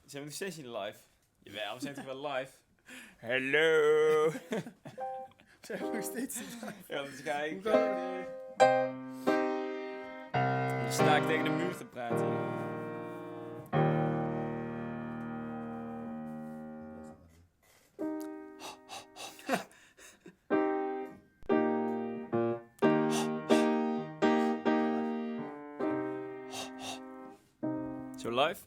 Zijn we nog steeds niet live? Jawel, we zijn toch wel live? Hallo! Zijn we nog steeds niet live? Ja, laten we kijken. Hoe gaan Dan sta ik tegen de muur te praten. So live?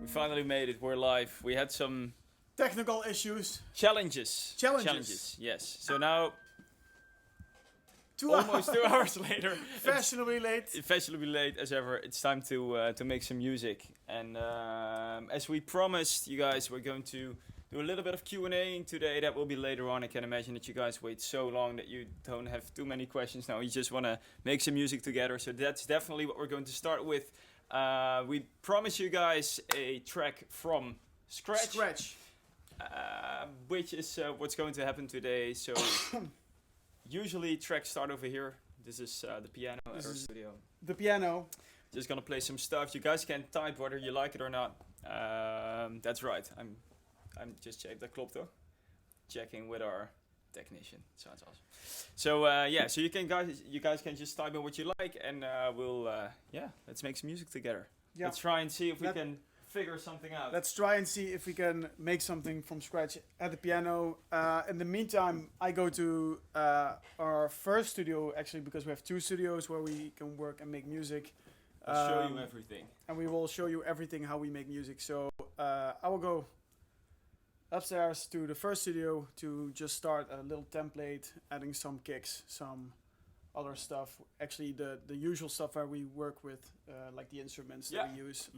We finally made it. We're live. We had some Technical issues. challenges. Challenges. Yes. So now, 2 almost hours. 2 hours later, Fashionably late. fashionably late as ever, it's time to make some music. And as we promised you guys, we're going to do a little bit of Q&A today. That will be later on. I can imagine that you guys wait so long that you don't have too many questions now. You just want to make some music together. So that's definitely what we're going to start with. We promise you guys a track from scratch. Which is what's going to happen today. So usually tracks start over here. This is the piano at our studio. The piano. Just gonna play some stuff. You guys can type whether you like it or not. That's right. I'm just checking. Dat klopt toch? Checking with our technician. Sounds awesome. So yeah, so you guys can just type in what you like, and let's make some music together. Yeah. Let's try and see if we can figure something out. Let's try and see if we can make something from scratch at the piano. In the meantime, I go to our first studio, actually, because we have 2 studios where we can work and make music. I'll show you everything. And we will show you everything how we make music. So I will go upstairs to the first studio to just start a little template, adding some kicks, some other stuff. Actually, the usual stuff where we work with, like the instruments that we use.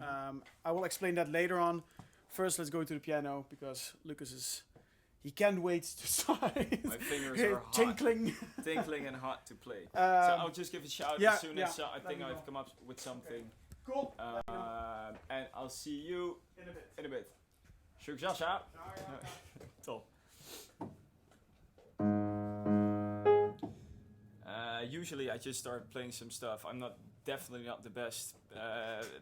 I will explain that later on. First, let's go to the piano because Lucas he can't wait to start. My fingers are hot. Tinkling and hot to play. So I'll just give a shout as soon as I think I've come up with something. Okay. Cool. And I'll see you in a bit. Succes, ja. Top. Usually I just start playing some stuff. I'm definitely not the best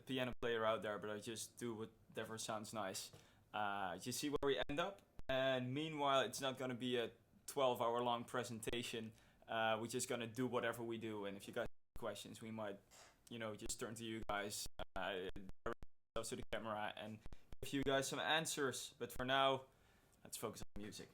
piano player out there, but I just do whatever sounds nice. Just see where we end up. And meanwhile, it's not going to be a 12-hour long presentation. We're just going to do whatever we do. And if you guys have questions, we might, just turn to you guys, direct ourselves to the camera, and give you guys some answers. But for now, let's focus on music.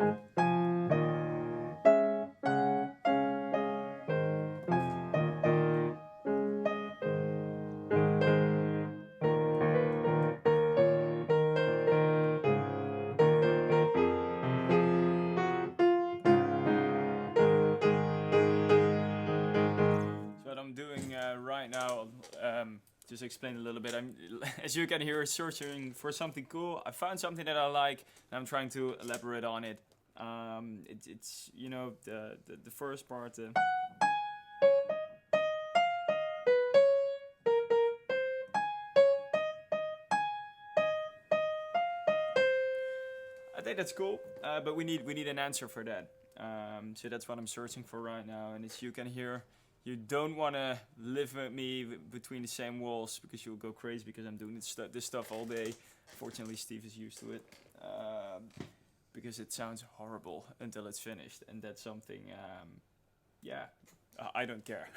So what I'm doing right now, just explain a little bit. I'm, as you can hear, searching for something cool. I found something that I like, and I'm trying to elaborate on it. It's you know the first part. I think that's cool, but we need an answer for that. So that's what I'm searching for right now. And as you can hear, you don't want to live with me between the same walls because you'll go crazy because I'm doing this stuff all day. Fortunately, Steve is used to it because it sounds horrible until it's finished, and that's something. Yeah, I don't care.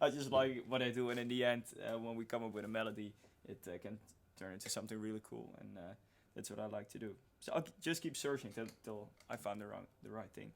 I just like what I do, and in the end, when we come up with a melody, it can turn into something really cool, and that's what I like to do. So I'll just keep searching till I find the right thing.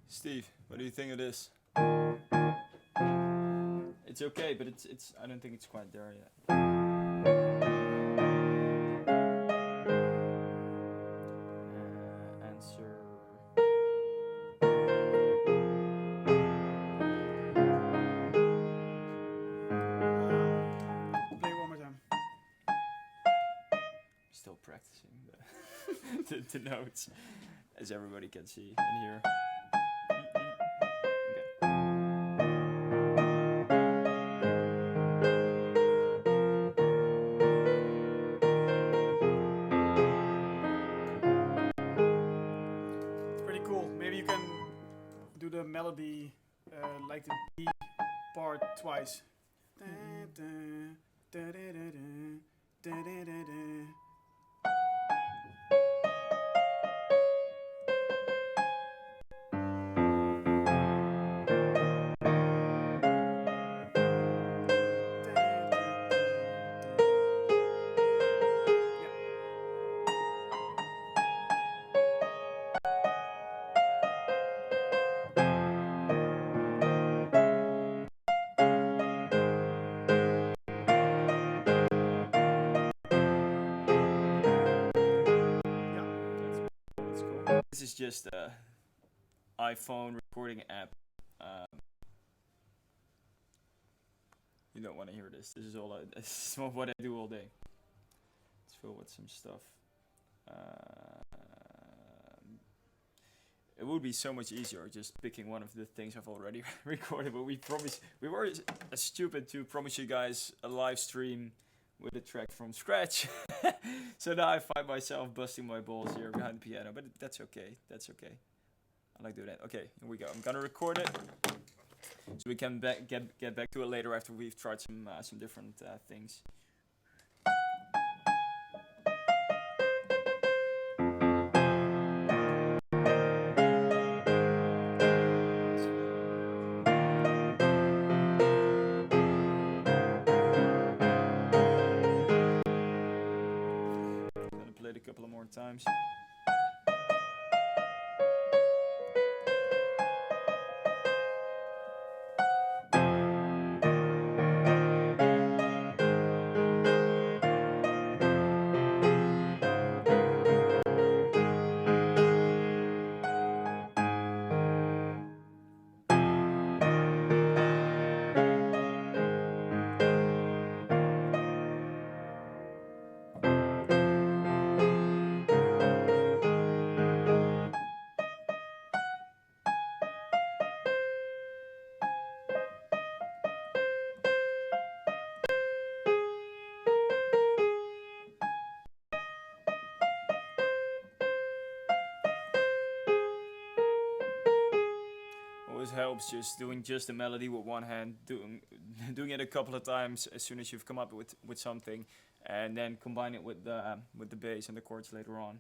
Steve, what do you think of this? It's okay, but it's I don't think it's quite there yet. Answer. Play one more time. Still practicing the notes, as everybody can see and hear. It's pretty cool. Maybe you can do the melody like the B part twice. That's cool. This is just a iPhone recording app. You don't want to hear this. This is all. This is what I do all day. Let's fill with some stuff. It would be so much easier just picking one of the things I've already recorded, but we were stupid to promise you guys a live stream with a track from scratch. So now I find myself busting my balls here behind the piano, but that's okay. That's okay. I like doing that. Okay, here we go. I'm gonna record it, so we can get back to it later after we've tried some different things. Gonna play it a couple of more times. helps just doing just the melody with one hand, doing it a couple of times as soon as you've come up with something, and then combine it with the bass and the chords later on.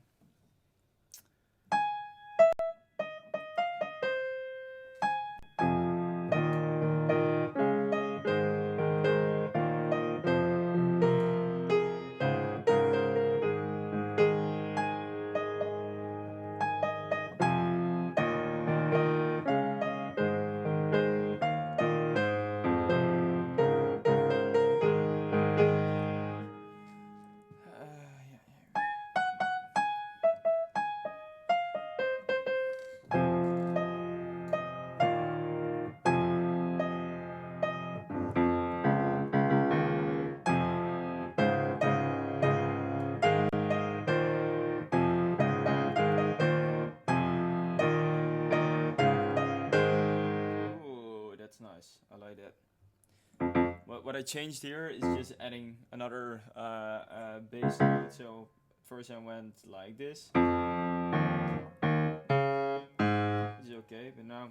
That's nice. I like that. What I changed here is just adding another bass note. So first I went like this. This is okay, but now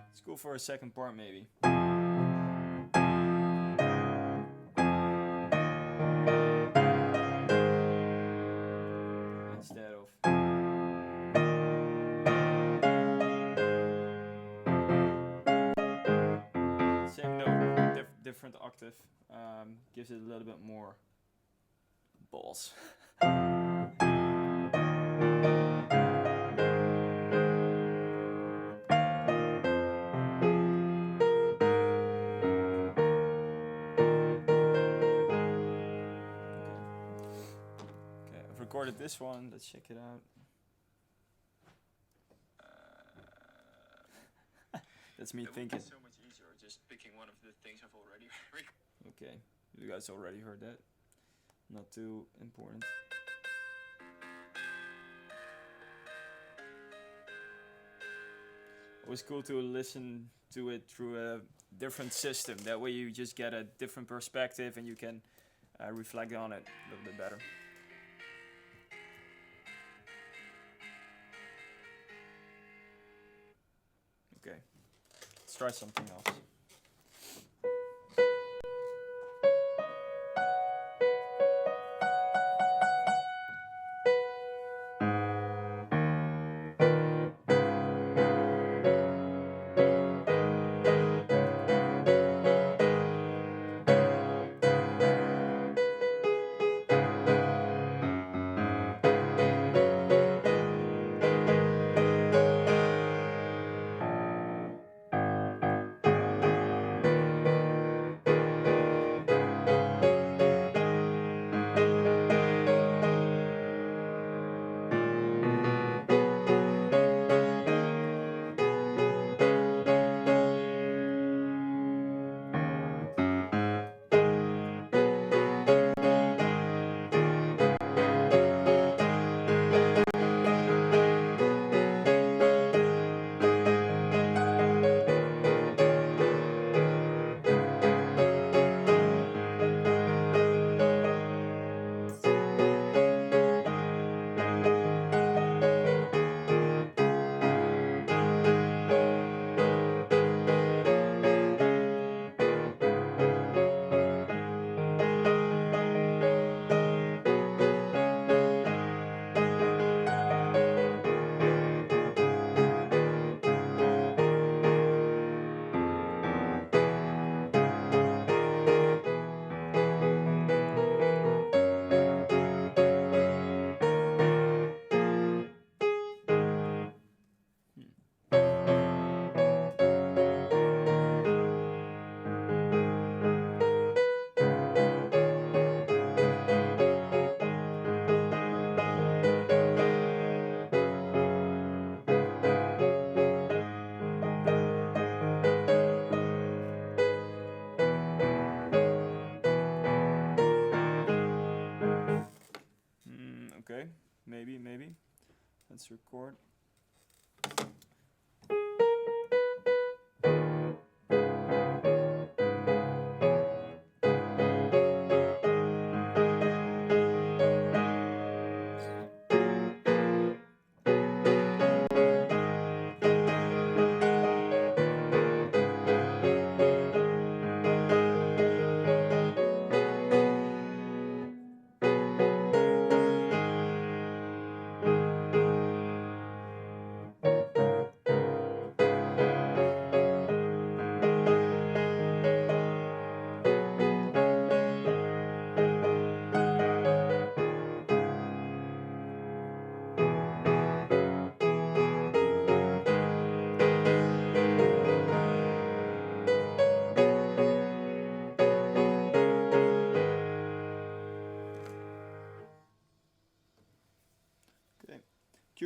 let's go for a second part maybe. Instead of same note, different octave, gives it a little bit more balls. I've recorded this one. Let's check it out. That's me thinking. So much easier just picking one of the things I've already Okay, you guys already heard that. Not too important. Always cool to listen to it through a different system. That way you just get a different perspective and you can reflect on it a little bit better. Okay, let's try something else.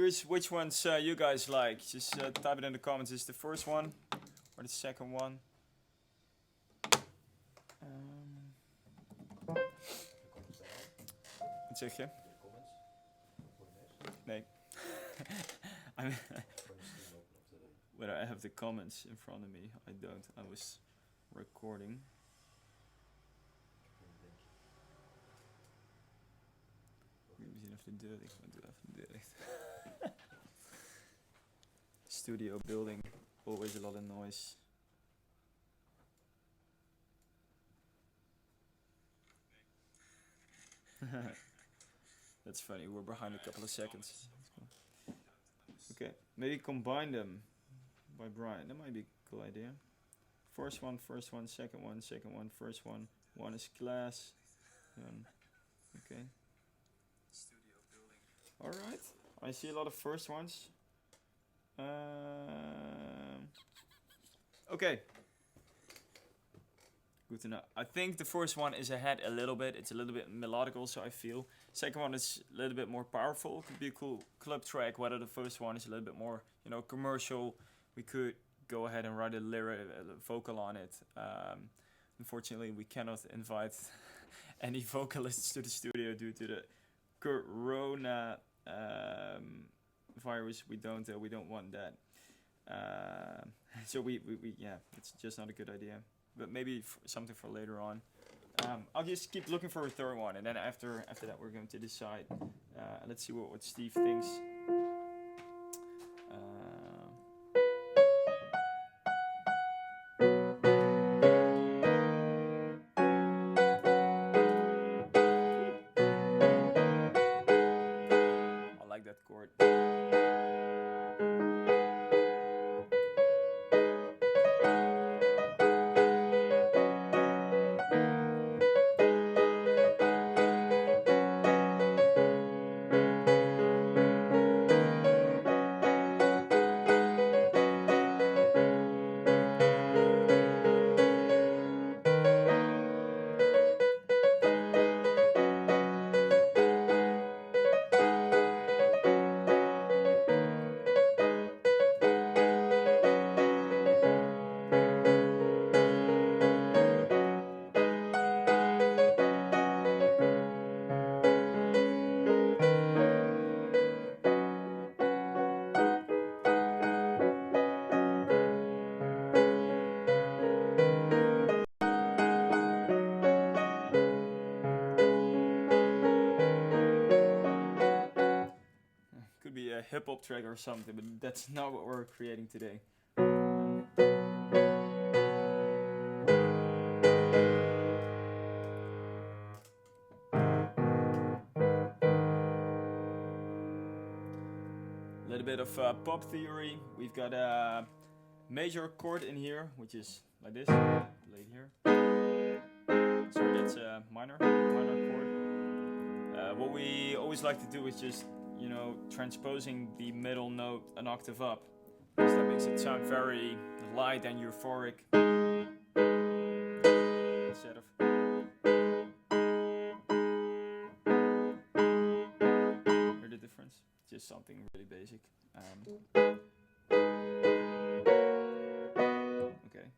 curious which ones you guys like. Just type it in the comments. Is the first one or the second one? Wat zeg je? Nee. Whether I have the comments in front of me, I don't. I was recording. Misschien even de deur dicht. Doe even de deur dicht. Studio building, always a lot of noise. That's funny, we're behind a couple of seconds. Okay, maybe combine them by Brian. That might be a cool idea. First one, second one, first one. One is class. Okay. Studio building. Alright, I see a lot of first ones. Okay. Good to know. I think the first one is ahead a little bit. It's a little bit melodic also, I feel. Second one is a little bit more powerful. Could be a cool club track. Whether the first one is a little bit more, commercial. We could go ahead and write a lyric, a vocal on it. Unfortunately, we cannot invite any vocalists to the studio due to the corona virus. We don't want that. So we it's just not a good idea. But maybe something for later on. I'll just keep looking for a third one, and then after that we're going to decide. Let's see what Steve thinks. I like that chord. Could be a hip-hop track or something, but that's not what we're creating today. A little bit of pop theory. We've got a major chord in here, which is like this, played here. So that's a minor chord. What we always like to do is just, transposing the middle note an octave up, because that makes it sound very light and euphoric. Instead of hear the difference? Just something really basic. Okay.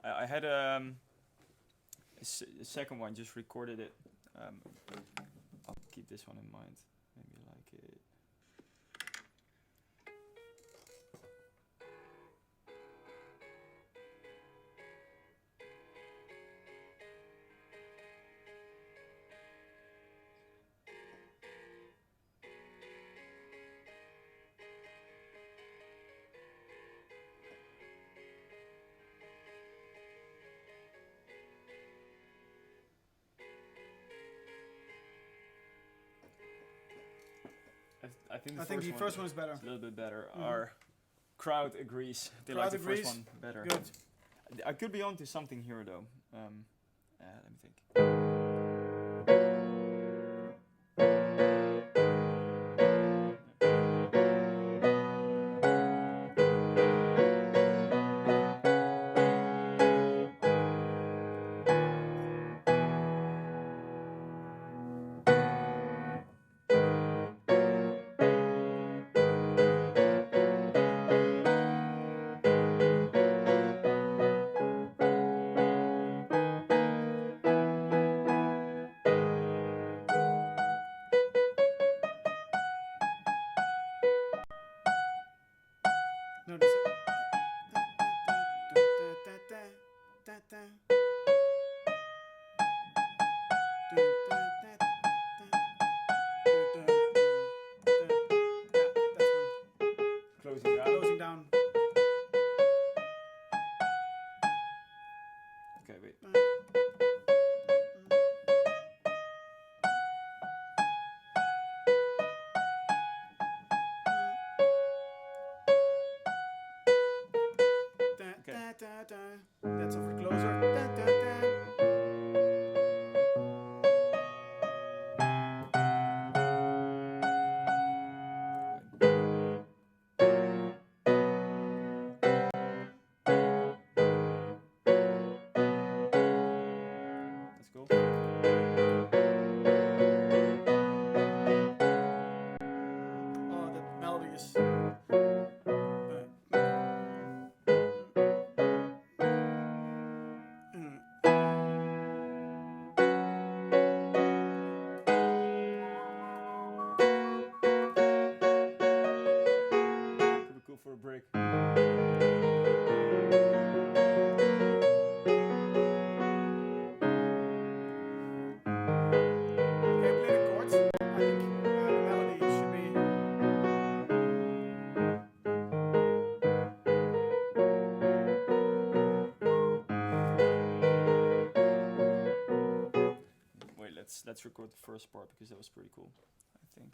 I had a second one, just recorded it. I'll keep this one in mind. Maybe like it. I think the first one is better. It's a little bit better. Our crowd agrees. They Crowd like the agrees. first one better. Good. I could be onto something here though. Let me think. da, da. Do, da, da, da, do, da, da, da. Yeah, that's one. Closing down. Closing down. Okay, wait. Da, Okay. da, da, da. That's over the closer. Da, da, da. That's cool. Oh, the melody is. Pretty cool for a break. Okay, play the chords. I think the melody should be. Wait, let's record the first part because that was pretty cool. I think.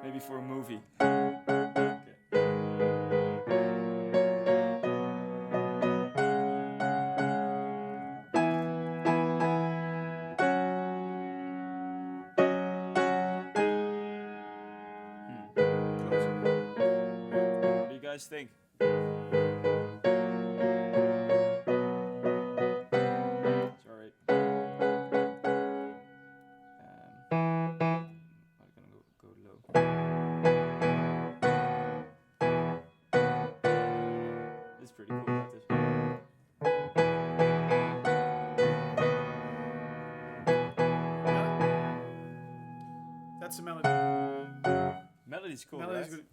Maybe for a movie. Okay. What do you guys think? Sorry. I'm gonna go low. This is pretty cool. Like this. That's the melody. Melody's cool, Melody's right? good.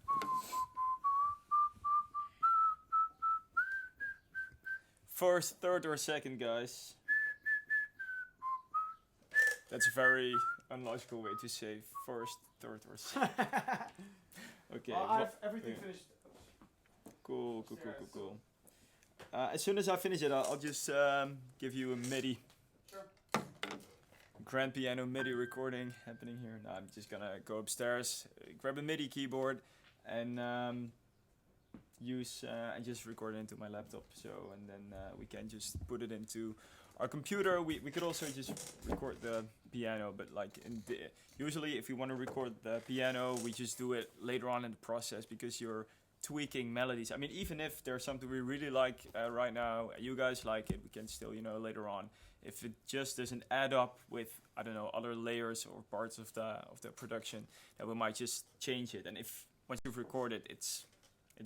First, third, or second, guys. That's a very unlogical way to say first, third, or second. Okay. Well, well, I've everything yeah. finished. Cool. As soon as I finish it, I'll just give you a MIDI. Sure. Grand piano MIDI recording happening here. Now I'm just gonna go upstairs, grab a MIDI keyboard, and use and just record it into my laptop. So and then we can just put it into our computer. We could also just record the piano, but like usually if you want to record the piano, we just do it later on in the process because you're tweaking melodies. I mean, even if there's something we really like right now, you guys like it, we can still, later on. If it just doesn't add up with, I don't know, other layers or parts of the production, then we might just change it. And if once you've recorded, it's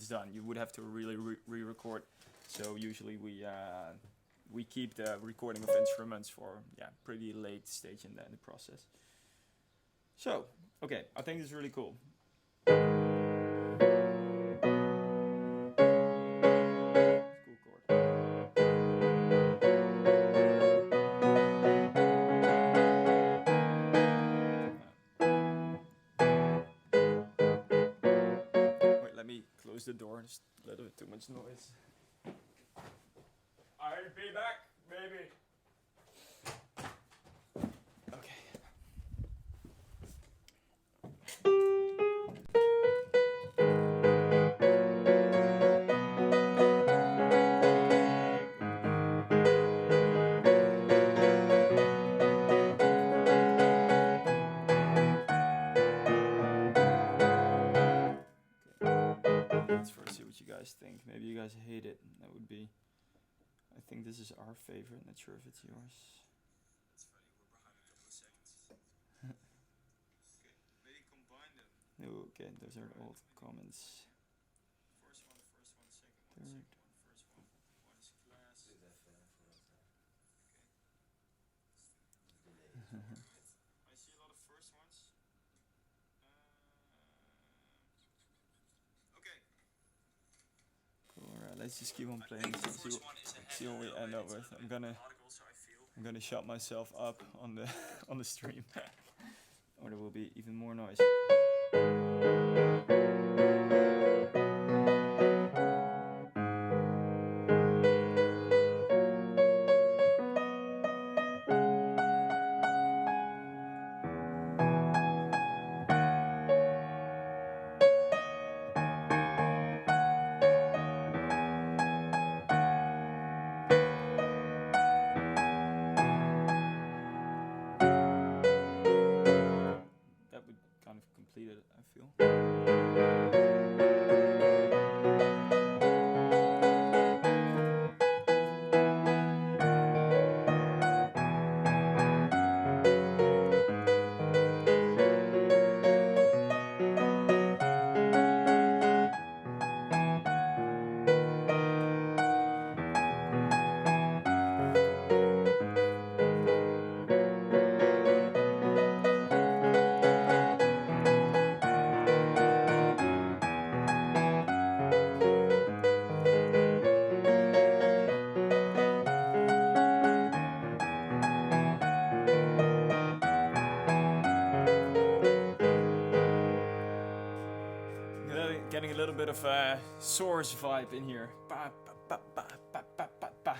done. You would have to really re-record. So usually we keep the recording of instruments for pretty late stage in the process. So okay, I think this is really cool. Cool chord. Wait, let me close the door. There's a little bit too much noise. I'll be back, baby. Okay. Let's first see what you guys think. Maybe you guys hate it. That would be. I think this is our favorite. Not sure if it's yours. That's funny, we're behind a couple of seconds. Okay, maybe combine them. Okay, those are old comments. First one, second one, Third. second one, first one. One is class. Do that for us. I see a lot of first ones. Okay. Cool. Alright, let's just keep on I playing. think the See first what, one is a see what we little end bit, up with. a I'm bit gonna melodical, so I feel. I'm gonna shut myself up on the on the stream, or there will be even more noise. That would kind of complete it, I feel. Getting a little bit of a Source vibe in here. Ba, ba, ba, ba, ba, ba, ba, ba.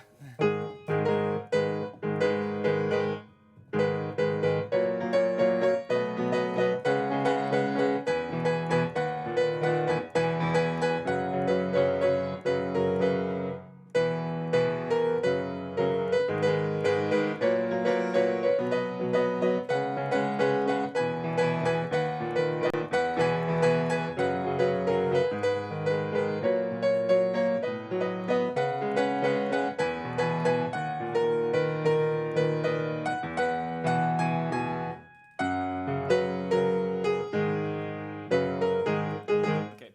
Okay,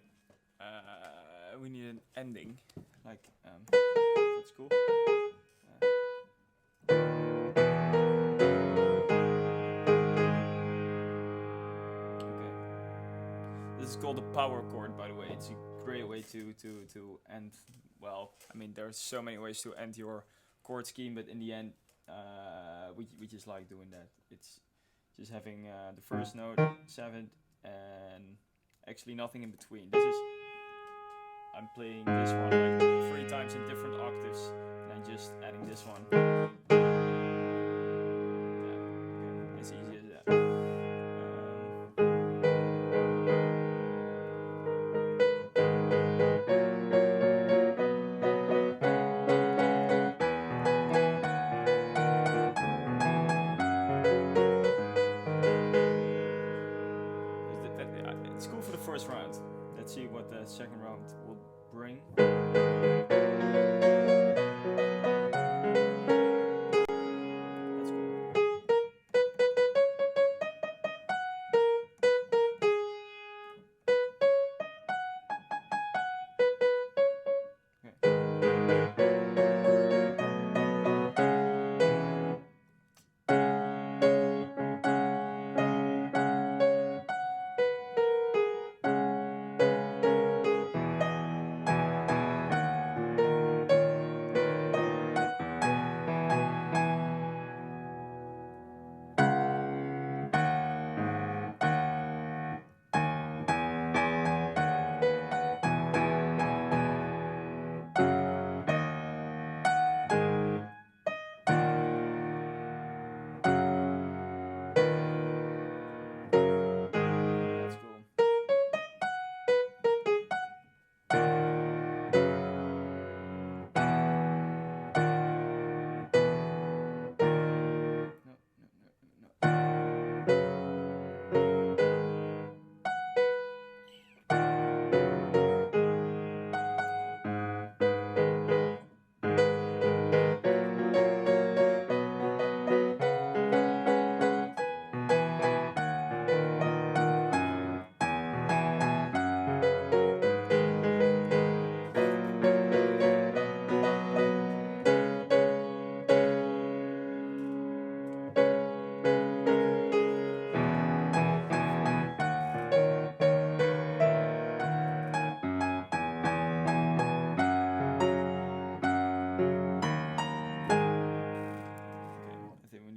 we need an ending, like that's cool. Okay, this is called the power chord, by the way. It's a great way to end. Well, I mean, there's so many ways to end your chord scheme, but in the end, we just like doing that. It's just having the first note, seventh, and actually nothing in between. This is, I'm playing this one like 3 times in different octaves, and then just adding this one. Yeah, okay, as easy as that. It's cool for the first round. Let's see what the second round will bring.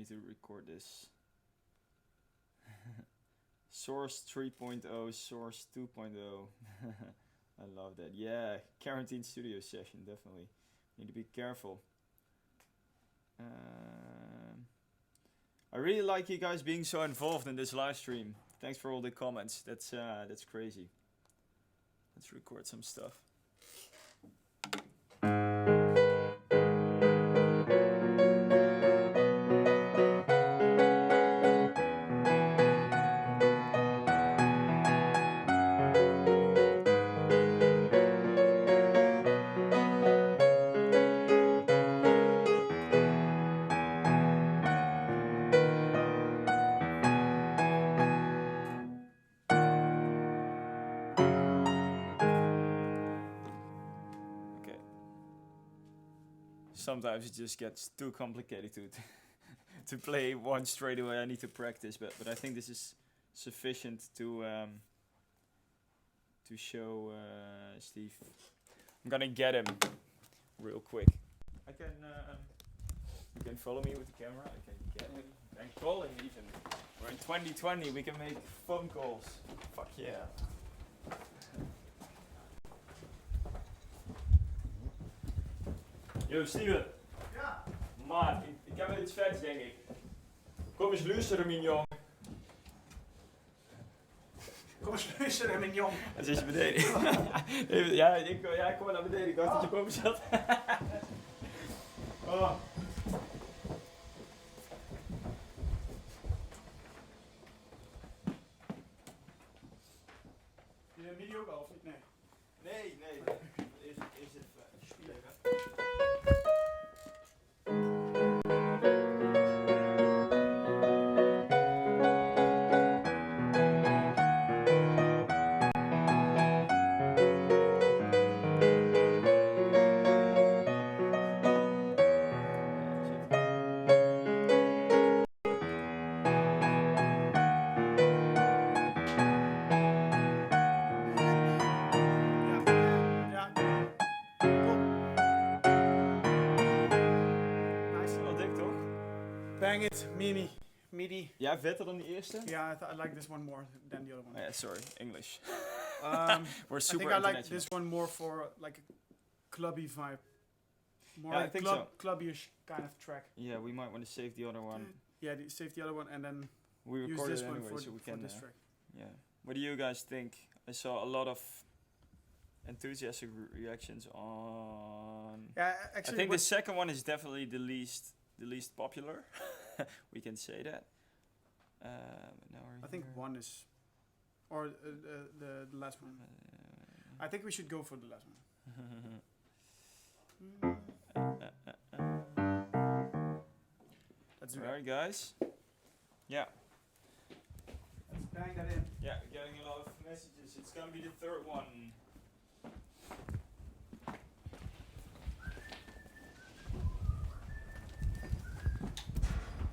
need to record this. Source 3.0, Source 2.0. I love that. Yeah, quarantine studio session, definitely. Need to be careful. I really like you guys being so involved in this live stream. Thanks for all the comments. That's crazy. Let's record some stuff. Sometimes it just gets too complicated to play one straight away. I need to practice, but I think this is sufficient to show Steve. I'm gonna get him real quick. I can you can follow me with the camera. I can get him and call him even. We're in 2020. We can make phone calls. Fuck yeah. Yo, Steven. Ja. Maat, ik heb wel iets vets, denk ik. Kom eens luisteren, mignon. Kom eens luisteren, mignon. Dan zit je beneden. ja, ik kom maar naar beneden. Ik dacht dat je boven zat. Oh. Je midi ook al, of niet? Nee. Nee. Eerst even spelen. Ja. Kom. Nice. Wel dik, toch? Bang it, midi. Ja, vetter dan die eerste? Yeah, I like this one more than the other one. Yeah, sorry, English. We're I super think I like international. this one more for like a clubby vibe. More Yeah, I like think so. clubbyish kind of track. Yeah, we might want to save the other one. Yeah, save the other one and then We use recorded this it one anyway, for, so we for can. this track. Yeah. What do you guys think? I saw a lot of enthusiastic reactions on. Yeah, I actually, think the second one is definitely the least popular. We can say that. Now we're I think here. one is, or the last one. I think we should go for the last one. Let's do that. Alright, guys. Yeah. Let's bang that in. Yeah, getting a lot of messages. It's gonna be the third one.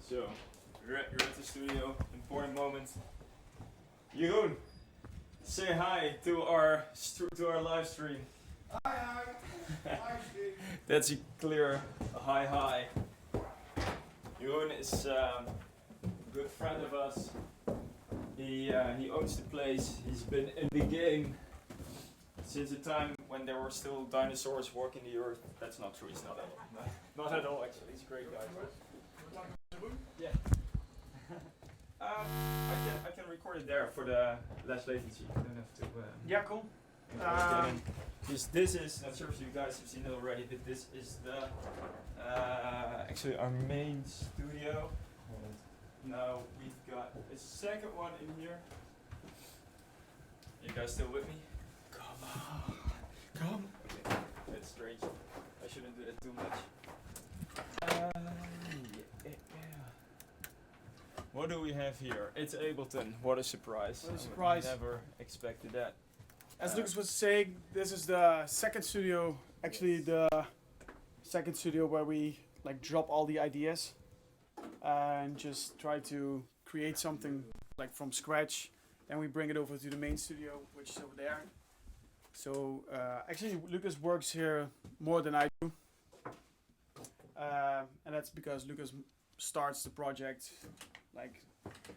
So, you're at the studio. Important moment. Jeroen, say hi to our live stream. Hi. That's a clear hi. Jeroen is a good friend of us. He owns the place. He's been in the game since the time when there were still dinosaurs walking the earth. That's not true. It's not at all. Not at all, actually. He's a great guy. Yeah. I can record it there for the less latency. You don't have to. Yeah, cool. This is not sure if you guys have seen it already, but this is the actually our main studio. Now we've got a second one in here. You guys still with me? Come. Okay, that's strange. I shouldn't do that too much. What do we have here? It's Ableton. What a surprise! What a surprise. I never expected that. As Lucas was saying, this is the second studio. Actually, the second studio where we like drop all the ideas and just try to create something like from scratch. Then we bring it over to the main studio, which is over there. So actually, Lucas works here more than I do. and that's because Lucas starts the project like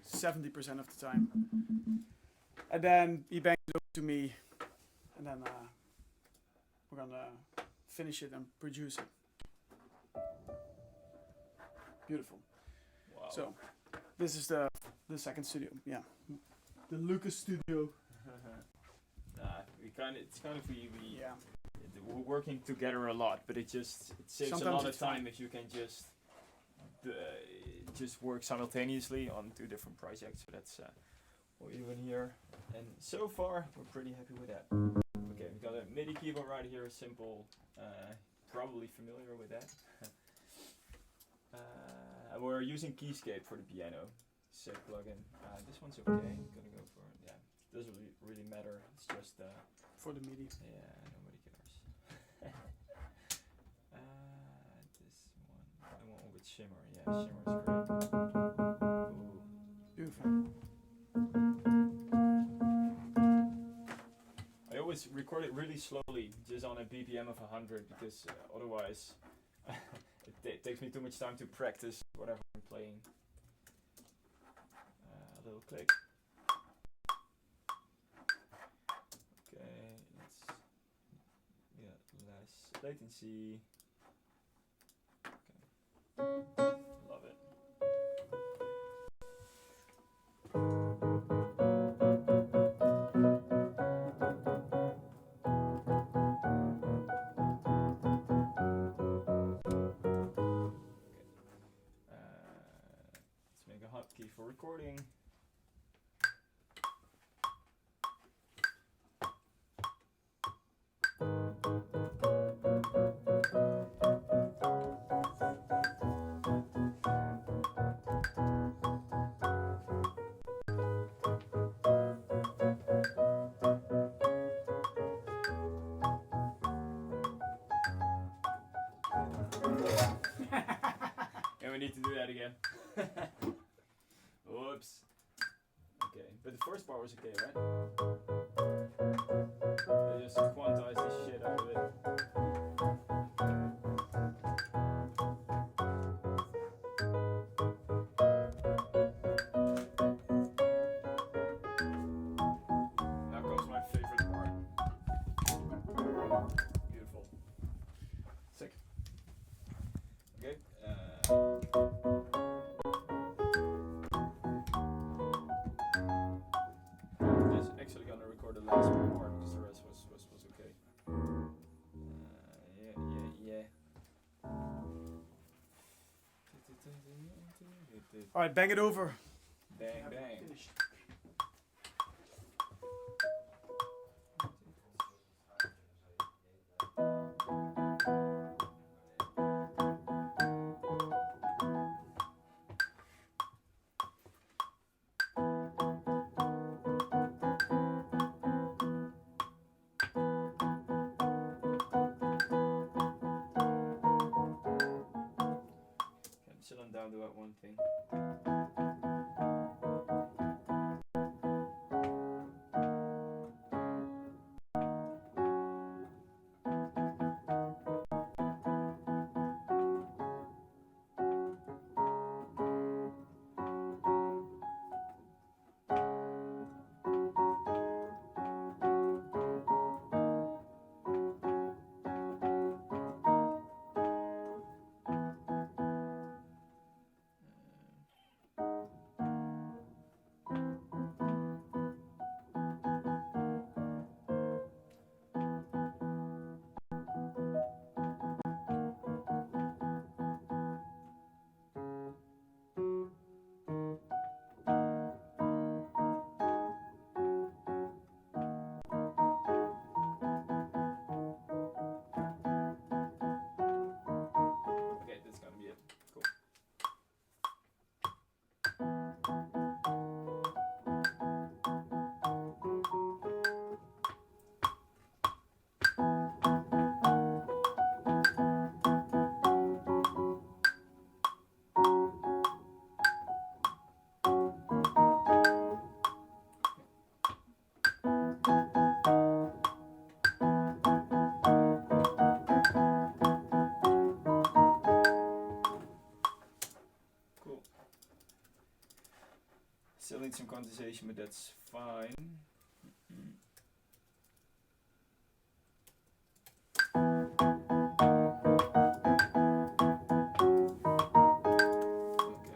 70% of the time, and then he bangs it over to me, and then we're gonna finish it and produce it. Beautiful. Wow. So this is the second studio. Yeah, the Lucas studio. It's kind of we Yeah. we're working together a lot, but it saves Sometimes a lot of it's fun. time if you can just work simultaneously on 2 different projects. So that's what we're doing here, and so far we're pretty happy with that. Okay, we got a MIDI keyboard right here, simple, probably familiar with that. And we're using Keyscape for the piano. Sick plugin. This one's okay. I'm gonna go for it. Yeah, doesn't really matter. It's just For the MIDI. yeah, nobody cares. This one, I want one with shimmer. Yeah, shimmer's great. Ooh. Beautiful. I always record it really slowly, just on a BPM of 100, because otherwise it takes me too much time to practice whatever I'm playing. A little click. Okay, let's get less latency. Okay. Love it. Let's make a hotkey for recording. And we need to do that again. Whoops. Okay, but the first part was okay, right? I just quantized the shit out of it. Now comes my favorite part. Beautiful. Sick. Okay. Just actually gonna record the last part because the rest was okay. Yeah. All right, bang it over. Bang Yeah, bang. finished. Okay, I'm chilling down to that one thing. Still need some condensation, but that's fine. Okay.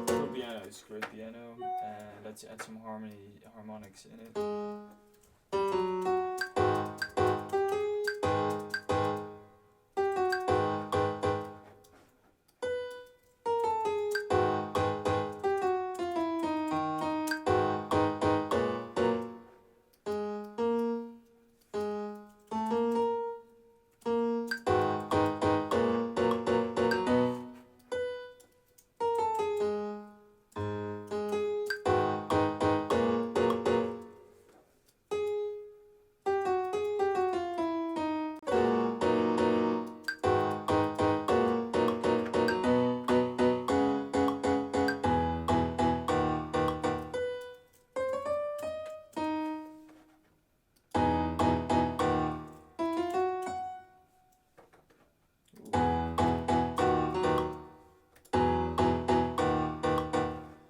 Good piano, it's great piano, and let's add some harmonics in it. Ooh.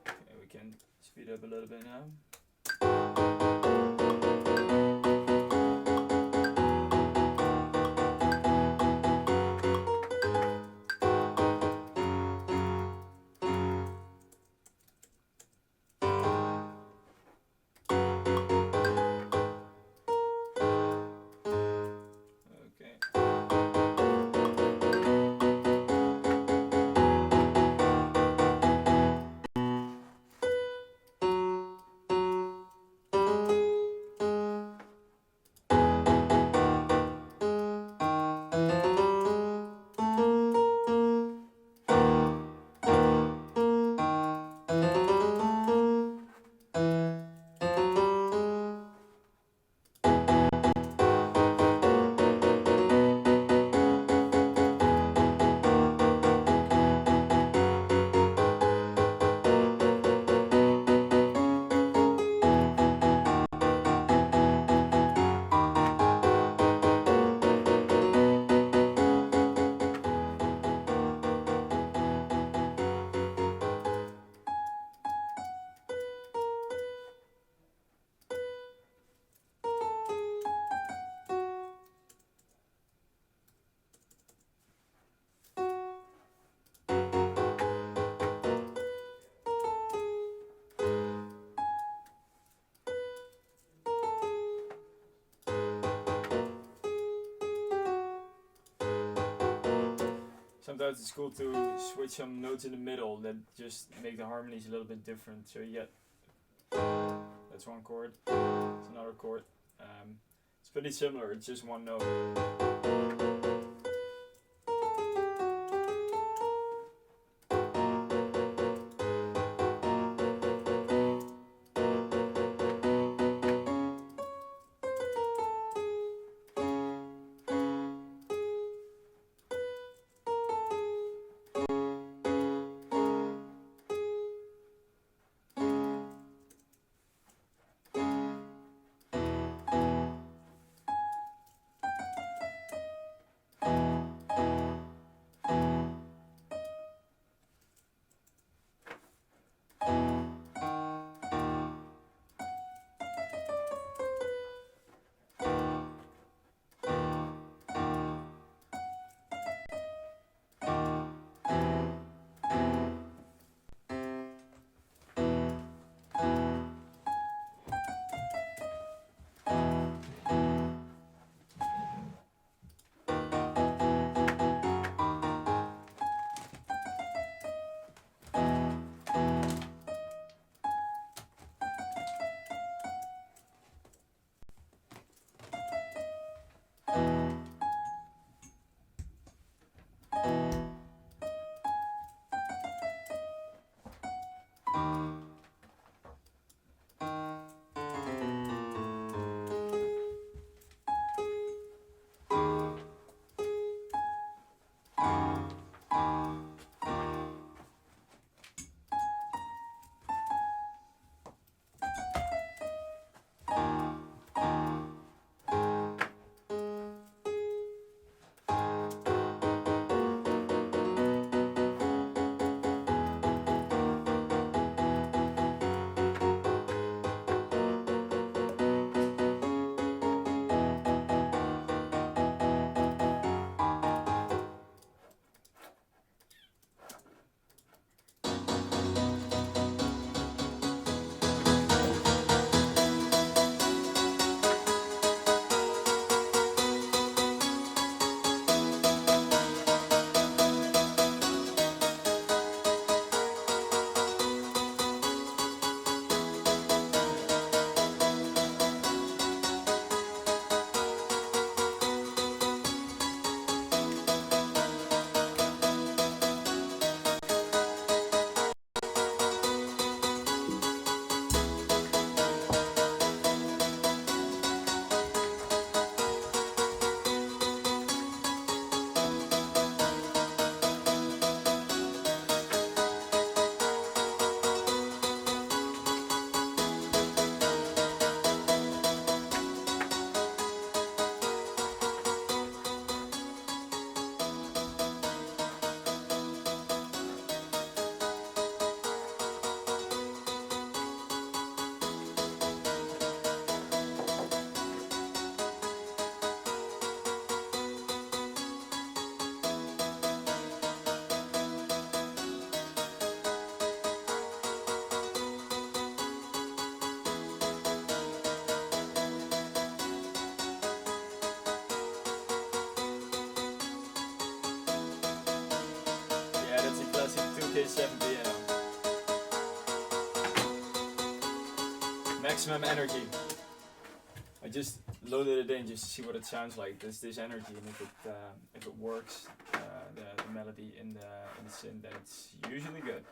Okay, we can speed up a little bit now. Okay. Sometimes it's cool to switch some notes in the middle that just make the harmonies a little bit different. So you get, that's one chord, it's another chord. It's pretty similar, it's just one note. maximum energy. I just loaded it in just to see what it sounds like. There's this energy, and if it works, the melody in the synth, then it's usually good.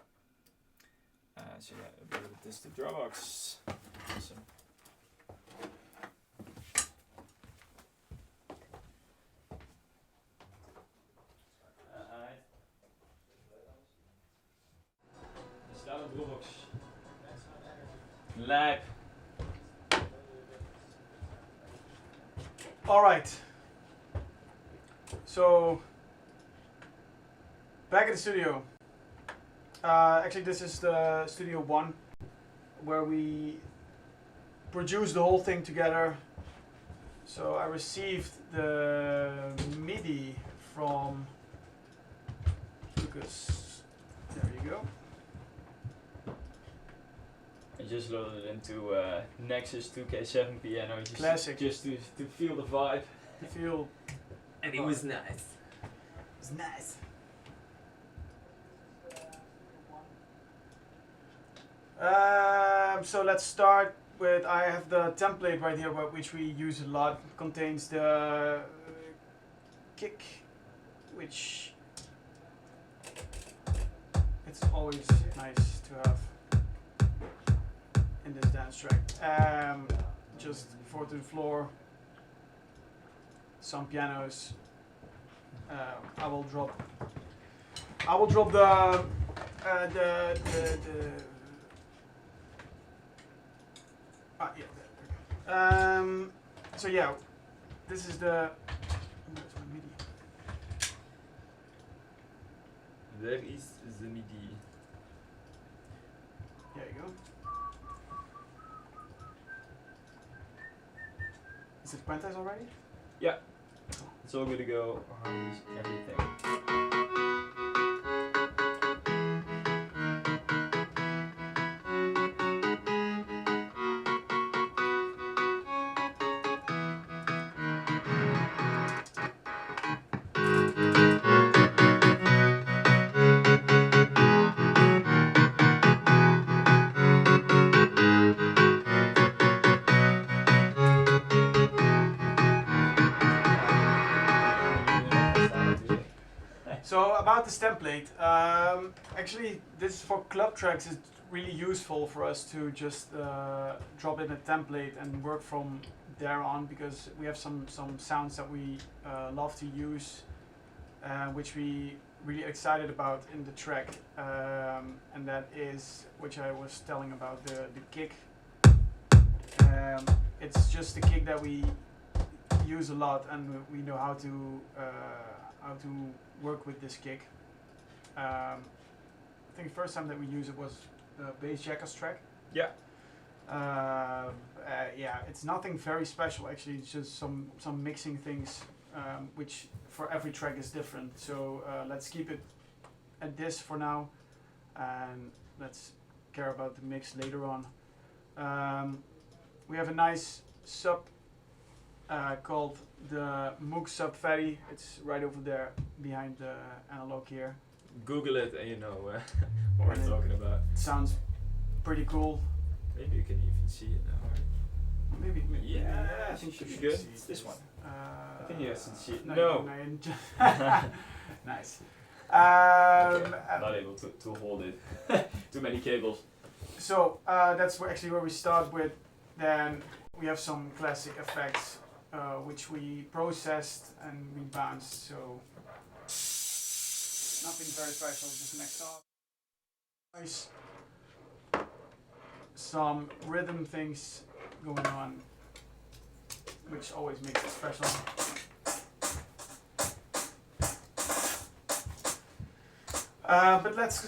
So yeah, a bit of this to Dropbox. Awesome. Staat op Dropbox. Lijp. All right. So back at the studio. Actually, this is the Studio One, where we produced the whole thing together. So I received the MIDI from Lucas. There you go. I just loaded it into Nexus 2K7 piano, just Classic. just to feel the vibe. I feel. And it was nice. It's nice. So let's start with, I have the template right here, which we use a lot. It contains the kick, which it's always nice to have in this dance track. Just 4 to the floor, some pianos. I will drop the yeah, okay. So yeah, this is the. Where's my MIDI? There is the MIDI. There you go. Is it quantized already? Yeah, it's all good to go. Harmonies, everything. So about this template, actually this for club tracks is really useful for us to just drop in a template and work from there on, because we have some sounds that we love to use, which we really excited about in the track, and that is, which I was telling about, the kick. It's just the kick that we use a lot, and we know how to work with this kick. I think the first time that we used it was the Bass Jackals track. Yeah. Yeah, it's nothing very special actually. It's just some mixing things, which for every track is different. So let's keep it at this for now, and let's care about the mix later on. We have a nice sub called the Moog Sub Fatty. It's right over there behind the analog here. Google it and you know what we're talking about. It sounds pretty cool. Maybe you can even see it now. Right? Maybe. Yeah, I think should you be can good. see It's this it. one. I think you guys can see it. No. No. Nice. Okay, not able to hold it. Too many cables. So that's actually where we start with. Then we have some classic effects, which we processed and we bounced. So nothing very special, just mixed off. Nice. Some rhythm things going on, which always makes it special. But let's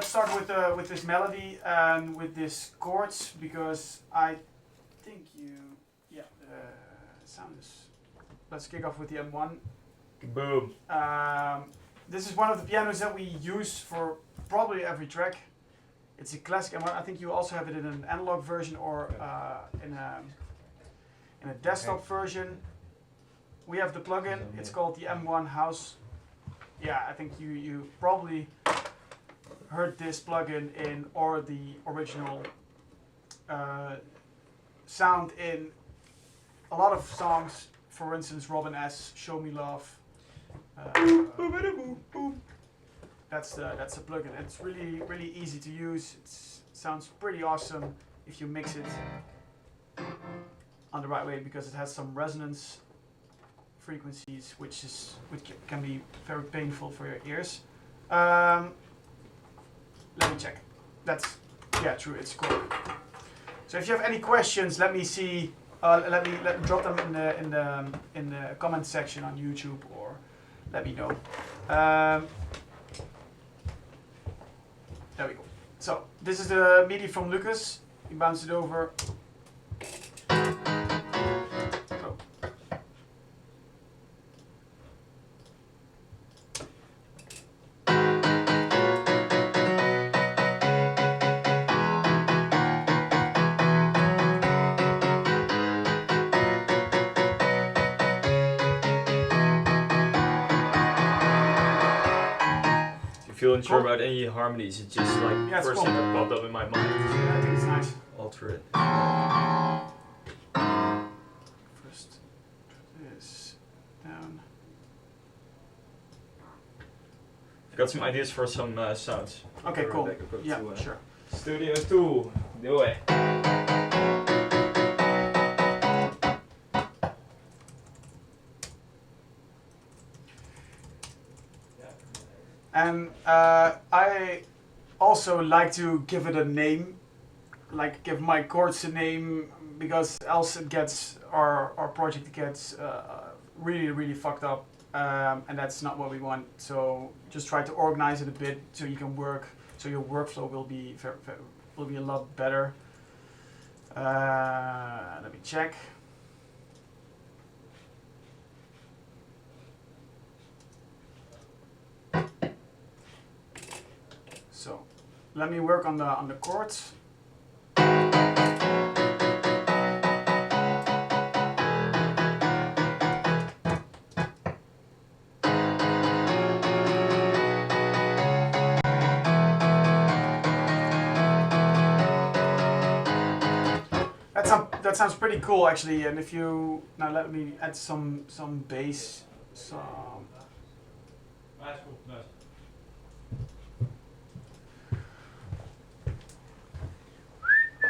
start with this melody and with this chords, because I think the sound is. Let's kick off with the M1. Boom. This is one of the pianos that we use for probably every track. It's a classic M1. I think you also have it in an analog version or in a desktop version. We have the plugin. It's called the M1 House. Yeah, I think you probably heard this plugin in or the original sound in a lot of songs. For instance, Robin S. Show Me Love. That's the plugin. It's really easy to use. It sounds pretty awesome if you mix it on the right way, because it has some resonance frequencies, which can be very painful for your ears. Let me check. That's true. It's cool. So if you have any questions, let me see. Let me drop them in the comment section on YouTube, or let me know. There we go. So this is the MIDI from Lucas. You bounce it over. Oh. Feeling sure about any harmonies, it's just like first cool. thing that popped up in my mind. Yeah, I think it's nice. Alter it. First, put this down. I've got some ideas for some sounds. Okay, cool. Rebecca, go Yeah, to, sure. Studio 2, do it. And I also like to give it a name, like give my chords a name, because else it gets our project gets really fucked up, and that's not what we want. So just try to organize it a bit so you can work, so your workflow will be a lot better. Let me check. So let me work on the chords. That sounds pretty cool actually. And if you now let me add some bass, some. That's cool. Nice.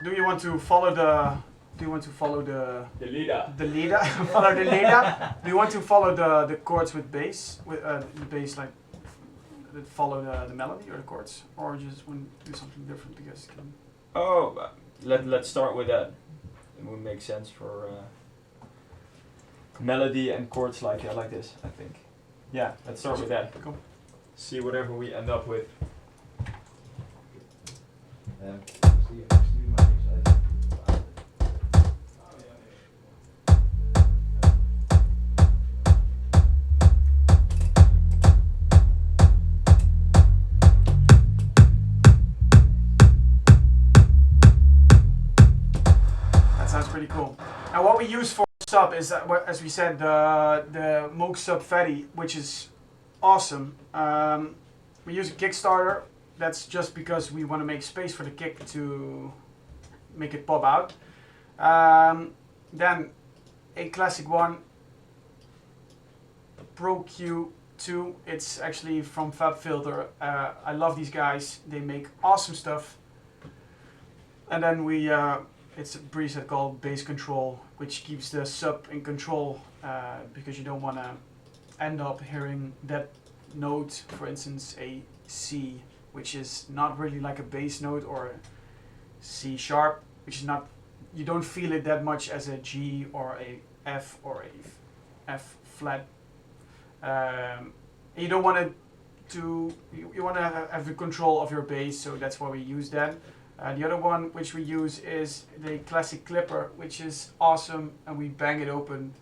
Do you want to follow the? Do you want to follow the? The leader. The leader. Follow the leader. Do you want to follow the chords with bass, with the bass like that follow the melody or the chords, or just want to do something different because? Oh, let's start with that. It would make sense for melody and chords like this, I think. Yeah, let's start with that. Cool. See whatever we end up with. Pretty cool. Now what we use for sub is, as we said, the Moog Sub Fatty, which is awesome. We use a Kickstarter. That's just because we want to make space for the kick to make it pop out. Then a classic one, Pro Q2. It's actually from FabFilter. I love these guys. They make awesome stuff. And then we it's a preset called Bass Control, which keeps the sub in control, because you don't want to end up hearing that note, for instance a C, which is not really like a bass note, or a C sharp, which is not, you don't feel it that much as a G or a F or a F flat. You don't want to you want to have the control of your bass, so that's why we use that. The other one which we use is the classic clipper, which is awesome, and we bang it open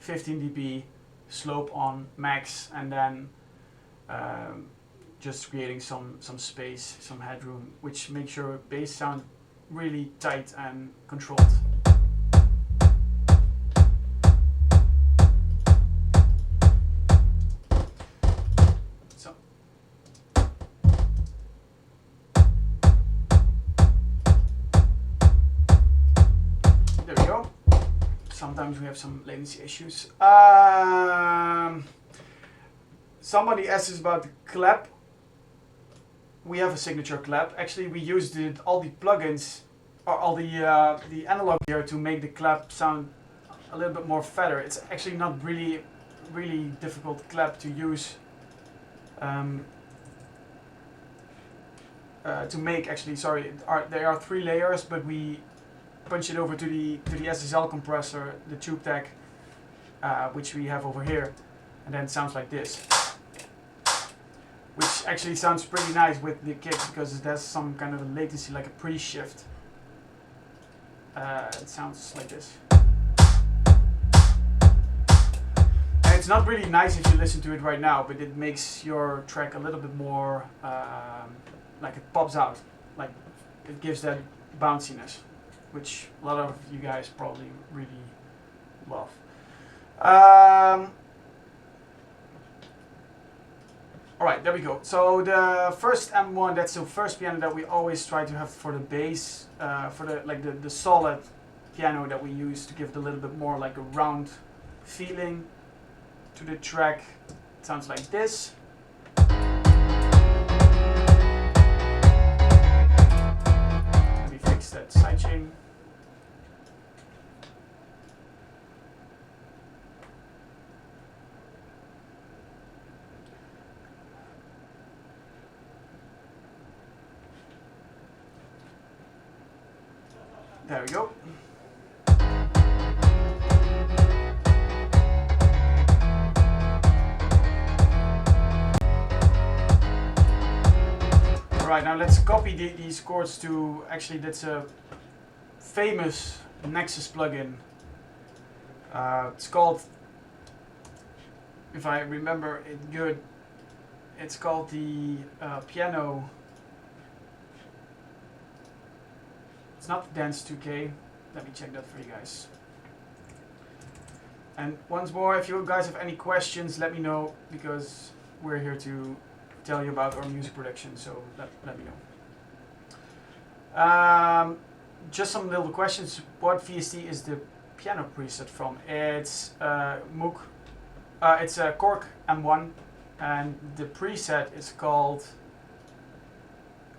15 dB, slope on max, and then just creating some space, some headroom, which makes your bass sound really tight and controlled. There we go. Sometimes we have some latency issues. Somebody asked us about the clap. We have a signature clap. Actually, we used all the plugins or all the analog here to make the clap sound a little bit more fatter. It's actually not really difficult clap to use. To make actually, sorry, there are 3 layers, but we punch it over to the SSL compressor, the tube tag, which we have over here, and then it sounds like this, which actually sounds pretty nice with the kicks because it has some kind of a latency, like a pre-shift. It sounds like this. And it's not really nice if you listen to it right now, but it makes your track a little bit more like it pops out, like it gives that bounciness, which a lot of you guys probably really love. Alright, there we go. So the first M1, that's the first piano that we always try to have for the bass, for the solid piano that we use to give it a little bit more like a round feeling to the track. It sounds like this. Let me fix that sidechain. There we go. Alright, now let's copy these chords to, actually that's a famous Nexus plugin. It's called, if I remember it good, it's called the piano. It's not Dance 2K. Let me check that for you guys. And once more, if you guys have any questions, let me know, because we're here to tell you about our music production, so let me know. Just some little questions. What VST is the piano preset from? It's Moog. It's a Korg M1, and the preset is called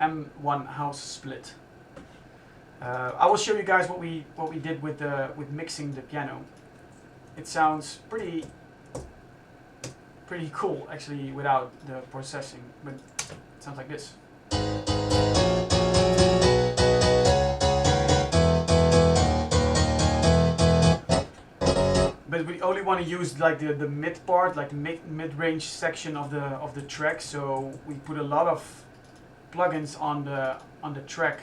M1 House Split. I will show you guys what we did with mixing the piano. It sounds pretty cool actually without the processing, but it sounds like this. But we only want to use like the mid part, like the mid-range section of the track. So we put a lot of plugins on the track.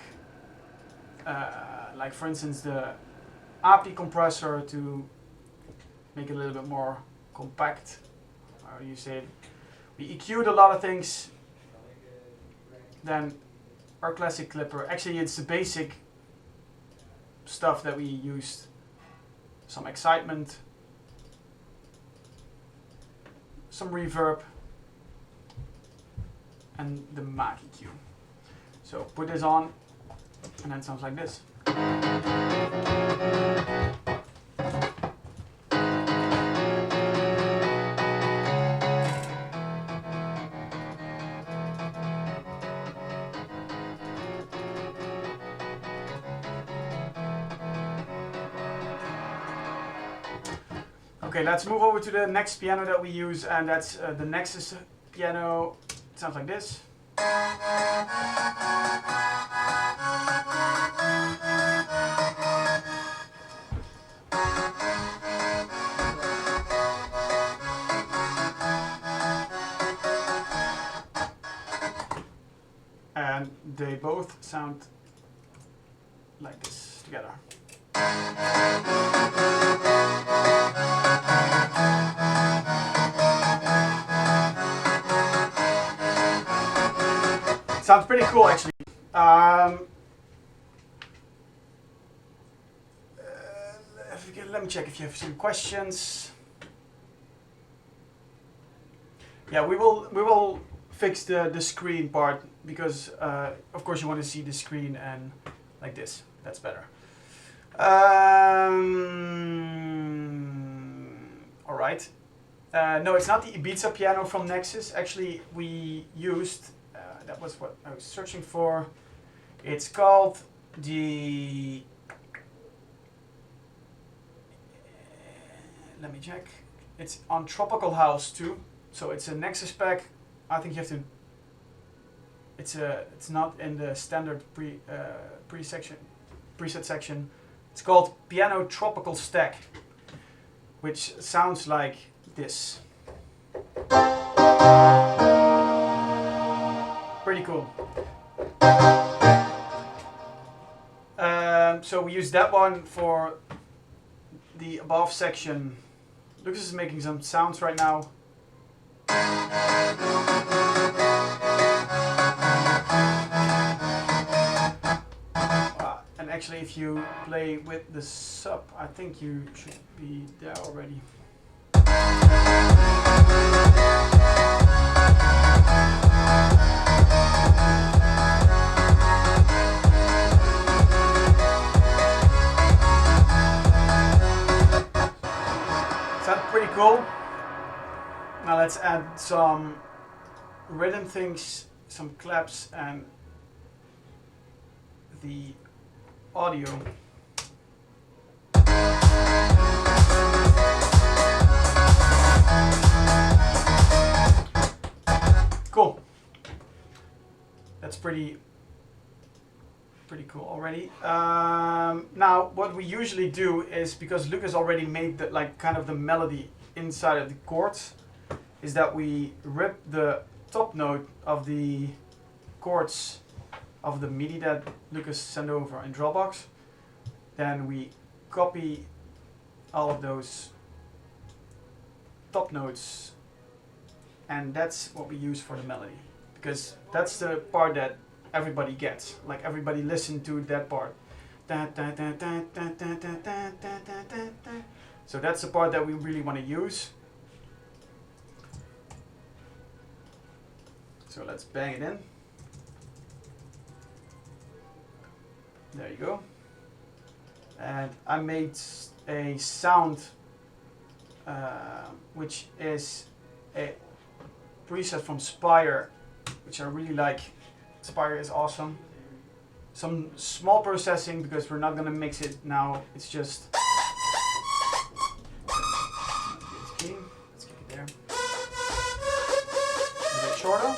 Like for instance the API compressor to make it a little bit more compact. How do you say it? We EQ'd a lot of things. Then our classic clipper. Actually, it's the basic stuff that we used. Some excitement, some reverb, and the Mac EQ. So put this on. And then it sounds like this. Okay, let's move over to the next piano that we use, and that's the Nexus piano. It sounds like this. And they both sound like this together. Sounds pretty cool actually. Let me check if you have some questions. Yeah, we will fix the screen part, because of course you want to see the screen and like this. That's better. All right. No, it's not the Ibiza piano from Nexus. Actually, we used, that was what I was searching for. It's called the, let me check. It's on Tropical House too. So it's a Nexus pack. I think you have to, it's not in the standard preset section. It's called Piano Tropical Stack, which sounds like this. Pretty cool. So we use that one for the above section. Lucas is making some sounds right now. And actually, if you play with the sub, I think you should be there already. Sounds pretty cool. Now let's add some rhythm things, some claps, and the audio. Cool. That's pretty cool already. Now, what we usually do is, because Lucas already made the, like, kind of the melody inside of the chords, is that we rip the top note of the chords of the MIDI that Lucas sent over in Dropbox. Then we copy all of those top notes, and that's what we use for the melody, because that's the part that everybody gets. Like, everybody listen to that part. So that's the part that we really want to use. So let's bang it in. There you go. And I made a sound which is a preset from Spire, which I really like. Spire is awesome. Some small processing, because we're not gonna mix it now. It's just let's keep it there. A bit shorter.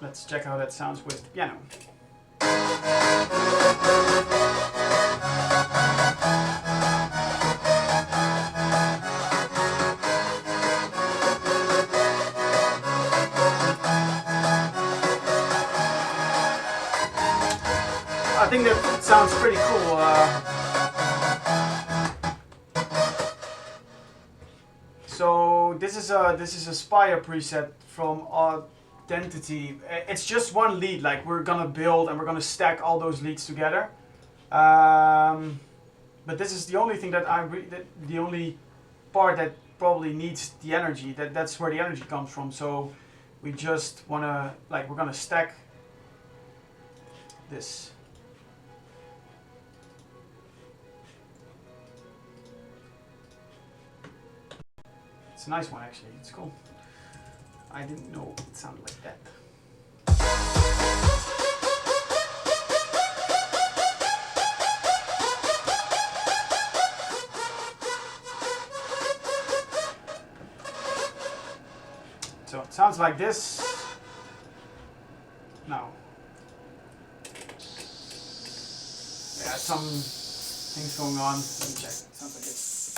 Let's check how that sounds with the piano. I think that sounds pretty cool. So this is a Spire preset from Identity. It's just one lead. Like, we're gonna build and we're gonna stack all those leads together. But this is the only thing that the only part that probably needs the energy. That's where the energy comes from. So we just wanna, like, we're gonna stack this. It's a nice one, actually. It's cool. I didn't know it sounded like that. So it sounds like this. Now, yeah, some things going on. Let me check. Sounds like this.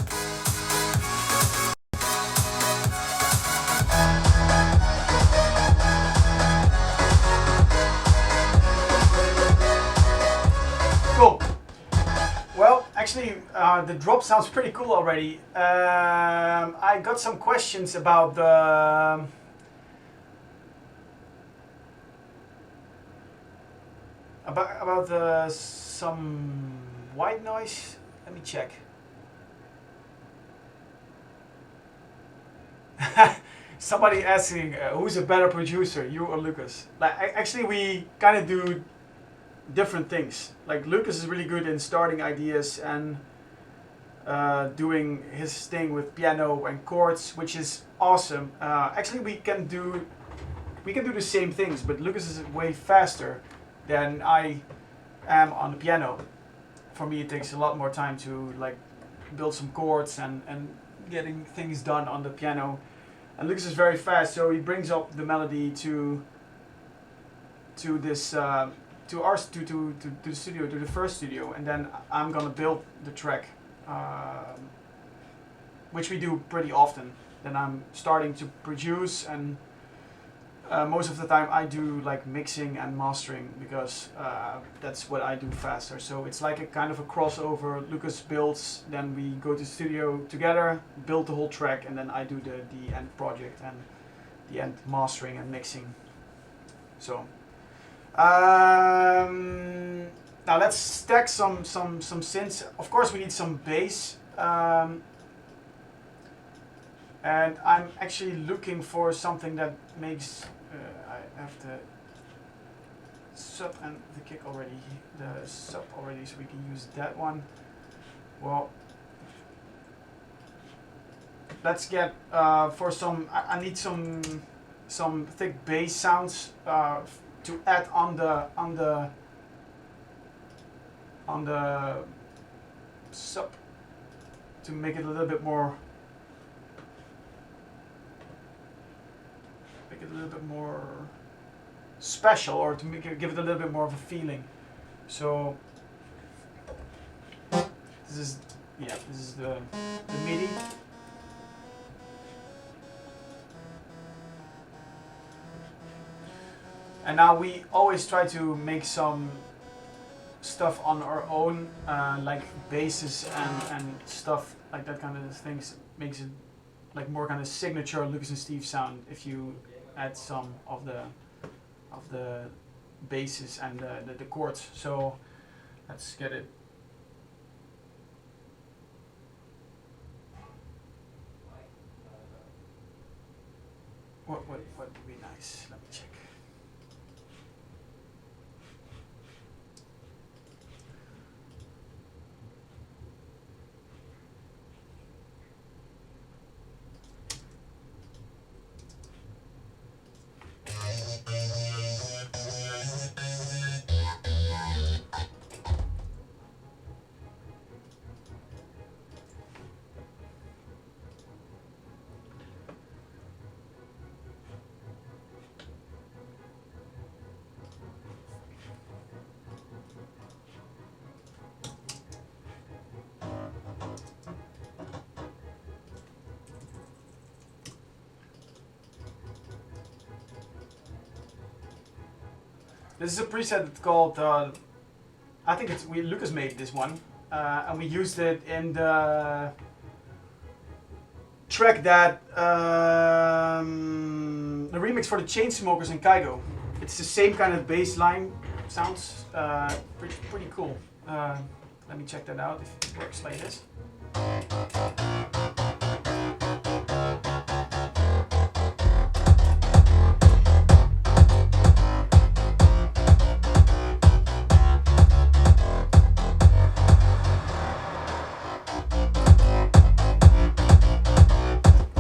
Cool. Well, actually, the drop sounds pretty cool already. I got some questions about the some white noise. Let me check. somebody asking who's a better producer, you or Lucas? Like, actually, we kind of do different things. Like, Lucas is really good in starting ideas and doing his thing with piano and chords, which is awesome. Actually, we can do the same things, but Lucas is way faster than I am on the piano. For me, it takes a lot more time to like build some chords and getting things done on the piano. And Lucas is very fast, so he brings up the melody to this to the studio, to the first studio, and then I'm gonna build the track, which we do pretty often. Then I'm starting to produce, and most of the time I do like mixing and mastering because that's what I do faster. So it's like a kind of a crossover. Lucas builds, then we go to the studio together, build the whole track, and then I do the end project and the end mastering and mixing. So now let's stack some synths. Of course we need some bass. And I'm actually looking for something that makes I have the sub and the kick already, the sub already, so we can use that one. Well, let's get for some. I need some thick bass sounds to add on the sub to make it a little bit more. Special, or to give it a little bit more of a feeling. So this is the MIDI. And now we always try to make some stuff on our own, like basses and stuff like that kind of things. Makes it like more kind of signature Lucas and Steve sound if you add some of the basses and the chords. So let's get it. What would be nice? Let me check. This is a preset called, I think Lucas made this one, and we used it in the track that, the remix for the Chainsmokers and Kygo. It's the same kind of bass line sounds, pretty cool. Let me check that out if it works like this.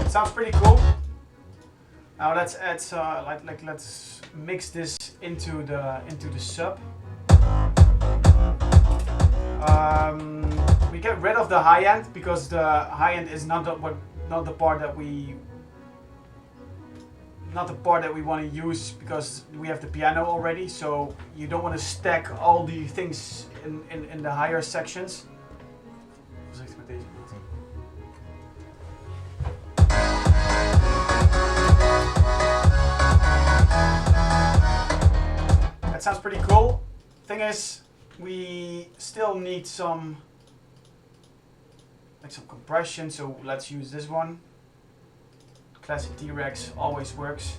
Sounds pretty cool. Now let's add let's mix this into the sub. We get rid of the high end because the high end is not the part that we want to use because we have the piano already. So you don't want to stack all the things in the higher sections. That sounds pretty cool. Thing is, we still need some compression, so let's use this one. Classic T-Rex always works.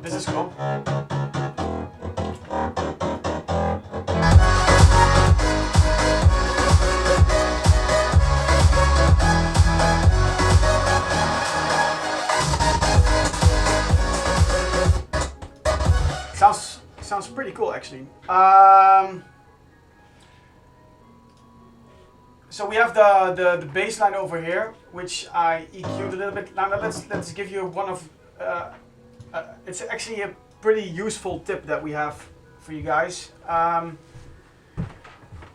This is cool. pretty cool actually. So we have the bass line over here, which I EQ'd a little bit. Now let's give you one of. It's actually a pretty useful tip that we have for you guys.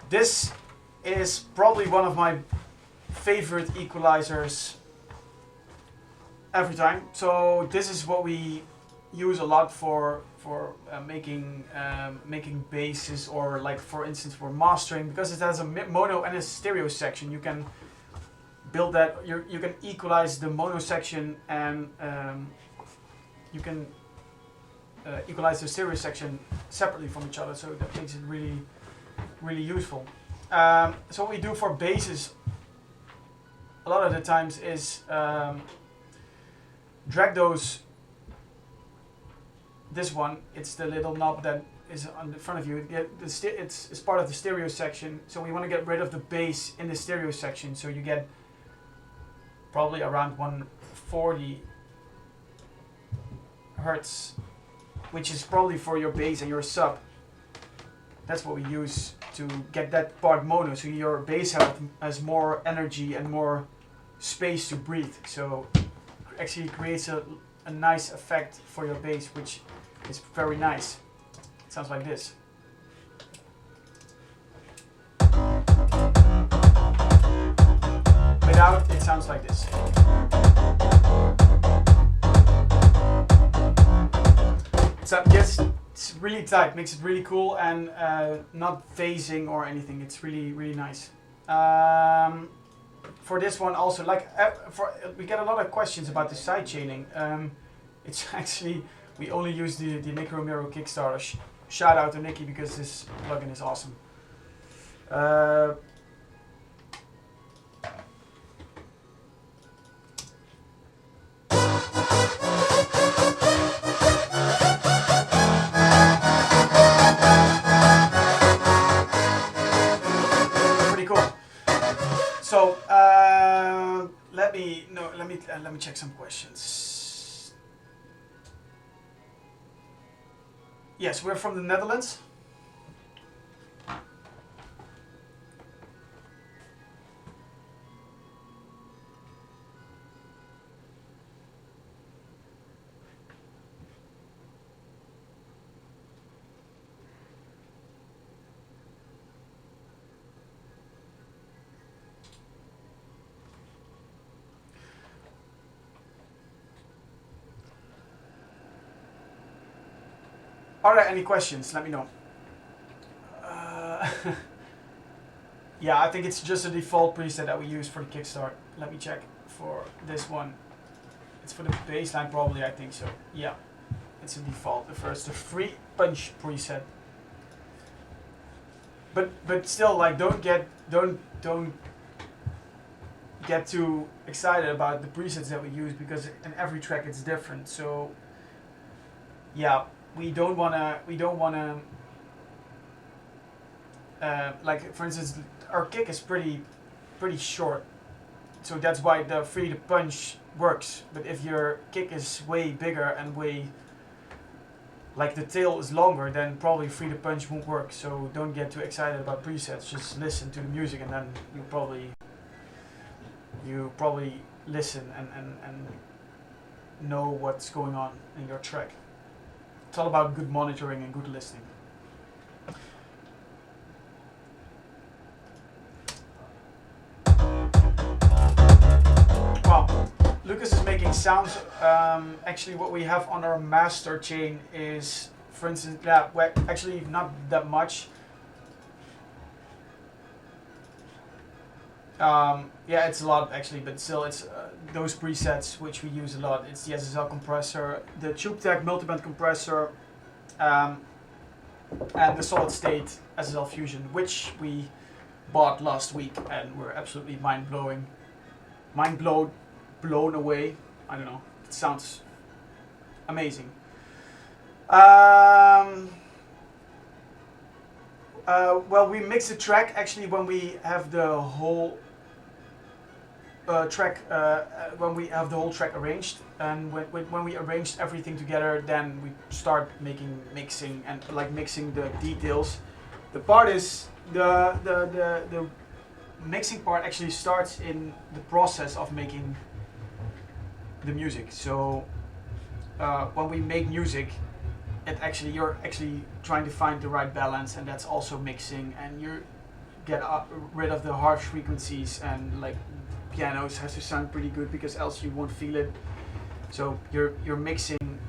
This is probably one of my favorite equalizers every time. So this is what we use a lot for making basses, or like for instance for mastering, because it has a mono and a stereo section. You can build that. You can equalize the mono section, and you can equalize the stereo section separately from each other. So that makes it really useful. So what we do for basses a lot of the times is drag those. This one, it's the little knob that is on the front of you. It's part of the stereo section, so we want to get rid of the bass in the stereo section. So you get probably around 140 hertz, which is probably for your bass and your sub. That's what we use to get that part mono, so your bass has more energy and more space to breathe. So actually creates a nice effect for your bass, which is very nice. It sounds like this. Without, it sounds like this. It's really tight, makes it really cool, and not phasing or anything. It's really nice. For this one also, like we get a lot of questions about the side chaining. It's actually, we only use the Nicky Romero Kickstarter. Shout out to Nicky, because this plugin is awesome. Pretty cool. So let me check some questions. Yes, we're from the Netherlands. Are there any questions? Let me know. Yeah, I think it's just a default preset that we use for the Kickstart. Let me check for this one. It's for the bassline probably, I think so. Yeah, it's a default. The first, the free punch preset. But still, like, don't get too excited about the presets that we use, because in every track it's different. So yeah. We don't wanna like, for instance, our kick is pretty short, so that's why the free to punch works. But if your kick is way bigger and way, like, the tail is longer, then probably free to punch won't work. So don't get too excited about presets. Just listen to the music, and then you probably listen and know what's going on in your track. It's all about good monitoring and good listening. Wow, Lucas is making sounds. Actually, what we have on our master chain is, for instance, well, actually not that much. Yeah, it's a lot actually, but still, it's those presets which we use a lot. It's the SSL compressor, the TubeTech multiband compressor, and the solid state SSL Fusion, which we bought last week and were absolutely blown away. I don't know, it sounds amazing. Well, we mix the track actually when we have the whole track when we have the whole track arranged, and when we arranged everything together, then we start mixing and like mixing the details. The part is the mixing part actually starts in the process of making the music. So when we make music, you're actually trying to find the right balance, and that's also mixing, and you get rid of the harsh frequencies, and like pianos has to sound pretty good because else you won't feel it. So you're mixing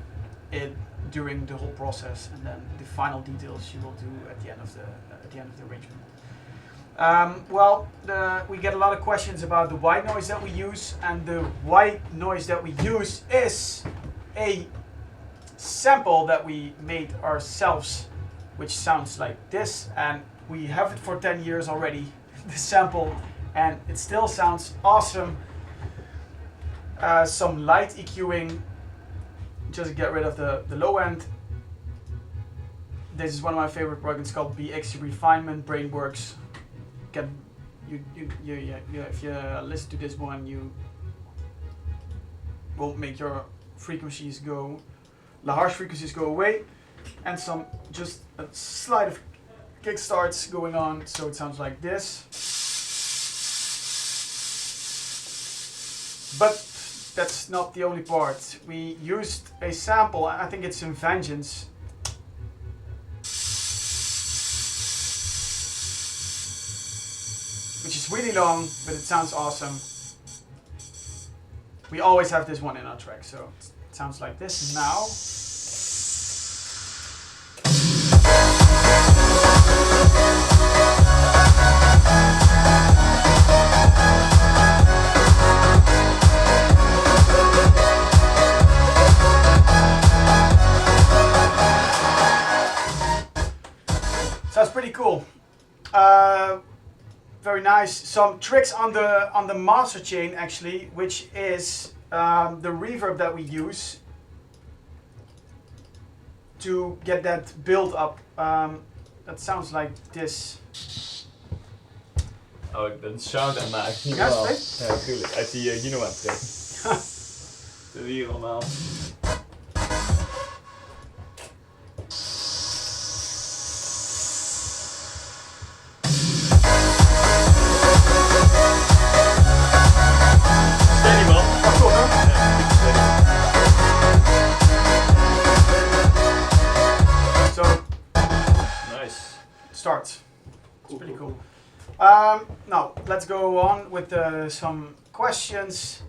it during the whole process, and then the final details you will do at the end of the arrangement. We get a lot of questions about the white noise that we use, and the white noise that we use is a sample that we made ourselves, which sounds like this, and we have it for 10 years already, the sample, and it still sounds awesome. Some light EQing, just get rid of the low end. This is one of my favorite plugins called BX Refinement, Brainworks. If you listen to this one, you will make your frequencies go, the harsh frequencies go away, and just a slide of kick starts going on, so it sounds like this. But that's not the only part. We used a sample, I think it's in Vengeance. Which is really long, but it sounds awesome. We always have this one in our track, so it sounds like this now. Sounds pretty cool. Very nice. Some tricks on the master chain actually, which is the reverb that we use to get that build up. That sounds like this. Oh, den sound aanmaken. Ja, Ja, spreek. ja, tuurlijk. Uit die Gino-app. Dat hier allemaal. Steady man. Oh, cool, hè? So, Nice. start. It's pretty cool. Now, let's go on with some questions.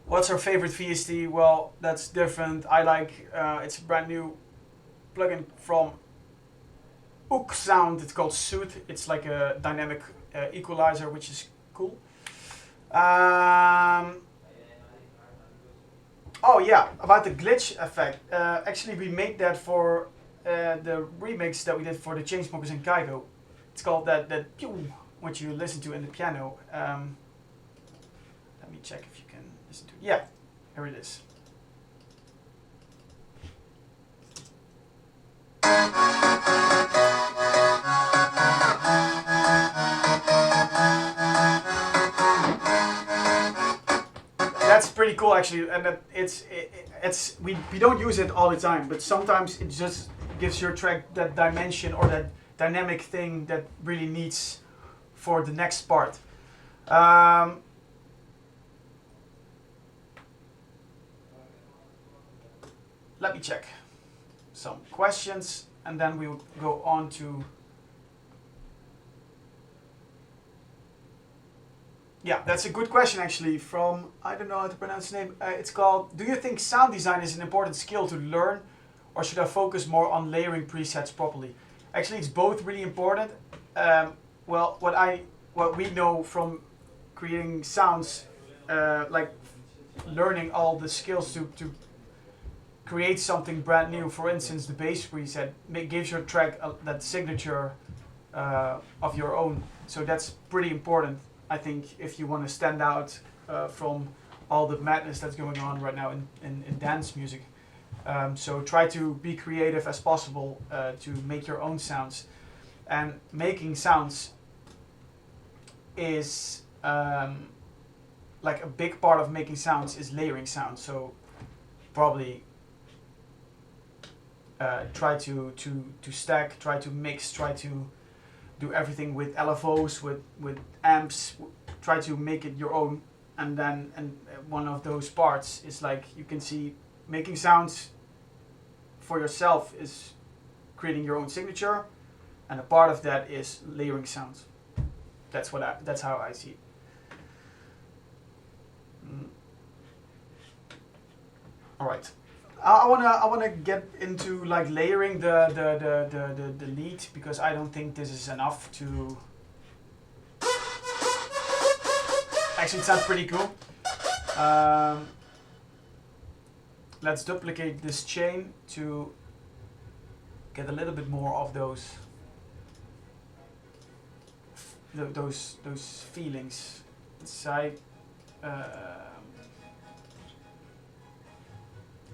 What's our favorite VST? Well, that's different. I like, it's a brand new plugin from Ook Sound. It's called Soothe. It's like a dynamic equalizer, which is cool. Oh yeah, about the glitch effect. Actually, we made that for the remix that we did for the Chainsmokers and Kygo. It's called that pew, which you listen to in the piano. Let me check if you can listen to it. Yeah, here it is. That's pretty cool actually, and that we don't use it all the time, but sometimes it just gives your track that dimension or that dynamic thing that really needs for the next part. Let me check some questions, and then we'll go on to. Yeah, that's a good question actually from, I don't know how to pronounce the name. It's called, do you think sound design is an important skill to learn, or should I focus more on layering presets properly? Actually, it's both really important. Well, what we know from creating sounds, like learning all the skills to create something brand new. For instance, the bass preset gives your track that signature of your own. So that's pretty important, I think, if you want to stand out from all the madness that's going on right now in dance music. So try to be creative as possible to make your own sounds. And making sounds is like a big part of making sounds is layering sounds. So probably try to stack, try to mix, try to do everything with LFOs, with amps, try to make it your own. And then one of those parts is like you can see making sounds for yourself is creating your own signature, and a part of that is layering sounds. That's how I see it. All right. I wanna get into like layering the lead, because I don't think this is enough to. Actually, it sounds pretty cool. Let's duplicate this chain to get a little bit more of those feelings inside.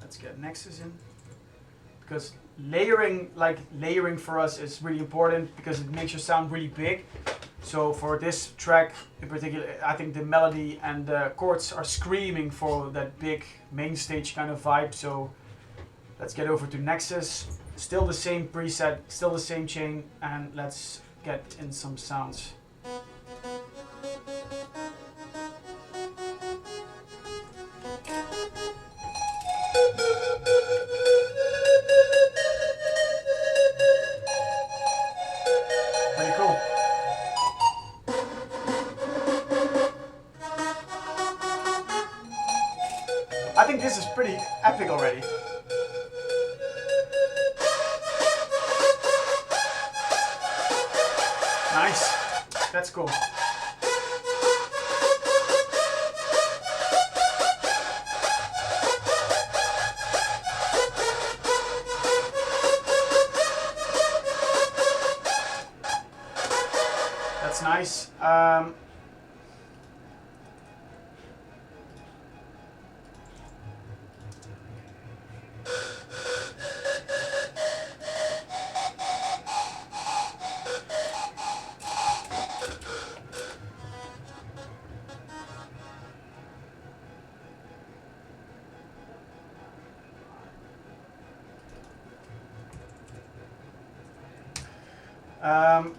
Let's get Nexus in, because layering for us is really important, because it makes your sound really big. So for this track in particular, I think the melody and the chords are screaming for that big main stage kind of vibe. So let's get over to Nexus. Still the same preset, still the same chain, and let's get in some sounds. Pretty cool. I think this is pretty epic already. Nice. That's cool. That's nice.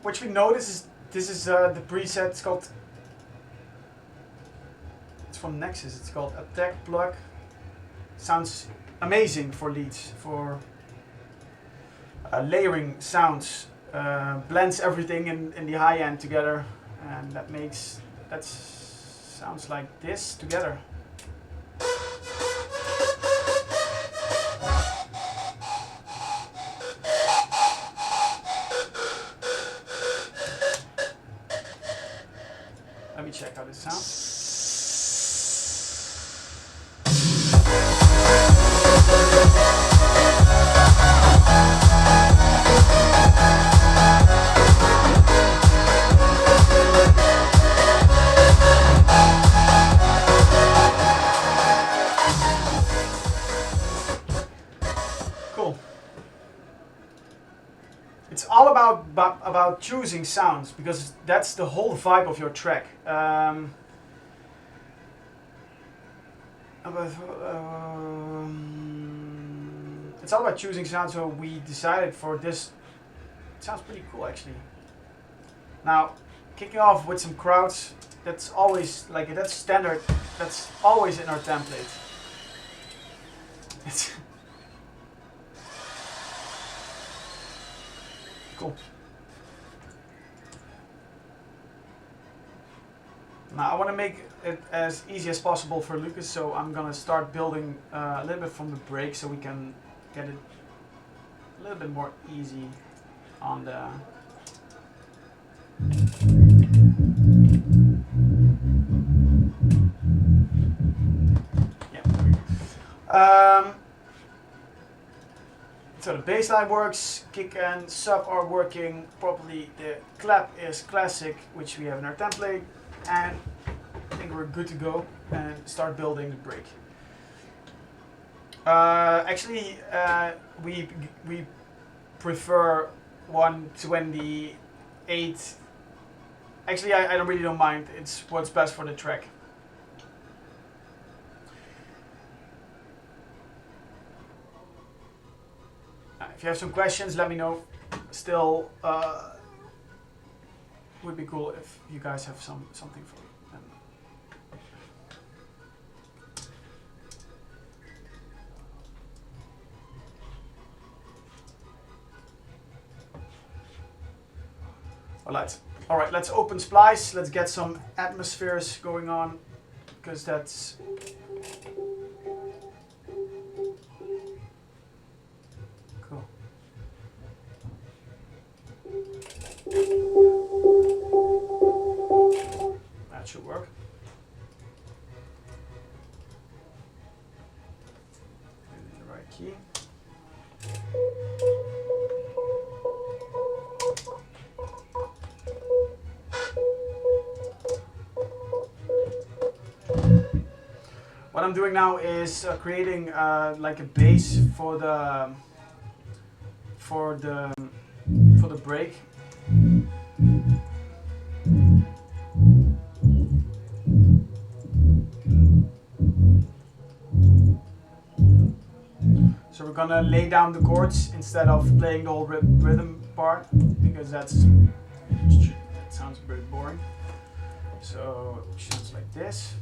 Which we notice is this is the preset. It's called. It's from Nexus. It's called Attack Plug. Sounds amazing for leads, for layering sounds. Blends everything in the high end together, and that sounds like this together. Let me check how this sounds. Cool. It's all about choosing sounds, because that's the whole vibe of your track. It's all about choosing sounds. So we decided for this. It sounds pretty cool, actually. Now, kicking off with some crowds. That's always that's standard. That's always in our template. It's cool. Now I want to make it as easy as possible for Lucas, so I'm gonna start building a little bit from the break, so we can get it a little bit more easy on the. Yeah. So the bass line works, kick and sub are working properly. The clap is classic, which we have in our template, and I think we're good to go and start building the break. Actually, we prefer 128. Actually, I really don't mind. It's what's best for the track. if you have some questions, let me know. Still, would be cool if you guys have something for me. All right, let's open Splice. Let's get some atmospheres going on, because that's cool. That should work. Maybe the right key. What I'm doing now is creating like a base for the break. So we're gonna lay down the chords instead of playing the whole rhythm part, because that sounds very boring. So it sounds like this.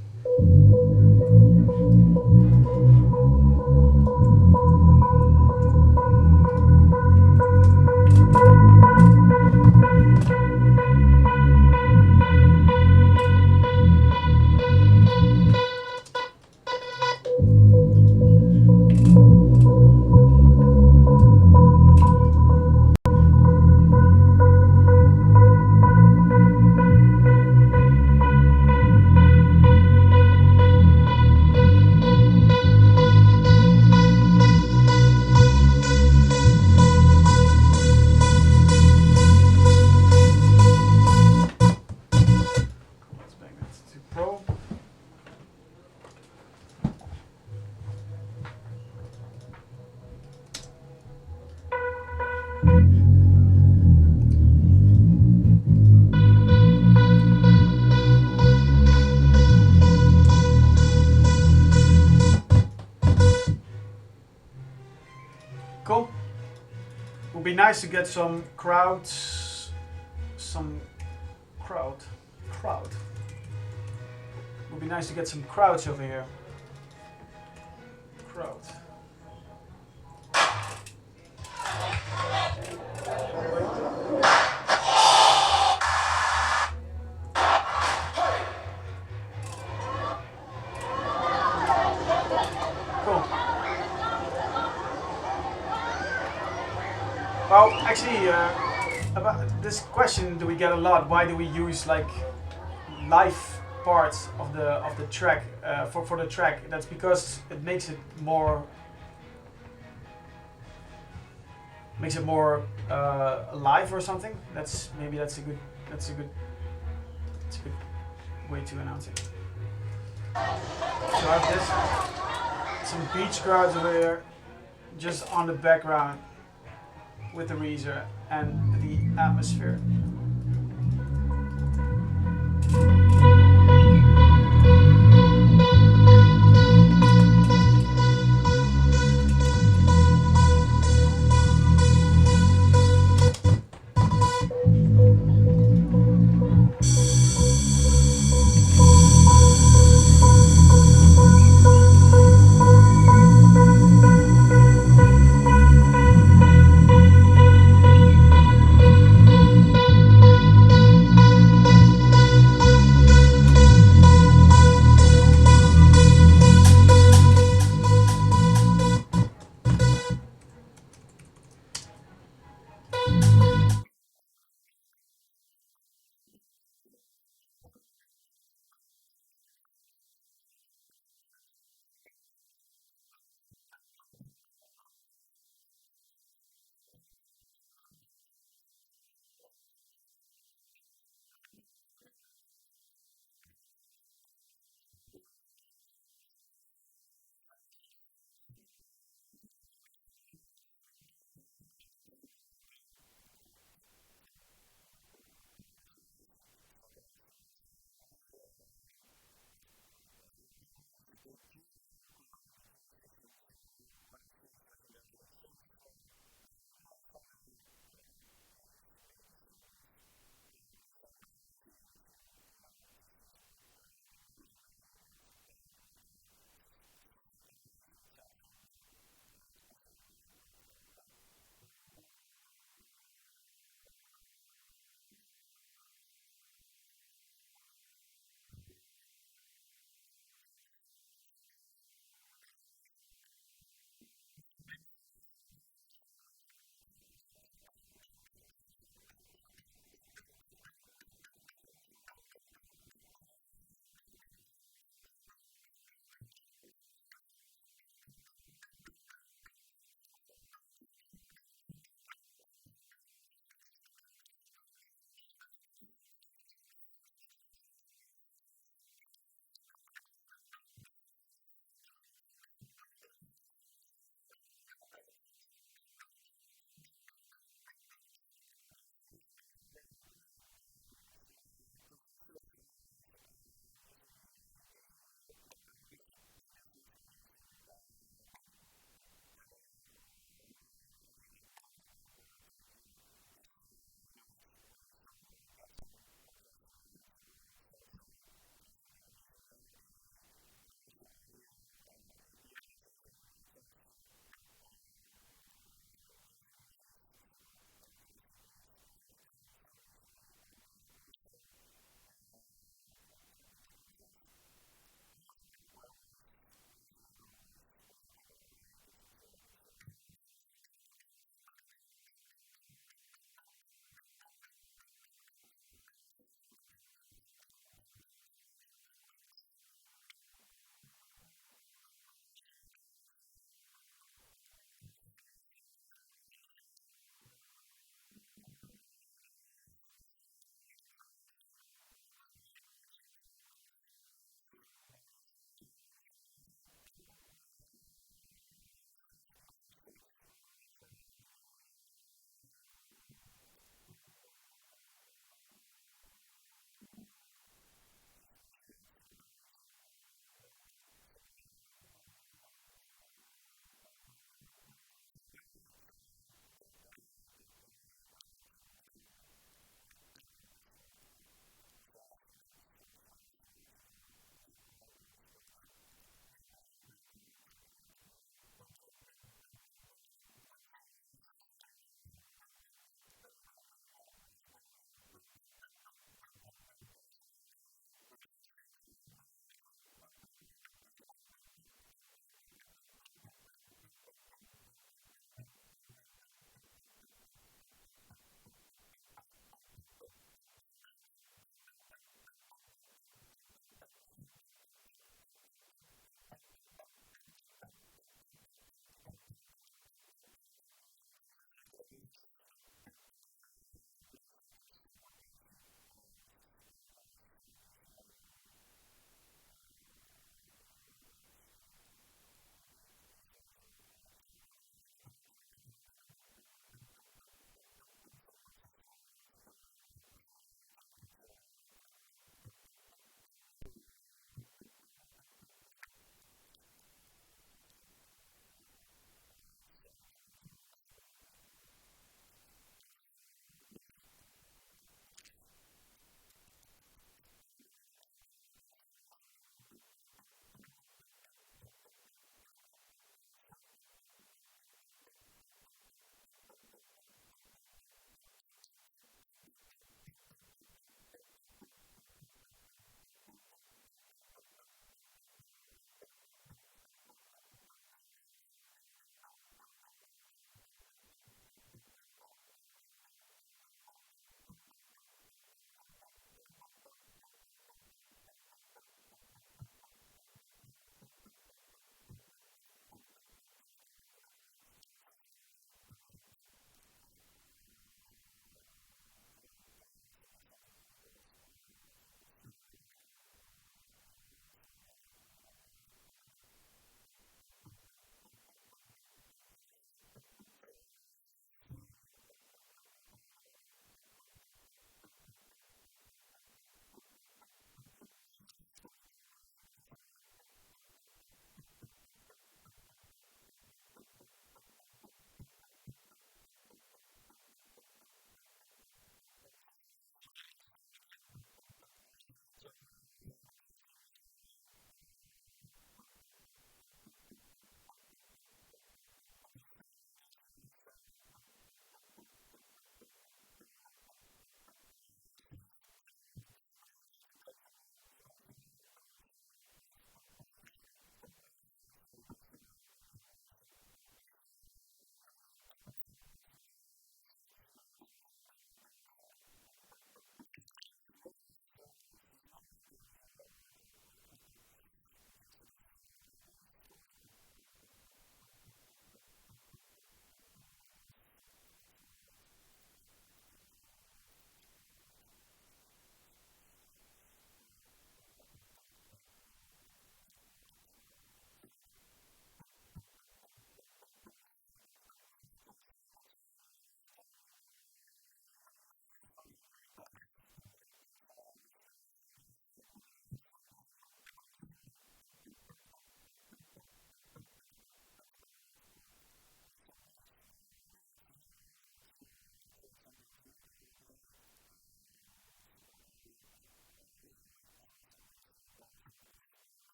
Cool. Would be nice to get some crowds, crowd. Would be nice to get some crowds over here. Crowd. Cool. Well, actually, about this question do we get a lot. Why do we use like live parts of the track for the track? That's because it makes it more alive or something. That's a good way to announce it. So I have this, some beach crowds over here, just on the background with the Reezer and the atmosphere.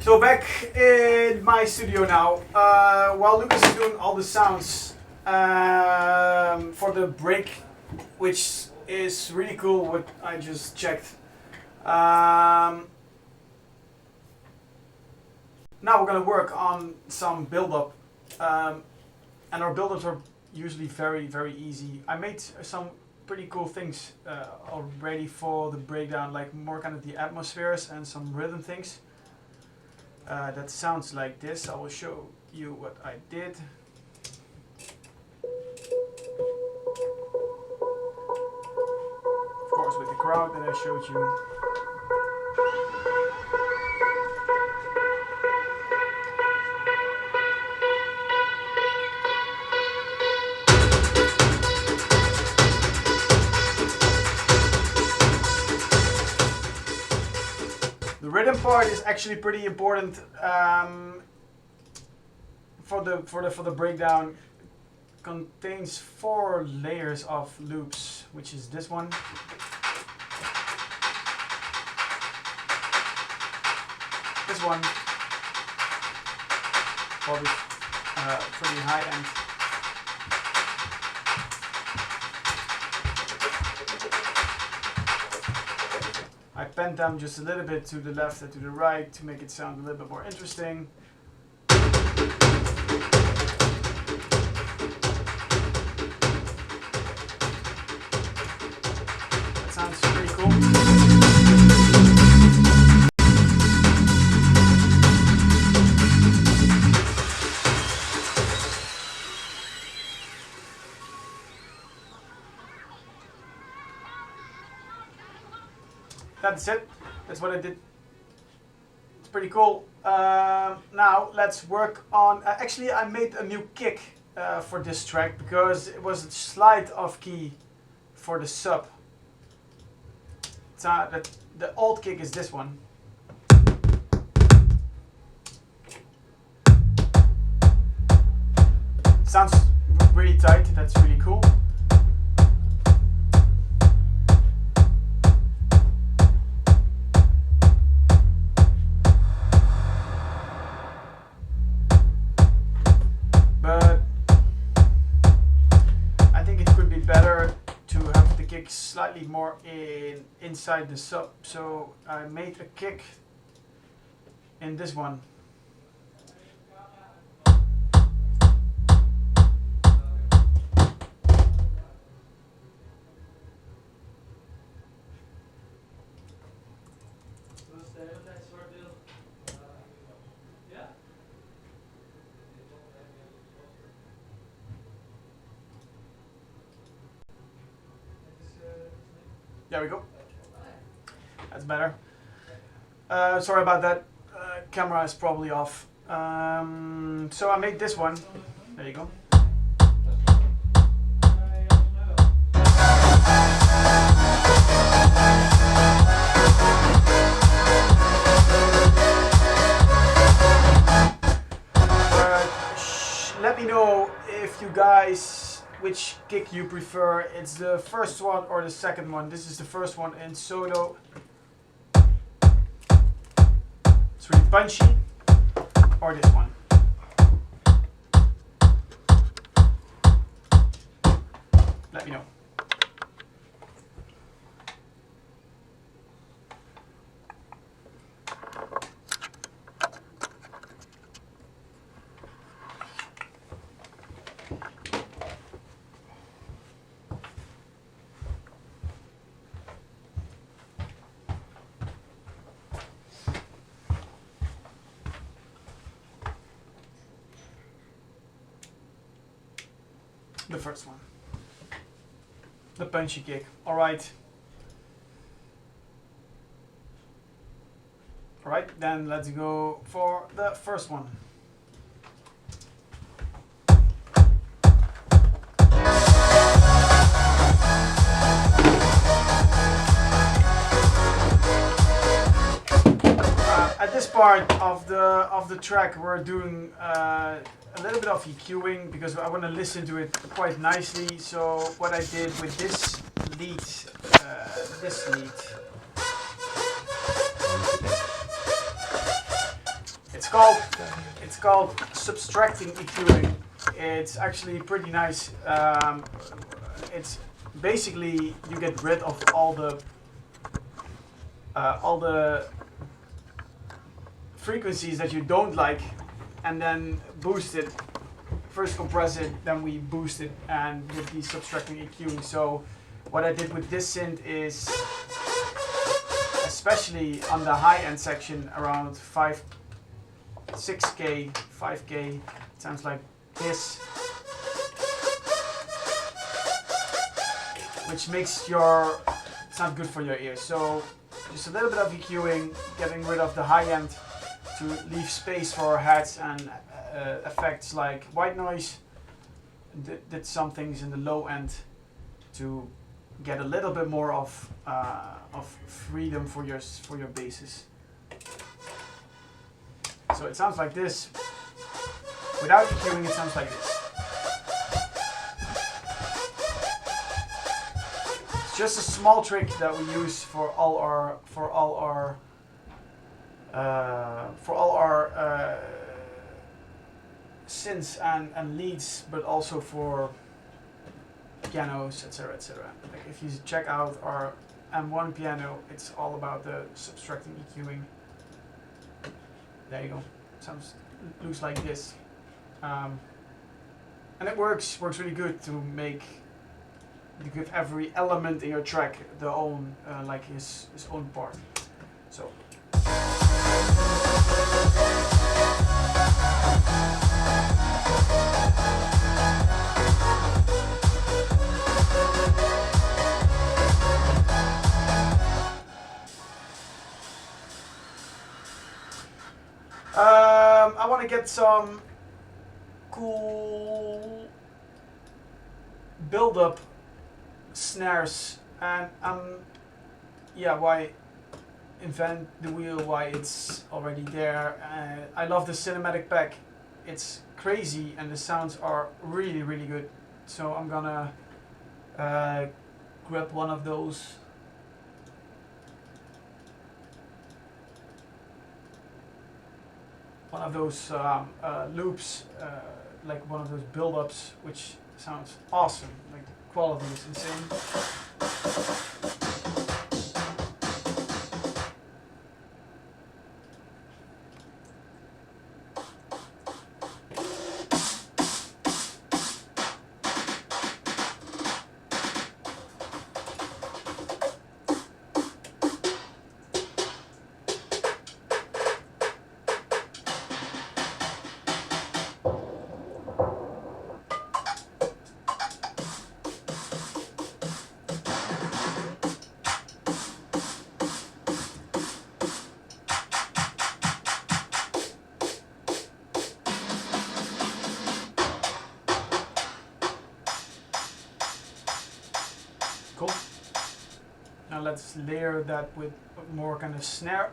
So back in my studio now, while Lucas is doing all the sounds for the break, which is really cool, what I just checked. Now we're gonna work on some build-up, and our build-ups are usually very, very easy. I made some pretty cool things already for the breakdown, like more kind of the atmospheres and some rhythm things. That sounds like this. I will show you what I did. Of course, with the crowd that I showed you. The rhythm part is actually pretty important for the breakdown. Contains 4 layers of loops, which is this one, this one, probably pretty high end. I bent them just a little bit to the left and to the right to make it sound a little bit more interesting. That sounds pretty cool. That's it. That's what I did. It's pretty cool. Now let's work on. Actually, I made a new kick for this track because it was a slide off key for the sub. So the old kick is this one. Sounds really tight. That's really cool. Slightly more inside the sub, so I made a kick in this one. There we go. That's better. Sorry about that. Camera is probably off. So I made this one. There you go. Let me know if you guys which kick you prefer. It's the first one or the second one. This is the first one in solo. It's really punchy. Or this one. Let me know. The first one. The punchy kick. Alright. Alright, then let's go for the first one. At this part of the track, we're doing a little bit of EQing because I want to listen to it quite nicely. So what I did with this lead, it's called subtracting EQing. It's actually pretty nice. It's basically you get rid of all the frequencies that you don't like, and then boost it. First compress it, then we boost it, and with the subtracting EQing. So what I did with this synth is, especially on the high end section, around 6K, 5K, it sounds like this, which makes it's not good for your ears. So just a little bit of EQing, getting rid of the high end to leave space for heads and effects like white noise. Did some things in the low end to get a little bit more of freedom for your basses. So it sounds like this. Without EQing, it sounds like this. It's just a small trick that we use for all our synths and leads, but also for pianos, etc., etc. Like if you check out our M1 piano, it's all about the subtracting EQing. There you go. Looks like this, and it works really good to give every element in your track the own like his own part. So. I want to get some cool build-up snares, and why invent the wheel? Why it's already there? I love the cinematic pack. It's crazy, and the sounds are really, really good. So I'm gonna grab one of those. Loops, like one of those build-ups, which sounds awesome. Like the quality is insane. Cool. Now let's layer that with more kind of snare.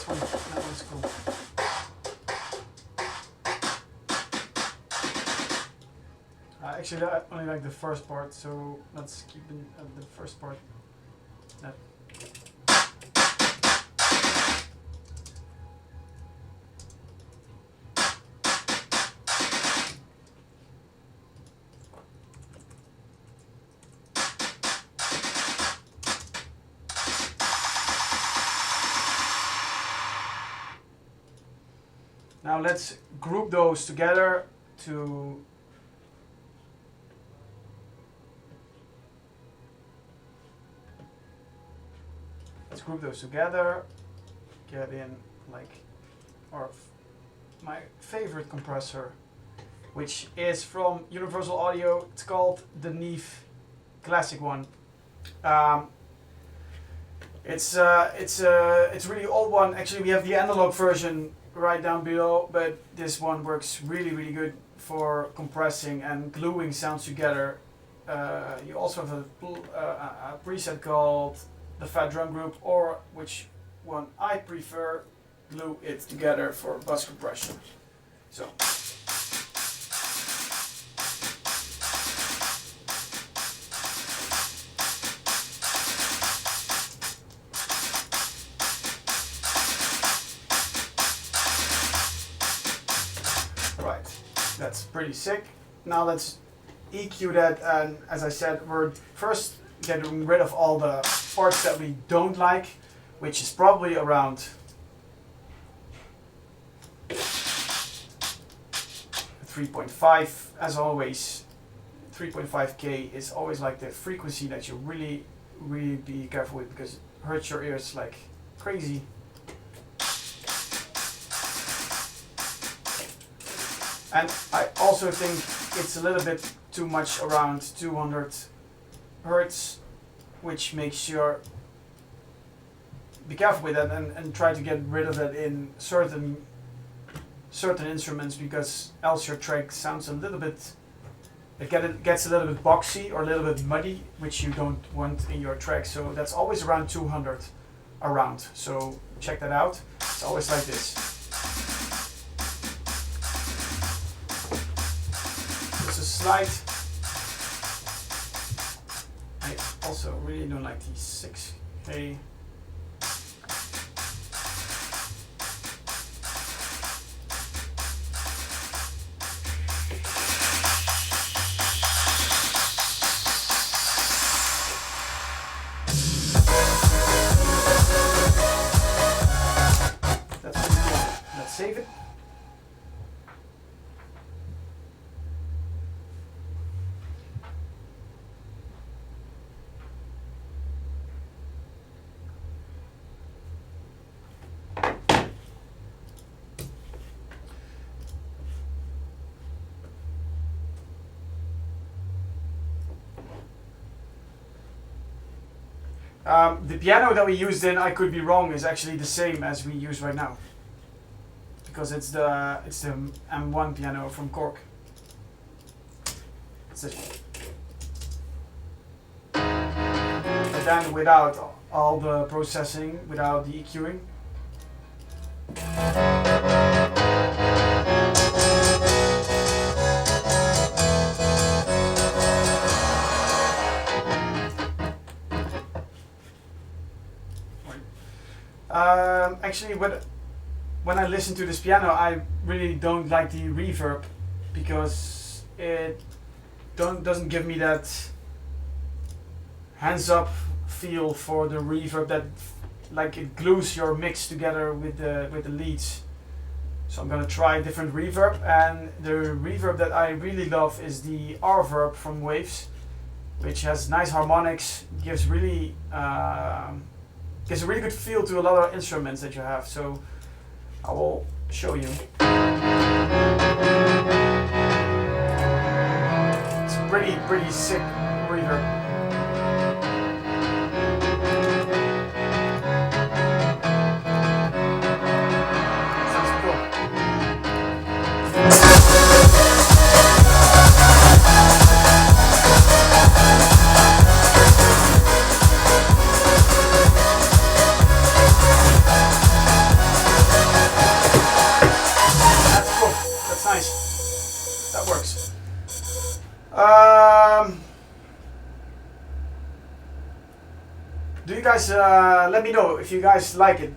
That was cool. Actually, I only like the first part, so let's keep the first part. That. Now let's group those together to get in like my favorite compressor, which is from Universal Audio. It's called the Neve Classic one. It's really old one. Actually, we have the analog version right down below, but this one works really good for compressing and gluing sounds together. You also have a preset called the Fat Drum Group, or which one I prefer, glue it together for bus compression. So. Right, that's pretty sick. Now let's EQ that, and as I said, we're first getting rid of all the parts that we don't like, which is probably around 3.5 as always. 3.5K is always like the frequency that you really be careful with, because it hurts your ears like crazy. And I also think it's a little bit too much around 200 Hertz, which makes you be careful with that and try to get rid of that in certain instruments, because else your track sounds a little bit, it gets a little bit boxy or a little bit muddy, which you don't want in your track. So that's always around 200 around. So check that out. It's always like this. Slide. I also really don't like these 6K. That's pretty cool. Let's save it. The piano that we used in I Could Be Wrong is actually the same as we use right now, because it's the M1 piano from Korg. It's but then without all the processing, without the EQing. Actually, when I listen to this piano, I really don't like the reverb, because it doesn't give me that hands-up feel for the reverb, that like it glues your mix together with the leads. So I'm gonna try a different reverb, and the reverb that I really love is the R-verb from Waves, which has nice harmonics, gives really gives a really good feel to a lot of instruments that you have. So I will show you. It's pretty sick reverb. Do you guys let me know if you guys like it,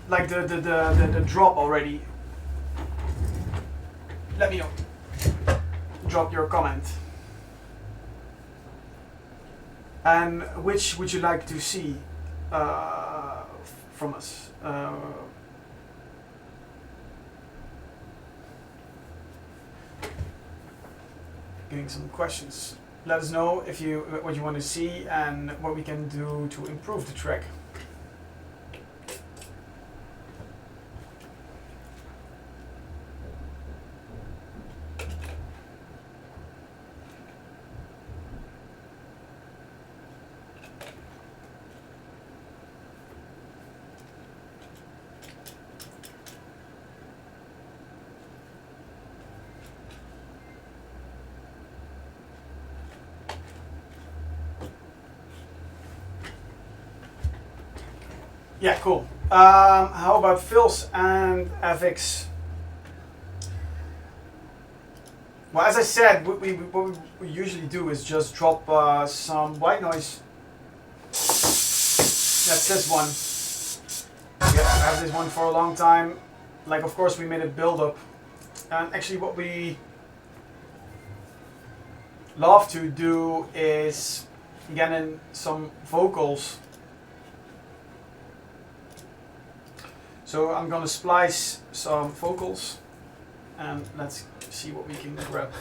like the drop already? Let me know. Drop your comment. And which would you like to see from us? getting some questions. Let us know if you what you want to see and what we can do to improve the track. Yeah, cool. How about fills and FX? Well, as I said, what we usually do is just drop some white noise. That's this one. We have this one for a long time. Like, of course, we made a build up. And actually, what we love to do is get in some vocals. So I'm gonna splice some vocals and let's see what we can grab.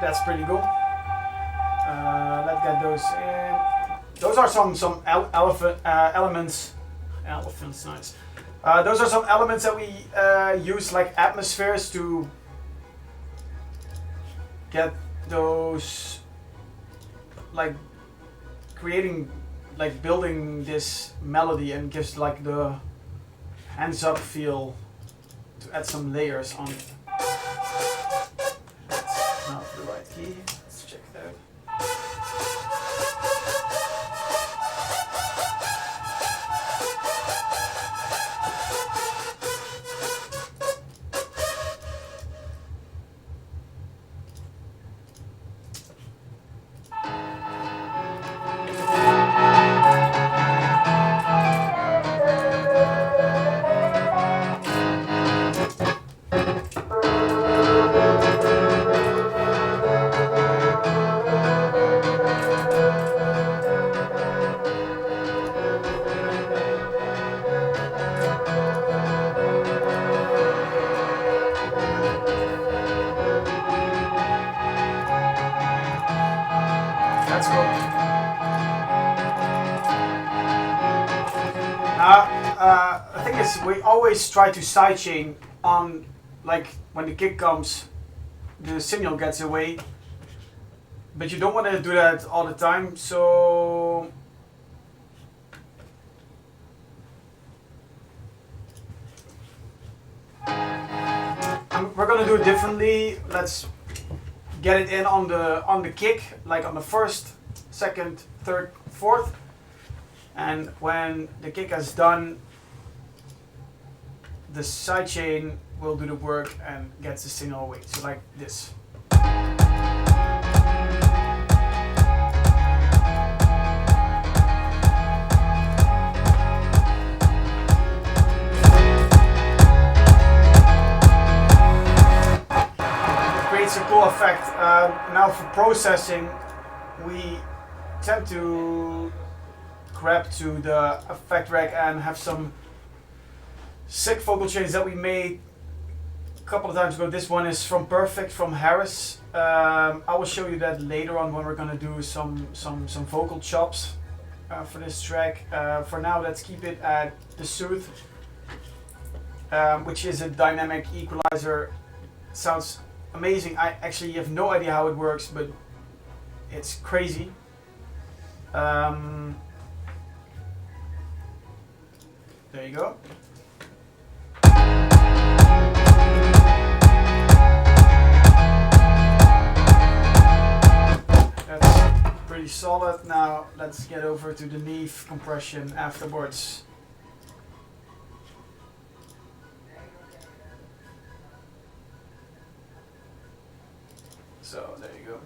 That's pretty cool. Let's get those in. Those are some elements. Elephants, nice. Those are some elements that we use, like atmospheres, to get those, like creating, like building this melody, and gives like the hands up feel to add some layers on it. Not the right key. Let's check that. That's cool. The thing is, we always try to sidechain on, like, when the kick comes, the signal gets away, but you don't want to do that all the time, so we're gonna do it differently. Let's get it in on the kick, like on the first, second, third, fourth, and when the kick is done, the sidechain will do the work and gets the signal away. So like this. Creates a cool effect. Now for processing, we tend to grab to the effect rack and have some sick vocal chains that we made a couple of times ago. This one is from Perfect from Harris. I will show you that later on when we're gonna do some vocal chops for this track. For now, let's keep it at the Soothe, which is a dynamic equalizer. Sounds amazing. I actually have no idea how it works, but it's crazy. There you go. That's pretty solid. Now let's get over to the Neve compression afterwards. So there you go.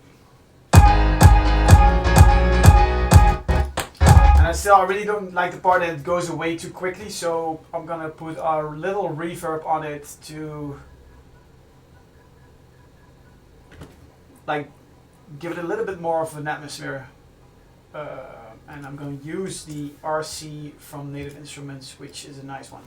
And I really don't like the part that it goes away too quickly, so I'm gonna put a little reverb on it to like give it a little bit more of an atmosphere. And I'm gonna use the RC from Native Instruments, which is a nice one.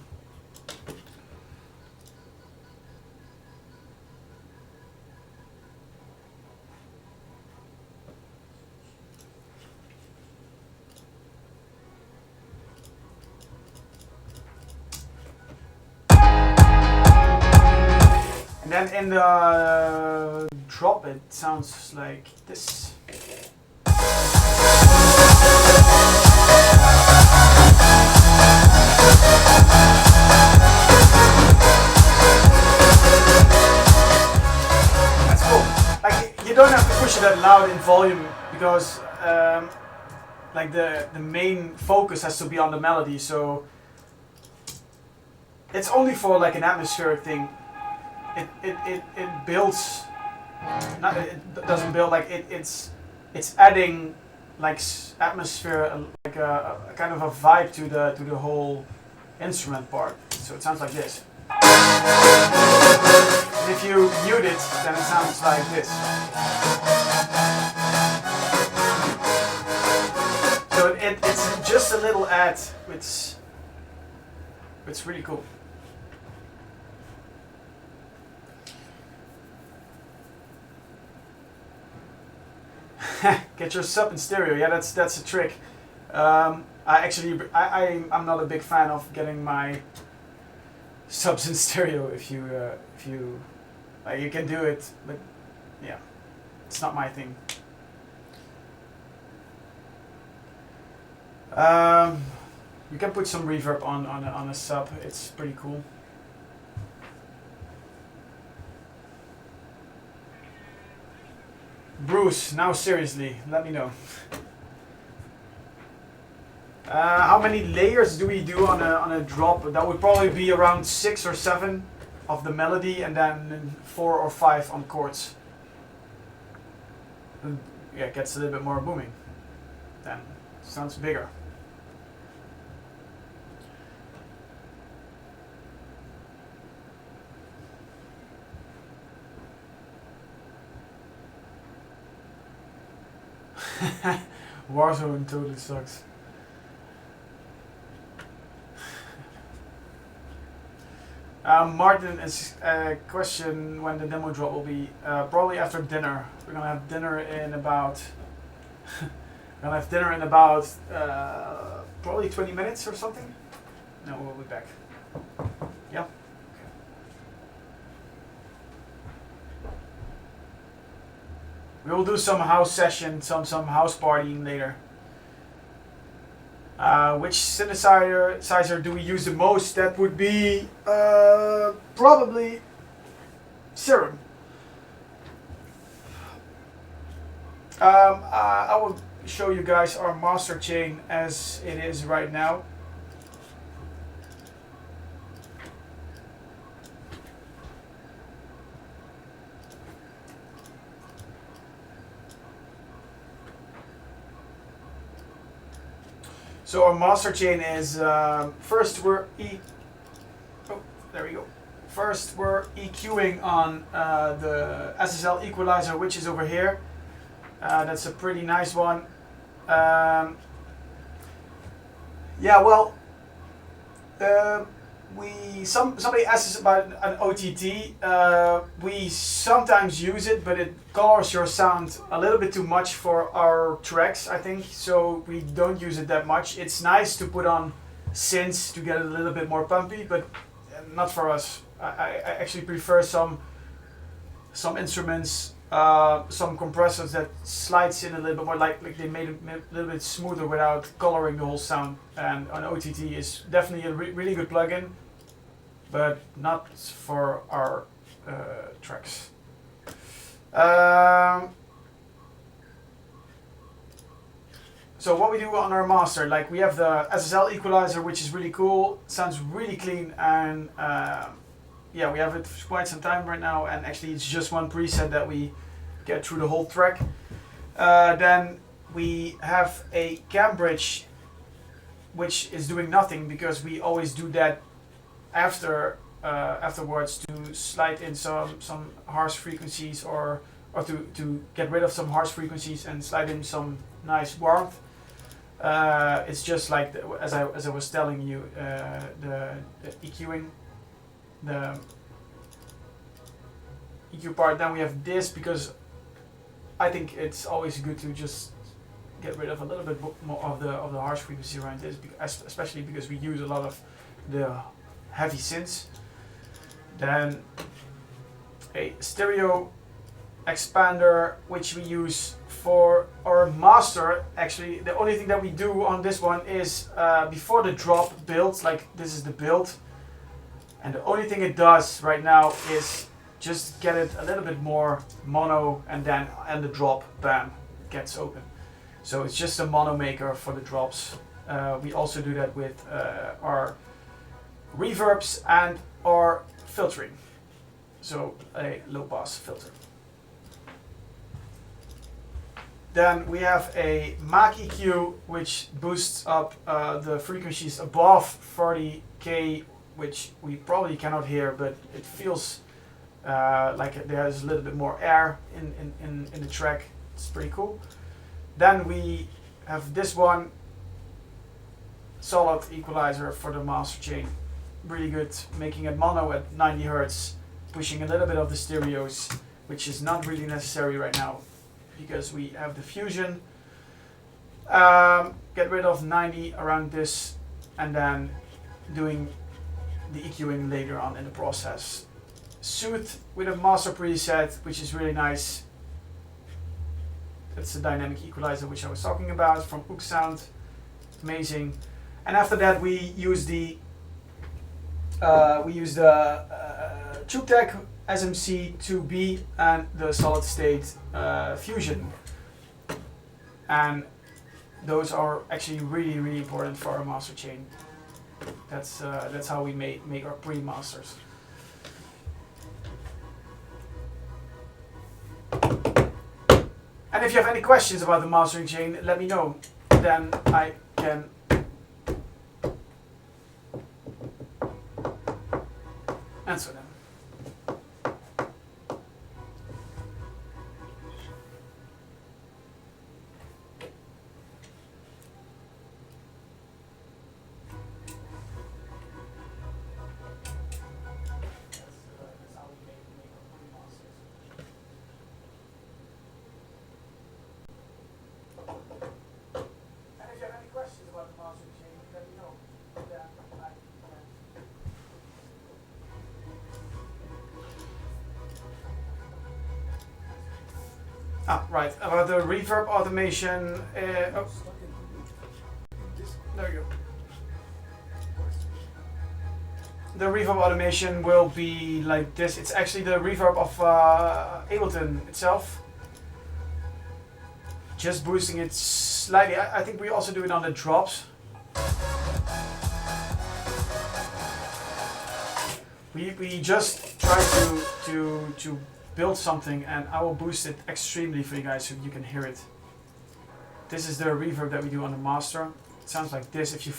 And then in the drop it sounds like this. That's cool. Like, you don't have to push it that loud in volume because like the main focus has to be on the melody, so it's only for like an atmospheric thing. It builds, not, it doesn't build, like it's adding like atmosphere, like a kind of a vibe to the whole instrument part. So it sounds like this. And if you mute it, then it sounds like this. So it's just a little add, which it's really cool. Get your sub in stereo. Yeah, that's a trick. I'm not a big fan of getting my subs in stereo. If you you can do it, but yeah, it's not my thing. You can put some reverb on a sub. It's pretty cool. Bruce, now seriously, let me know. How many layers do we do on a drop? That would probably be around 6 or 7 of the melody, and then 4 or 5 on chords. And yeah, it gets a little bit more booming. Then sounds bigger. Warzone totally sucks. Martin is a question when the demo drop will be. Probably after dinner. We're gonna have dinner in about. Probably 20 minutes or something. No, we'll be back. Yeah. We will do some house session, some house partying later. Which synthesizer do we use the most? That would be probably Serum. I will show you guys our master chain as it is right now. So our master chain is first we're First we're EQing on the SSL equalizer, which is over here. That's a pretty nice one. Yeah, well, somebody asked us about an OTT. We sometimes use it, but it colors your sound a little bit too much for our tracks, I think. So we don't use it that much. It's nice to put on synths to get it a little bit more pumpy, but not for us. I actually prefer some instruments, some compressors that slides in a little bit more, like they made it a little bit smoother without coloring the whole sound. And an OTT is definitely a really good plugin, but not for our tracks. So what we do on our master, like we have the SSL equalizer, which is really cool, sounds really clean, and yeah, we have it for quite some time right now, and actually it's just one preset that we get through the whole track. Then we have a cam bridge, which is doing nothing because we always do that afterwards to slide in some harsh frequencies or to get rid of some harsh frequencies and slide in some nice warmth. It's just like as I was telling you, the EQing, the EQ part. Then we have this because I think it's always good to just get rid of a little bit more of the harsh frequency around this, especially because we use a lot of the heavy synths. Then a stereo expander, which we use for our master. Actually, the only thing that we do on this one is before the drop build, like this is the build, and the only thing it does right now is just get it a little bit more mono, and then the drop, bam, gets open. So it's just a mono maker for the drops. We also do that with our reverbs and our filtering. So a low pass filter. Then we have a Mach EQ, which boosts up the frequencies above 40k, which we probably cannot hear, but it feels like there's a little bit more air in the track. It's pretty cool. Then we have this one, solid equalizer for the master chain. Really good, making it mono at 90 Hertz, pushing a little bit of the stereos, which is not really necessary right now because we have the fusion. Get rid of 90 around this, and then doing the EQing later on in the process. Soothe with a master preset, which is really nice. That's the dynamic equalizer which I was talking about from Ook Sound. Amazing. And after that we use the TubeTech SMC2B and the solid state fusion. And those are actually really, really important for our master chain. That's how we make our pre-masters. And if you have any questions about the mastering chain, let me know. Then I can answer them. Right, about the reverb automation. Oh. There you go. The reverb automation will be like this. It's actually the reverb of Ableton itself. Just boosting it slightly. I think we also do it on the drops. We just try to build something, and I will boost it extremely for you guys so you can hear it. This is the reverb that we do on the master. It sounds like this. If you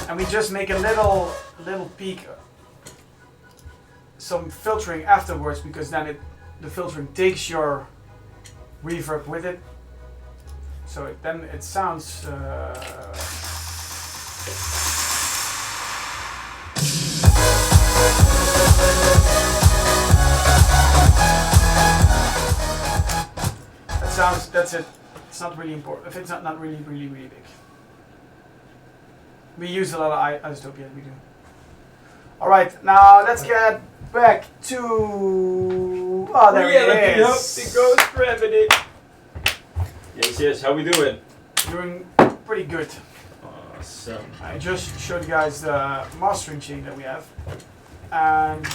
and we just make a little peak, some filtering afterwards, because then the filtering takes your reverb with it, so then it sounds. That's it. It's not really important. If it's not really big. We use a lot of isotope, yeah, we do. Alright, now let's get back to... Oh, there it is. The ghost remedy. Yes, how we doing? Doing pretty good. Awesome. I just showed you guys the mastering chain that we have. And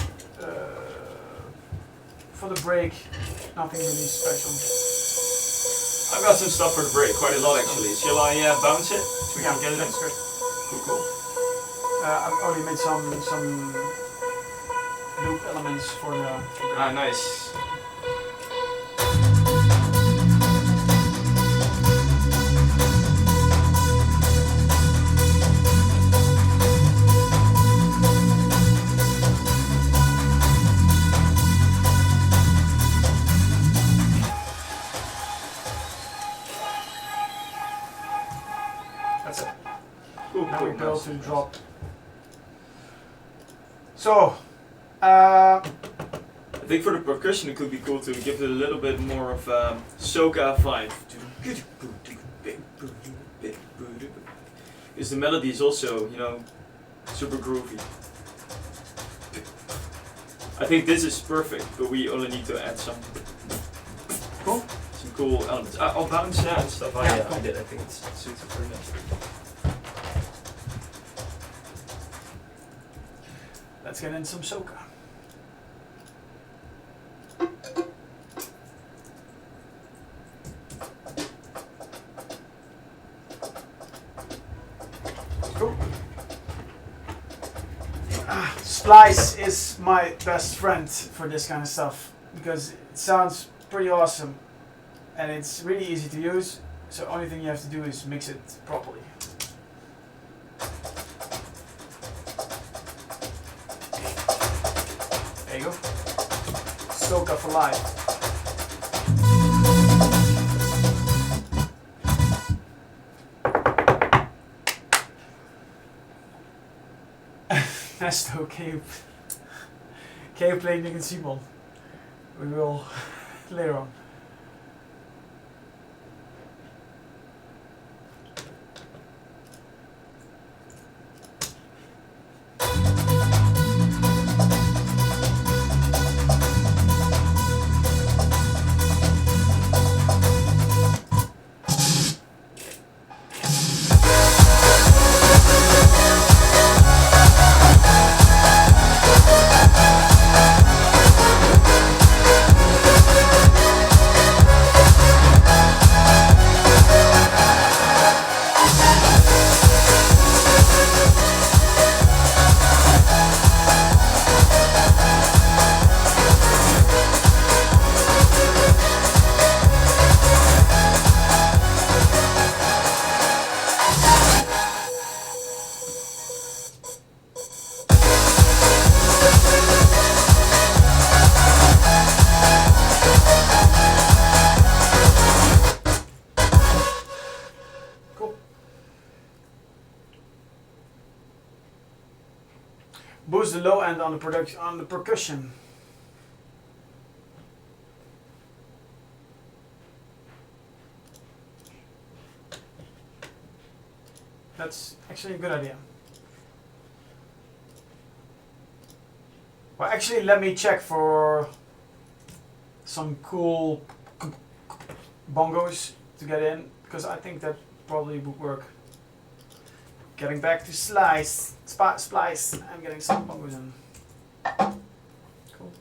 for the break, nothing really special. I've got some stuff for the break, quite a lot actually. Shall I bounce it so we can get it in? That's good. Cool. I've already made some loop elements for the... Ah, nice. That's it. Cool, Now we go nice. to drop. So, uh, I think for the percussion it could be cool to give it a little bit more of soca vibe. Because the melody is also, you know, super groovy. I think this is perfect, but we only need to add some cool elements. I'll bounce that and stuff. Yeah, I did. I think it's suits it pretty nice. let's get in some soca. Cool. Splice is my best friend for this kind of stuff because it sounds pretty awesome and it's really easy to use. So only thing you have to do is mix it properly. There you go. Soca for life. Nesto, can you play Nick and Simon? We will later on. Boost the low end on the percussion. That's actually a good idea. Well, actually, let me check for some cool bongos to get in, because I think that probably would work. Getting back to splice, I'm getting some bongos in. Cool.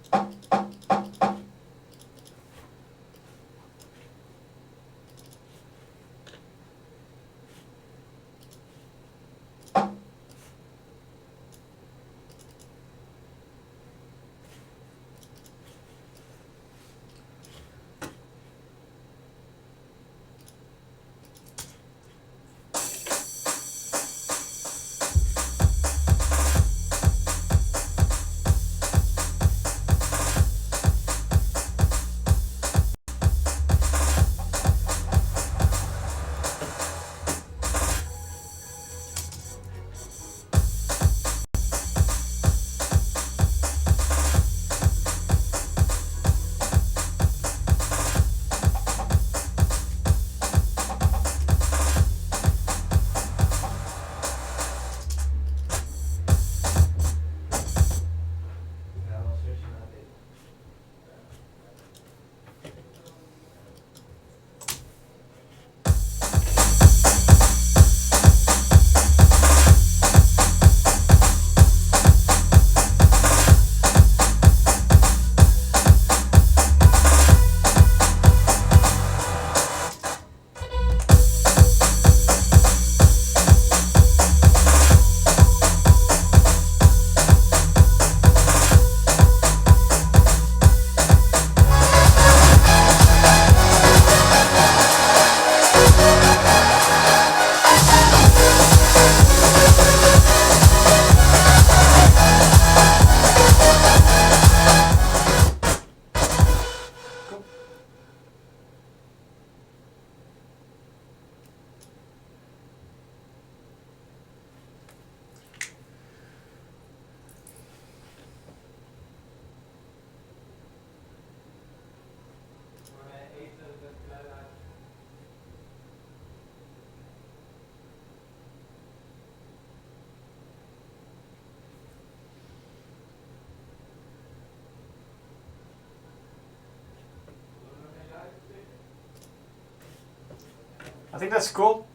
I think that's cool.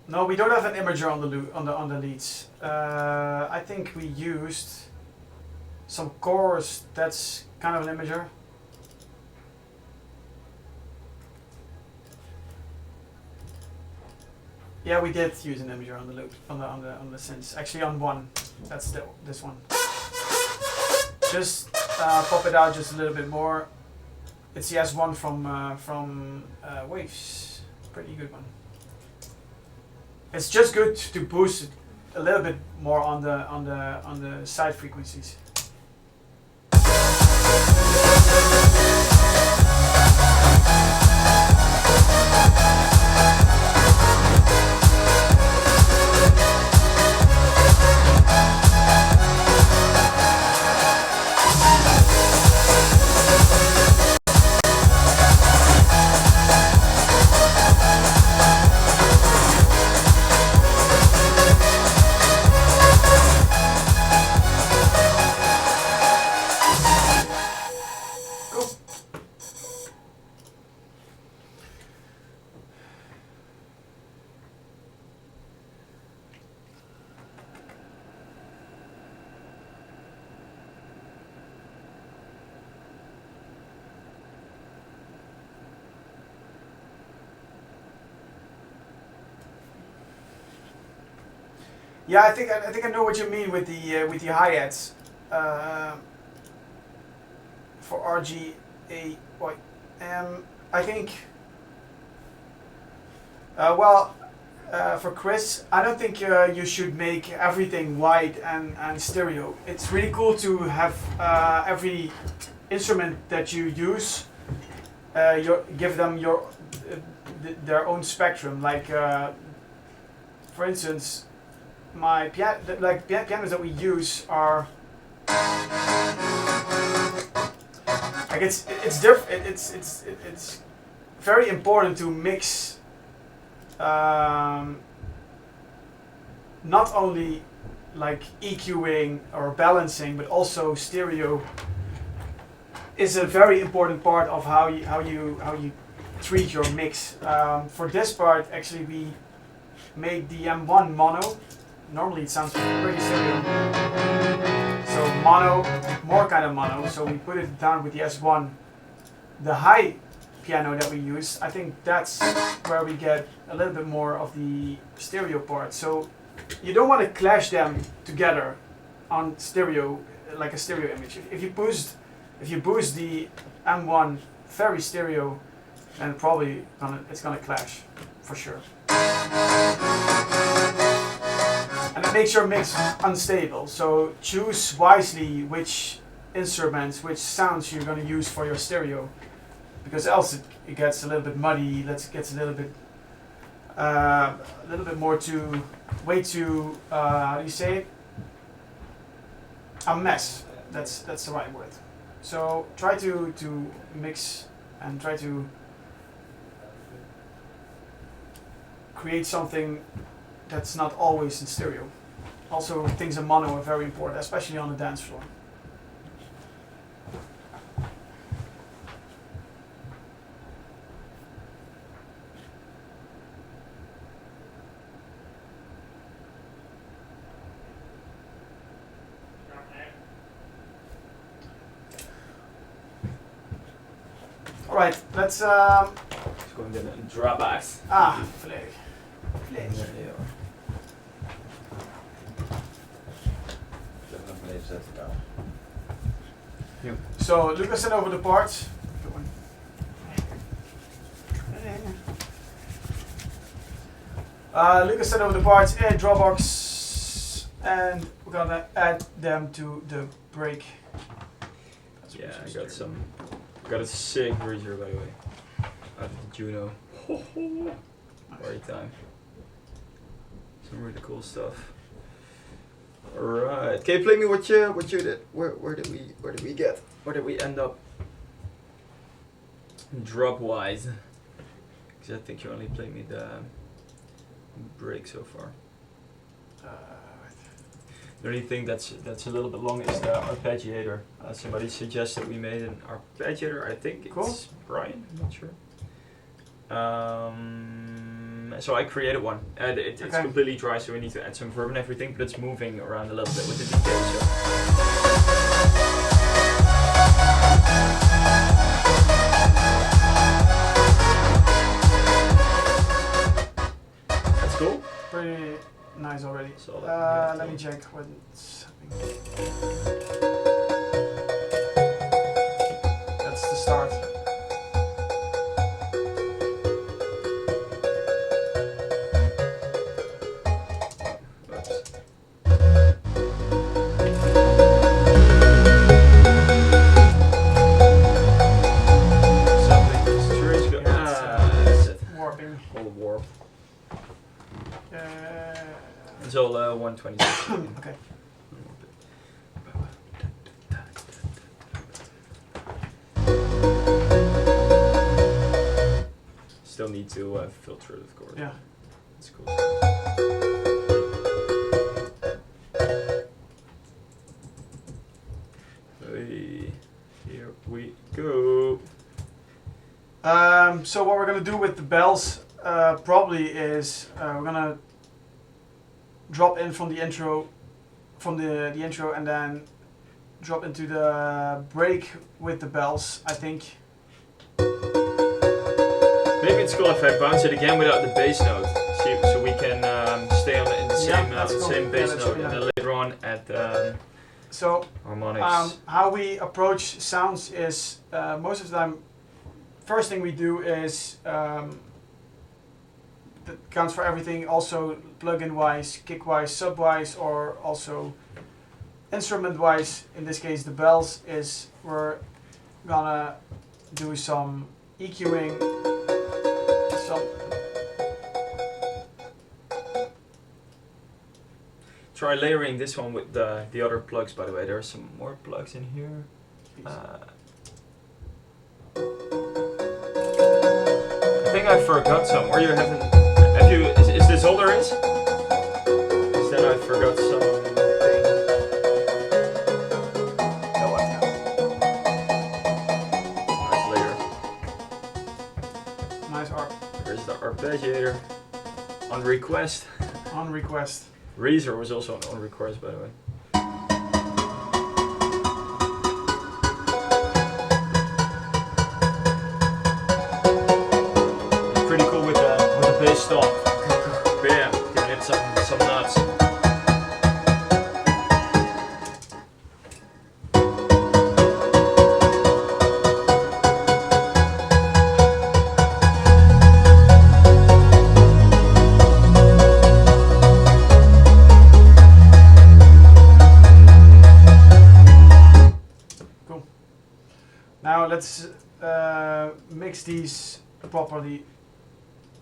No, we don't have an imager on the leads. I think we used some chorus. That's kind of an imager. Yeah, we did use an imager on the loop on the synths. Actually, on one. That's this one. Just pop it out just a little bit more. It's the S1 from Waves. Pretty good one. It's just good to boost it a little bit more on the side frequencies. Yeah, I think I know what you mean with the hi-hats for RGAY. I think for Chris, I don't think you should make everything white and stereo. It's really cool to have every instrument that you use, give them their own spectrum. Like for instance, my pianos that we use are like it's different. It's very important to mix not only like EQing or balancing, but also stereo is a very important part of how you treat your mix. For this part, actually, we made the M1 mono. Normally it sounds pretty stereo. So mono, more kind of mono. So we put it down with the S1. The high piano that we use, I think that's where we get a little bit more of the stereo part. So you don't want to clash them together on stereo, like a stereo image. If you boost the M1 very stereo, then probably it's gonna clash for sure. And it makes your mix unstable. So choose wisely which instruments, which sounds you're going to use for your stereo, because else it gets a little bit muddy. It gets a little bit more way too how do you say it? A mess. That's the right word. So try to mix and try to create something that's not always in stereo. Also, things in mono are very important, especially on the dance floor. All right, let's. Gewoon de drawbacks. Fleek. So Lucas sent over the parts. Lucas sent over the parts in Dropbox, and we're gonna add them to the break. Yeah, I got some. Got a sick bridger, by the way, out of the Juno. Party time. Some really cool stuff. Alright, can you play me what you did? Where did we end up? Drop wise, because I think you only played me the break so far. The only thing that's a little bit long is the arpeggiator. Somebody suggested we made an arpeggiator. I think it's cool. Brian. I'm not sure. So I created one. It's Okay. completely dry, so we need to add some verb and everything, but it's moving around a little bit with the details. So. That's cool. Pretty nice already. Solid. Yeah, Let me cool. check what's happening. That's the start. Oops. Something strange go- Yeah, it's, that's it. Warping. All warped. Uh, It's all 126. okay. Still need to filter it, of course. Yeah. That's cool. Hey, here we go. So what we're gonna do with the bells probably is we're gonna drop in from the intro, the intro, and then drop into the break with the bells. I think. Maybe it's cool if I bounce it again without the bass note, so we can stay on in the same that's cool. same bass Yeah, that's note, really and then later on add So harmonics. how we approach sounds is most of the time. First thing we do is that counts for everything. Also plugin wise, kick wise, sub wise, or also instrument wise. In this case, the bells is we're gonna do some EQing. Some Try layering this one with the other plugs, by the way. There are some more plugs in here. I think I forgot some. Or you haven't. Have you? Is this all there is? Because then I forgot something. no what now? Nice layer. Nice arp There's the arpeggiator. On request. on request. Reezer was also on request, by the way. Pretty cool with the bass stop. Bam, giving it some nuts. Now let's mix these properly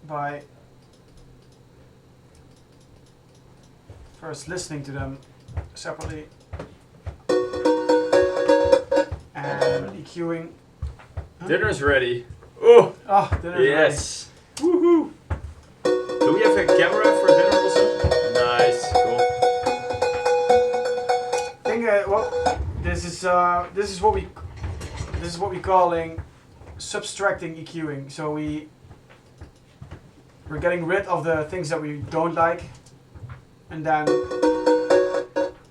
by first listening to them separately and EQing. Huh? Dinner's ready. Oh, Oh, dinner's ready. yes. Woohoo. Do we have a camera for dinner also? Nice, cool. I think this is what we calling subtracting EQing. So we're getting rid of the things that we don't like, and then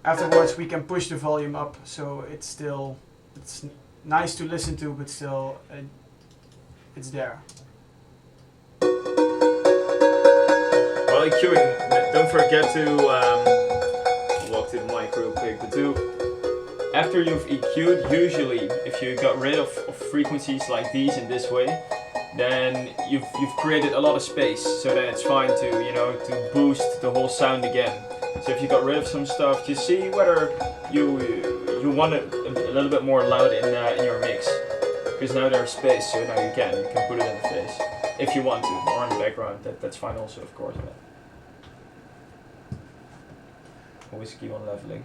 afterwards we can push the volume up, so it's nice to listen to, but still it's there. While EQing, don't forget to walk to the mic real quick. But after you've EQ'd, usually if you got rid of frequencies like these in this way, then you've created a lot of space. So then it's fine to to boost the whole sound again. So if you got rid of some stuff, just see whether you want it a little bit more loud in your mix. Because now there's space, so now you can put it in the face if you want to, or in the background. That's fine also, of course. But always keep on leveling.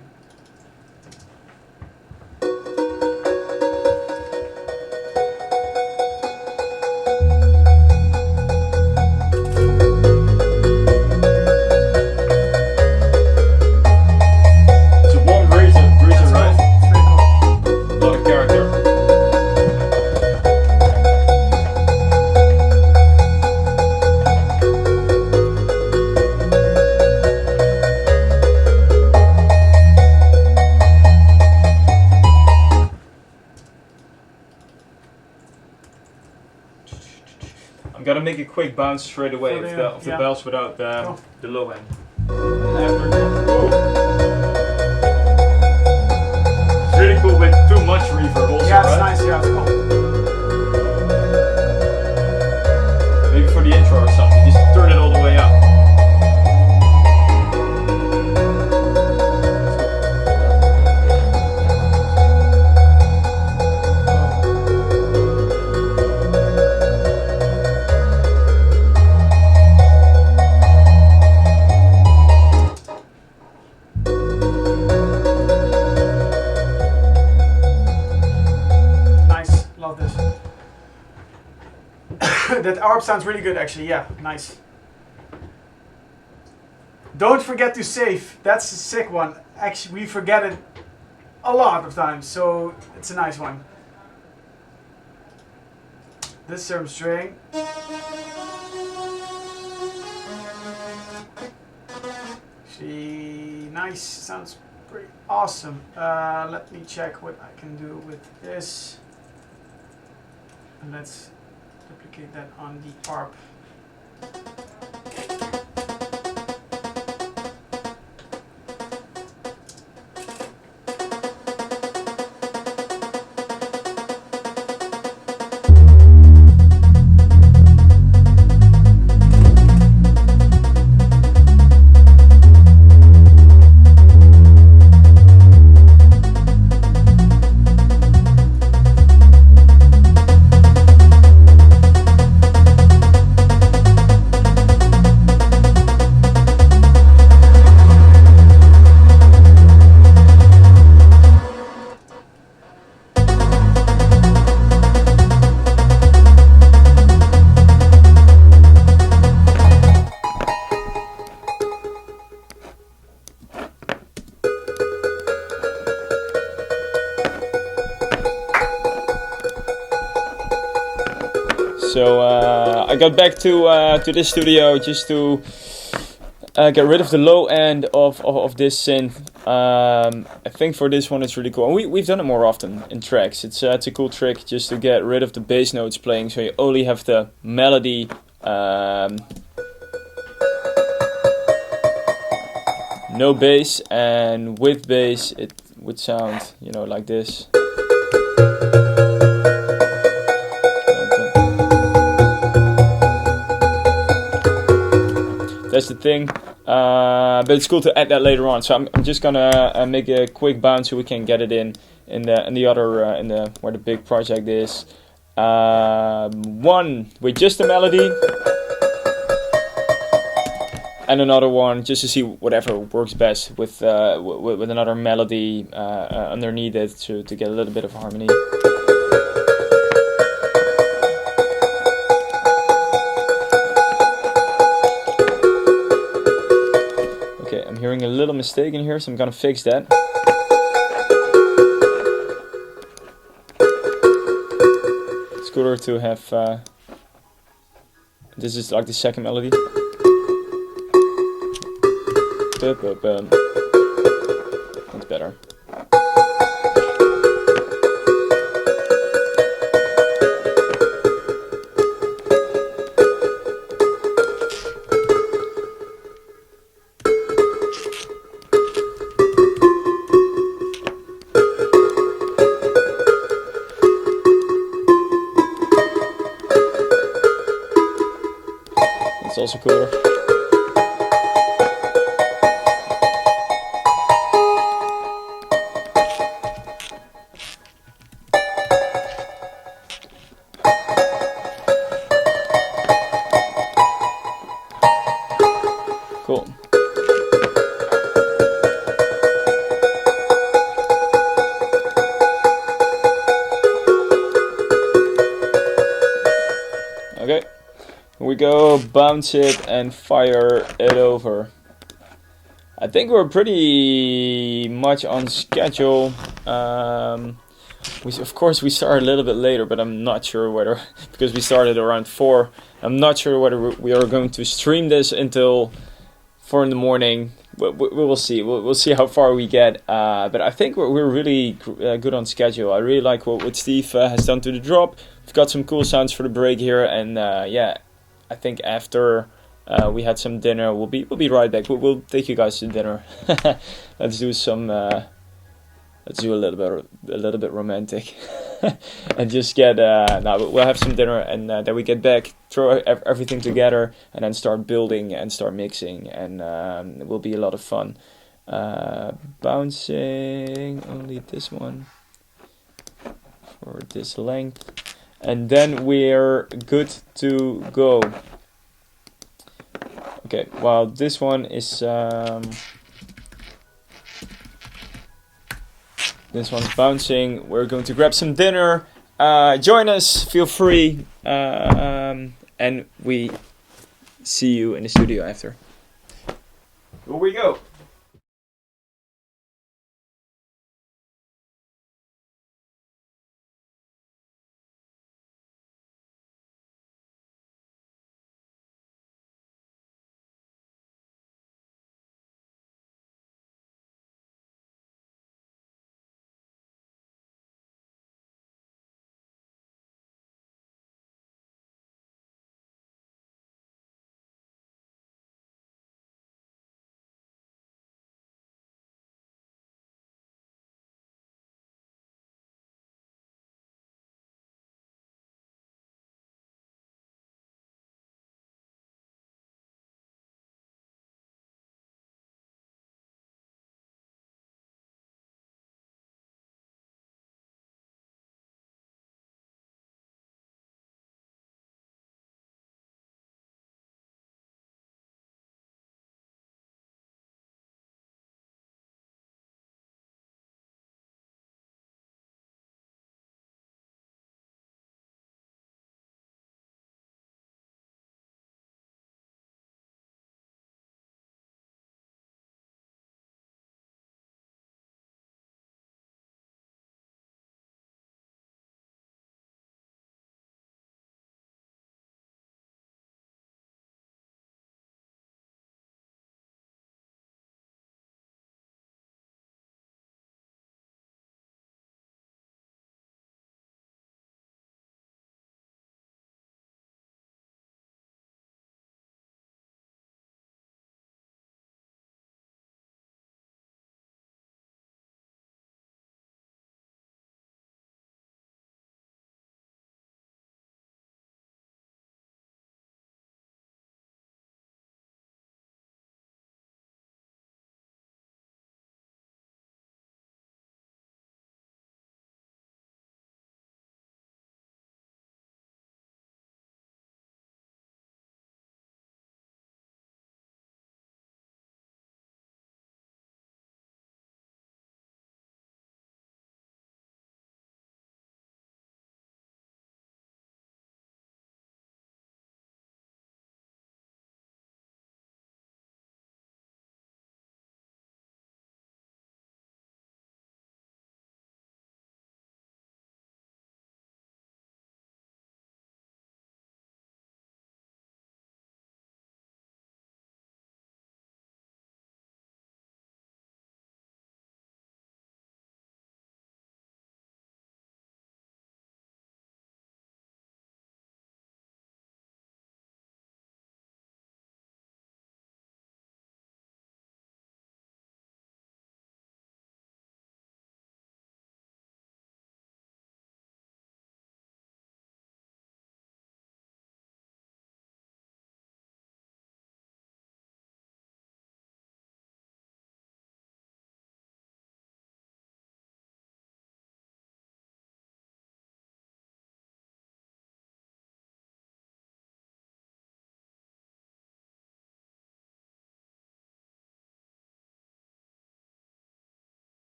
It's a warm breezer, right? It's pretty cool. A lot of character. I'm gonna make a quick bounce straight away For of the yeah. bells without Cool. the low end. And after that, whoa. It's really cool with too much reverb also, Yeah, it's right? nice. Yeah, it's cool. Maybe for the intro or something, just turn it all the way up. Nice. Love this. That ARP sounds really good, actually. Yeah, nice. Don't forget to save. That's a sick one. Actually, we forget it a lot of times, so it's a nice one. This certain string. Actually, nice. Sounds pretty awesome. Let me check what I can do with this. And let's duplicate that on the ARP. So I got back to this studio just to get rid of the low end of this synth. I think for this one it's really cool. And we've done it more often in tracks. It's a cool trick just to get rid of the bass notes playing, so you only have the melody. No bass, and with bass it would sound, you know, like this. That's the thing, but it's cool to add that later on. So I'm just gonna make a quick bounce so we can get it in the other where the big project is. One with just the melody, and another one just to see whatever works best with another melody underneath it to get a little bit of harmony. I'm hearing a little mistake in here, so I'm gonna fix that. It's cooler to have. This is like the second melody. That's better. It's also cooler. Cool. Okay. Here we go, bounce it and fire it over. I think we're pretty much on schedule. Of course we started a little bit later, but I'm not sure whether, because we started around 4, I'm not sure whether we are going to stream this until 4 in the morning. We will see. We'll see how far we get. But I think we're really good on schedule. I really like what Steve has done to the drop. We've got some cool sounds for the break here, and yeah, I think after we had some dinner, we'll be right back. We'll take you guys to dinner. Let's do some. Let's do a little bit romantic, and just get. No, we'll have some dinner, and then we get back, throw everything together, and then start building and start mixing, and it will be a lot of fun. Bouncing only this one for this length, and then we're good to go. Okay, while this one is this one's bouncing, we're going to grab some dinner. Join us, feel free, and we see you in the studio after. Here we go.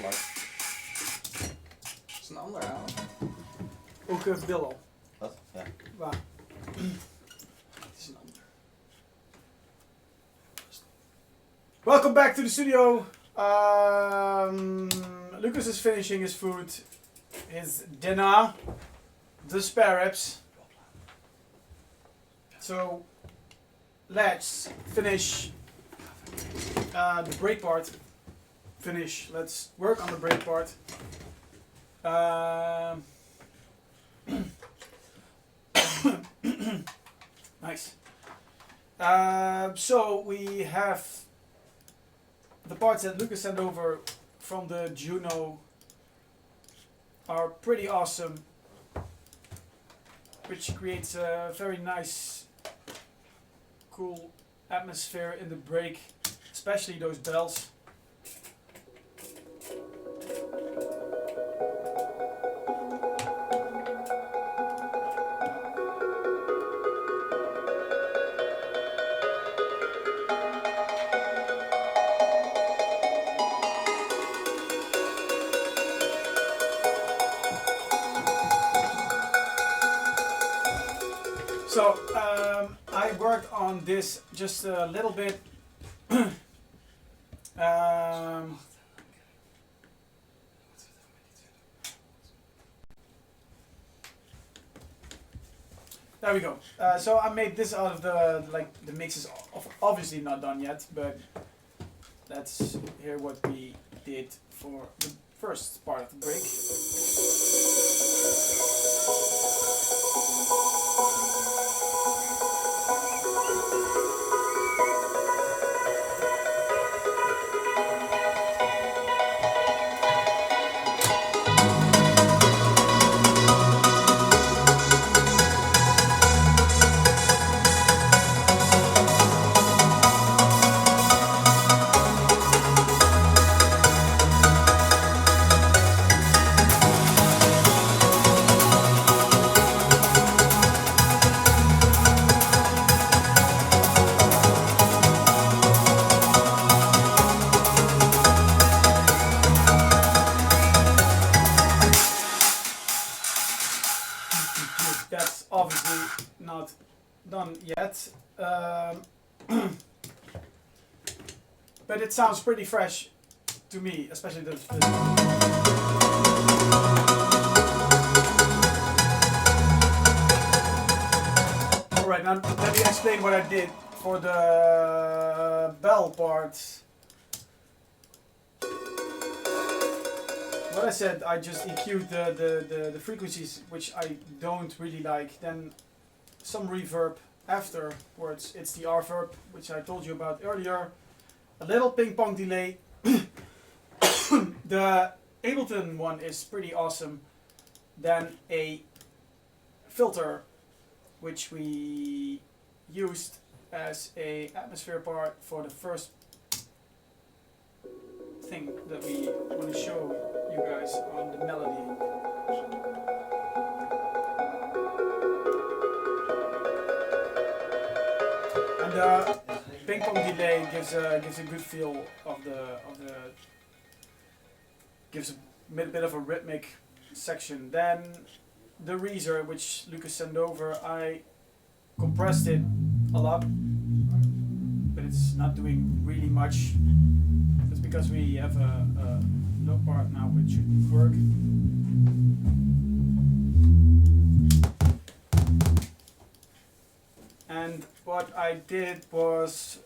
Mark. Dat is een ander aan. Ook Billo. Wat? Ja. Waar? Het is een ander. Welcome back to the studio. Lucas is finishing his food, his dinner, the spare ribs. So let's finish the break part. Let's work on the break part. Nice. So we have the parts that Lucas sent over from the Juno are pretty awesome, which creates a very nice, cool atmosphere in the break, especially those bells. So I worked on this just a little bit. There we go. So I made this out of the mix is obviously not done yet, but let's hear what we did for the first part of the break. That's obviously not done yet, but it sounds pretty fresh to me, especially the Alright, now let me explain what I did for the bell part. What I said, I just EQ'd the frequencies, which I don't really like. Then some reverb afterwards. It's the reverb, which I told you about earlier. A little ping pong delay. The Ableton one is pretty awesome. Then a filter, which we used as a atmosphere part for the first thing that we want to show you guys on the melody. And the ping pong delay gives a good feel of the gives a bit of a rhythmic section. Then the Reezer, which Lucas sent over, I compressed it a lot, but it's not doing really much. That's because we have a low part now, which should work. And what I did was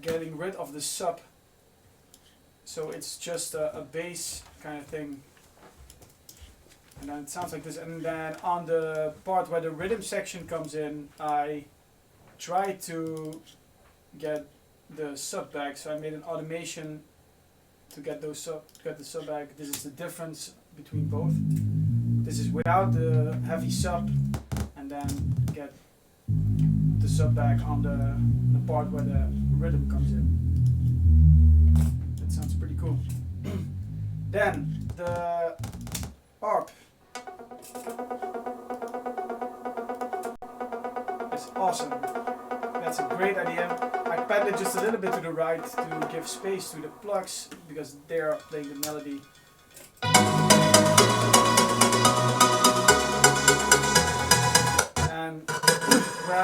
getting rid of the sub, so it's just a bass kind of thing. And then it sounds like this. And then on the part where the rhythm section comes in, I tried to get the sub back. So I made an automation to get the sub back. This is the difference between both. This is without the heavy sub, and then get the sub back on the part where the rhythm comes in. That sounds pretty cool. Then the ARP is awesome. That's a great idea. I padded it just a little bit to the right to give space to the plugs because they are playing the melody.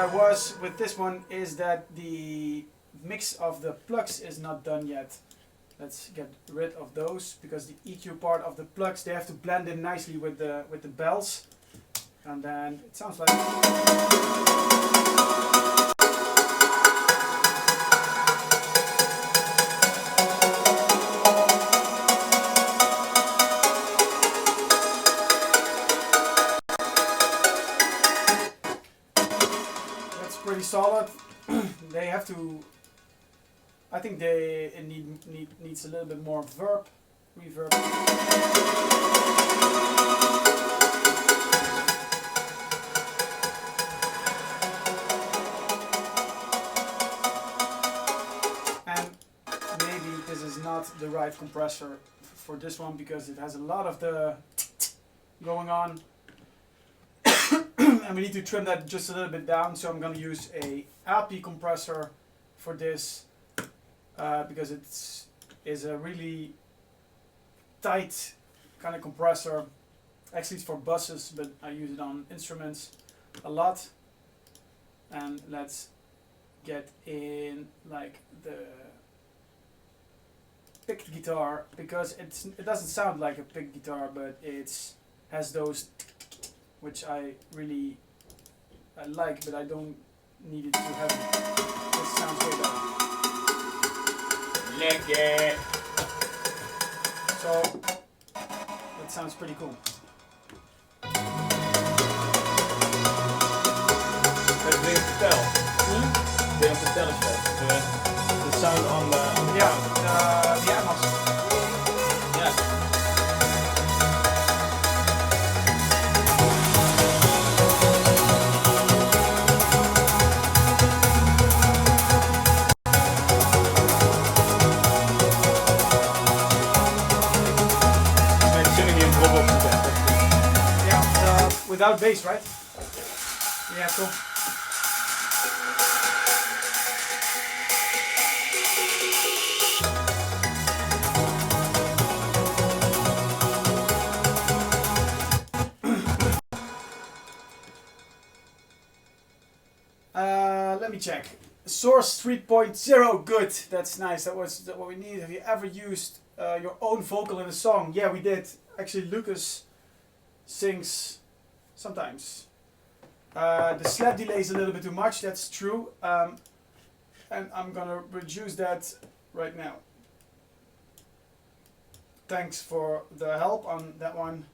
I was with this one is that the mix of the plugs is not done yet. Let's get rid of those because the EQ part of the plugs, they have to blend in nicely with the bells, and then it sounds like. That's pretty solid. They have to. I think it needs a little bit more reverb. And maybe this is not the right compressor for this one because it has a lot of the going on. And we need to trim that just a little bit down, so I'm gonna use a Alpi compressor for this. Because is a really tight kind of compressor. Actually, it's for buses, but I use it on instruments a lot. And let's get in like the picked guitar because it doesn't sound like a picked guitar, but it's has those which I really like, but I don't need it to have it. This sounds way better. Lick it. So that sounds pretty cool. Het ben je vertel. Ben je vertel is vet. De sound on the Ja, the Atmos. Ja. Without bass, right? Yeah, cool. Let me check. Source 3.0, good. That's nice. That was what we needed. Have you ever used your own vocal in a song? Yeah, we did. Actually, Lucas sings sometimes. The slap delay is a little bit too much, that's true. And I'm gonna reduce that right now. Thanks for the help on that one.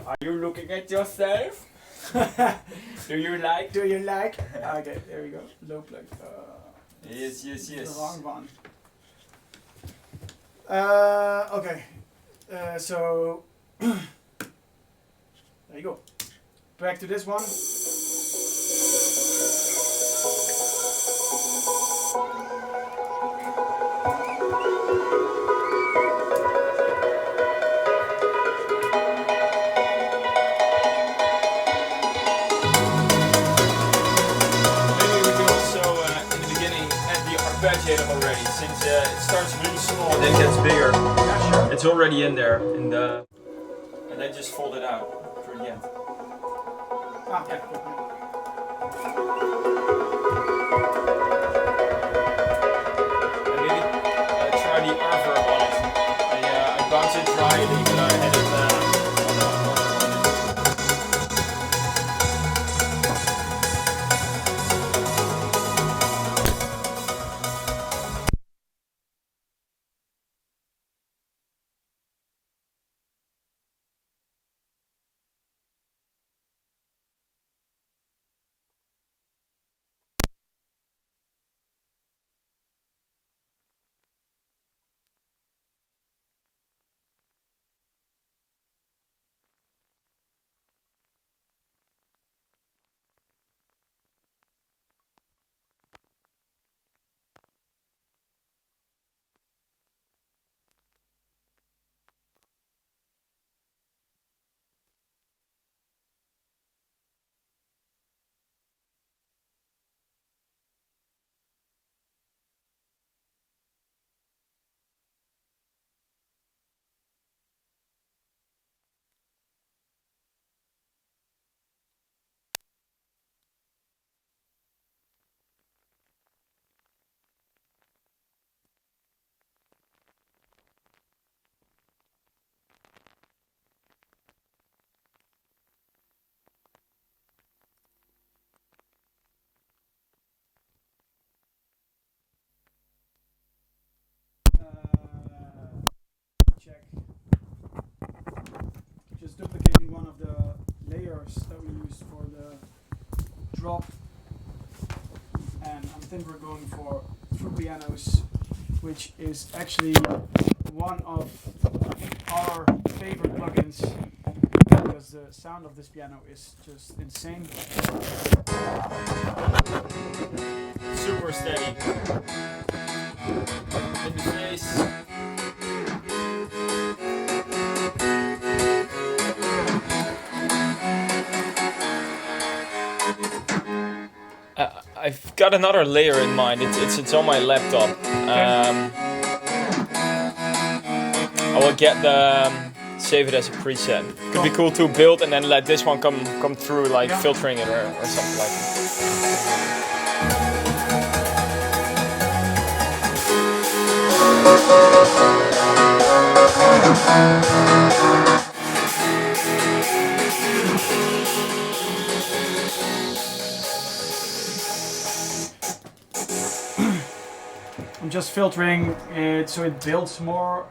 Are you looking at yourself? Do you like? Do you like? Okay, there we go. Low plug. Yes. The wrong one. Okay. So there you go. Back to this one. Already, since it starts really small and then gets bigger. Yeah, sure. It's already in there, and then just fold it out for the end. Ah, yeah. And maybe try the reverb on it. I bounce it dryly, but I had it on the check. Just duplicating one of the layers that we used for the drop. And I think we're going for pianos, which is actually one of our favorite plugins because the sound of this piano is just insane. Super steady. In the face. I've got another layer in mind. It's on my laptop. I will get the save it as a preset. Could be cool to build and then let this one come through, like filtering it or something like that. I'm just filtering it so it builds more.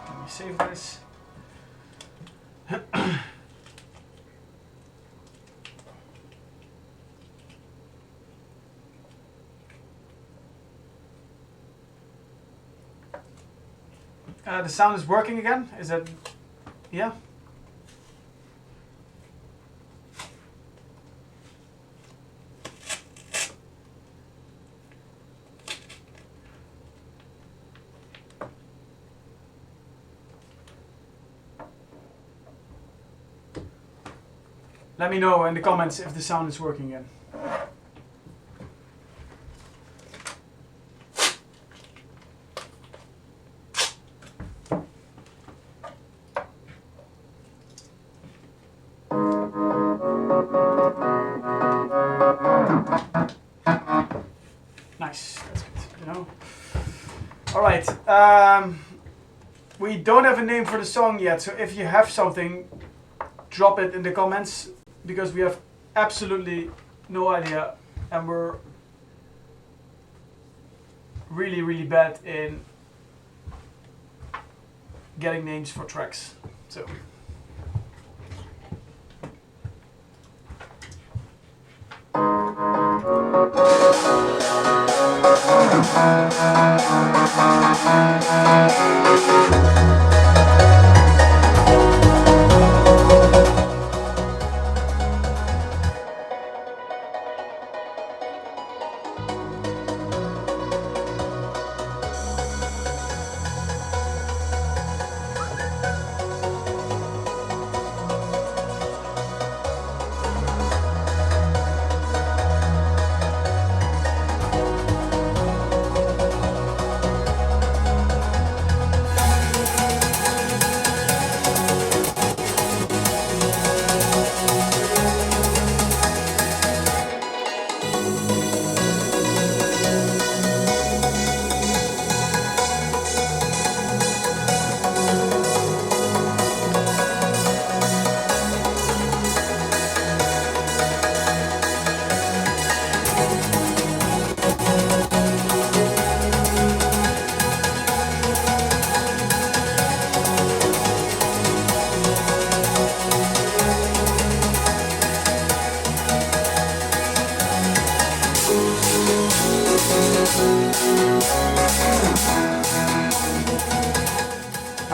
Let me save this. The sound is working again? Is that... yeah? Let me know in the comments if the sound is working again. Nice, that's good, you know. Alright, we don't have a name for the song yet, so if you have something, drop it in the comments, because we have absolutely no idea, and we're really bad in getting names for tracks. So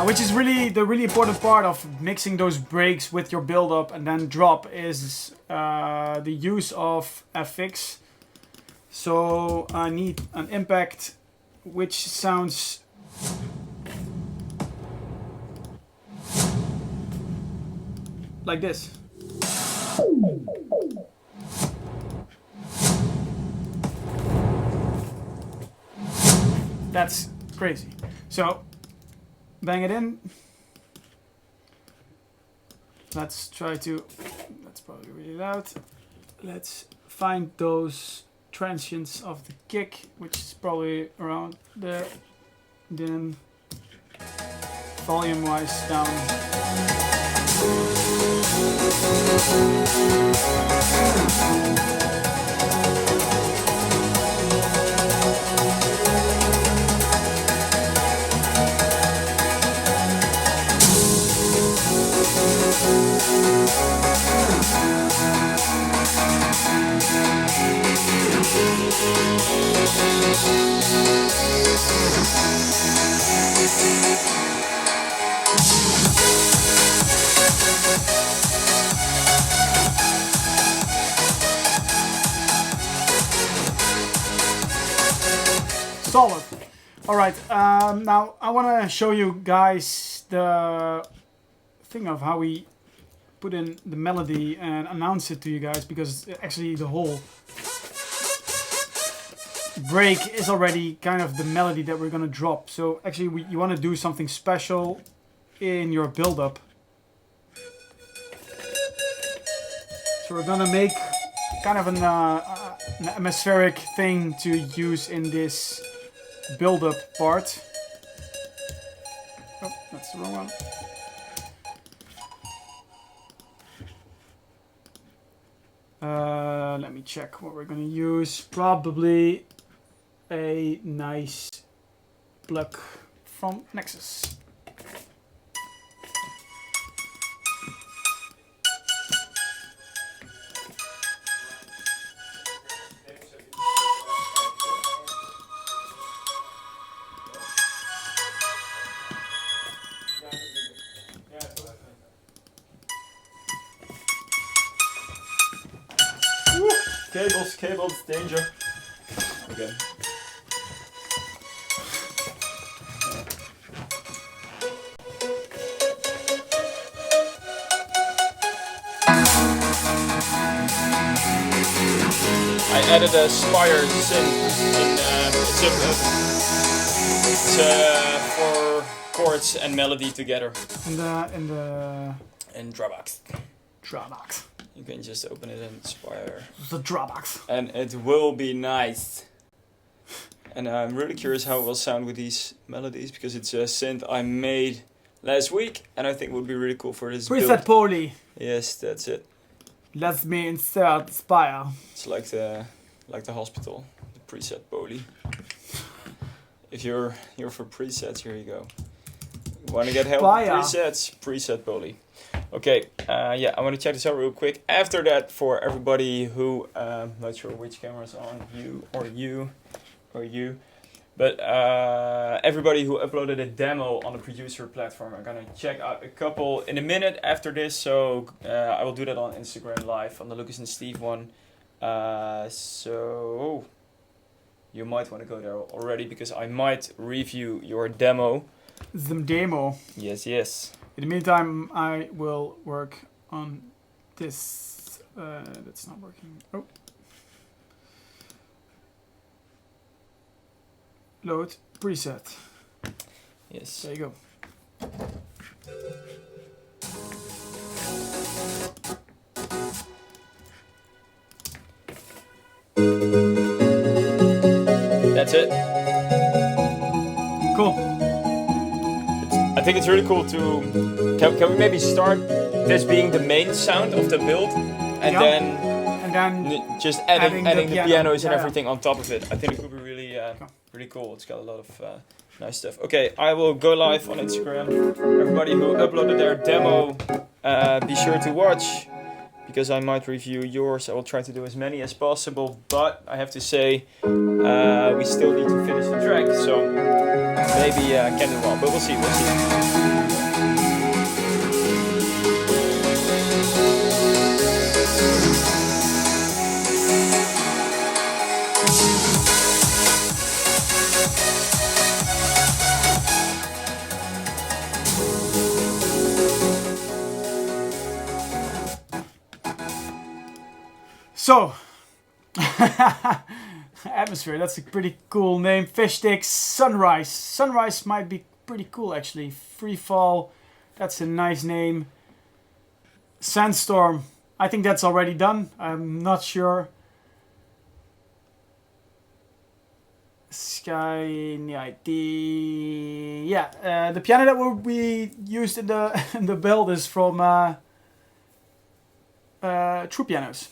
which is really the really important part of mixing those breaks with your build up and then drop is the use of FX. So I need an impact which sounds like this. That's crazy. So, bang it in. Let's try to, that's probably really loud. Let's find those transients of the kick, which is probably around there. Then volume wise down. Solid. All right. Now I want to show you guys the thing of how we put in the melody and announce it to you guys, because actually the whole break is already kind of the melody that we're gonna drop. So actually, you want to do something special in your build-up. So we're gonna make kind of an atmospheric thing to use in this build-up part. Oh, that's the wrong one. Let me check what we're gonna use. Probably a nice plug from Nexus. Cables, danger. Okay. I added a Spire synth in it's for chords and melody together. In Drawbox. Drawbox. You can just open it in Spire. The Drawbox. And it will be nice. And I'm really curious how it will sound with these melodies, because it's a synth I made last week, and I think it would be really cool for this build. Preset Poly. Yes, that's it. Let me insert Spire. It's like the hospital, the preset poly. If you're for presets, here you go. Want to get help with presets? Preset poly. Okay, yeah, I want to check this out real quick. After that, for everybody who, not sure which camera's on, you, but everybody who uploaded a demo on the producer platform, I'm gonna check out a couple in a minute after this. So I will do that on Instagram Live on the Lucas and Steve one. So you might want to go there already, because I might review your demo. The demo. Yes, yes. In the meantime, I will work on this. That's not working. Oh. Load preset. Yes. There you go. That's it. Cool. I think it's really cool to... Can we maybe start this being the main sound of the build, and then just adding the pianos and everything on top of it? I think it could be really really cool. It's got a lot of nice stuff. Okay, I will go live on Instagram. Everybody who uploaded their demo, be sure to watch, because I might review yours. I will try to do as many as possible, but I have to say we still need to finish the track, so maybe I can do well, but we'll see. So, Atmosphere, that's a pretty cool name. Fish Sticks, Sunrise. Sunrise might be pretty cool actually. Free Fall, that's a nice name. Sandstorm, I think that's already done. I'm not sure. Sky, the piano that will be used in the in the build is from True Pianos.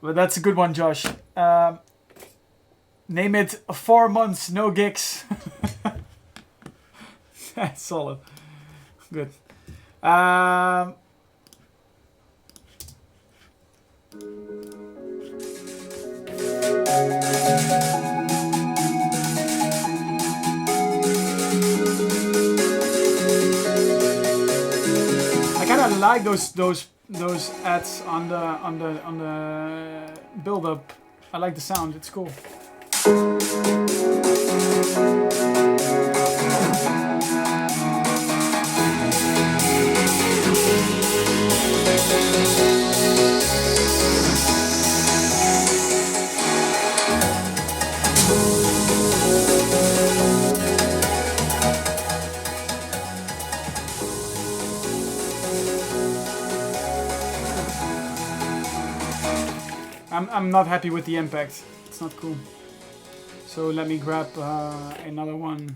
But that's a good one, Josh. Name it 4 months, no gigs. That's solid. Good. I kind of like those ads on the build up. I like the sound. It's cool. I'm not happy with the impact. It's not cool. So let me grab another one.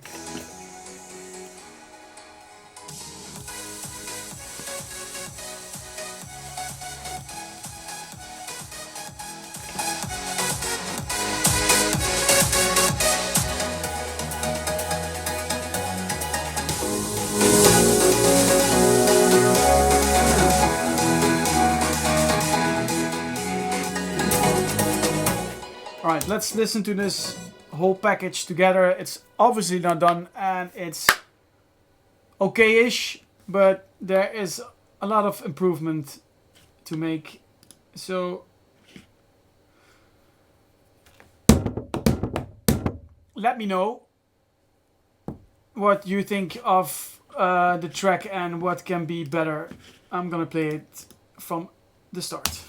Alright, let's listen to this whole package together. It's obviously not done and it's okay-ish, but there is a lot of improvement to make. So let me know what you think of the track and what can be better. I'm gonna play it from the start.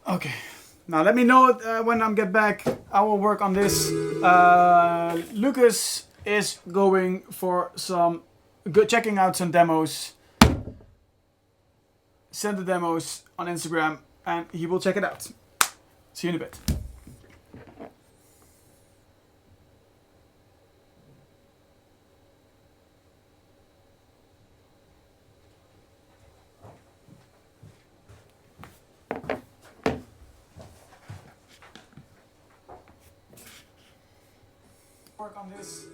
Okay, now let me know when I get back. I will work on this. Lucas is going for some checking out some demos. Send the demos on Instagram and he will check it out. See you in a bit. Work on this.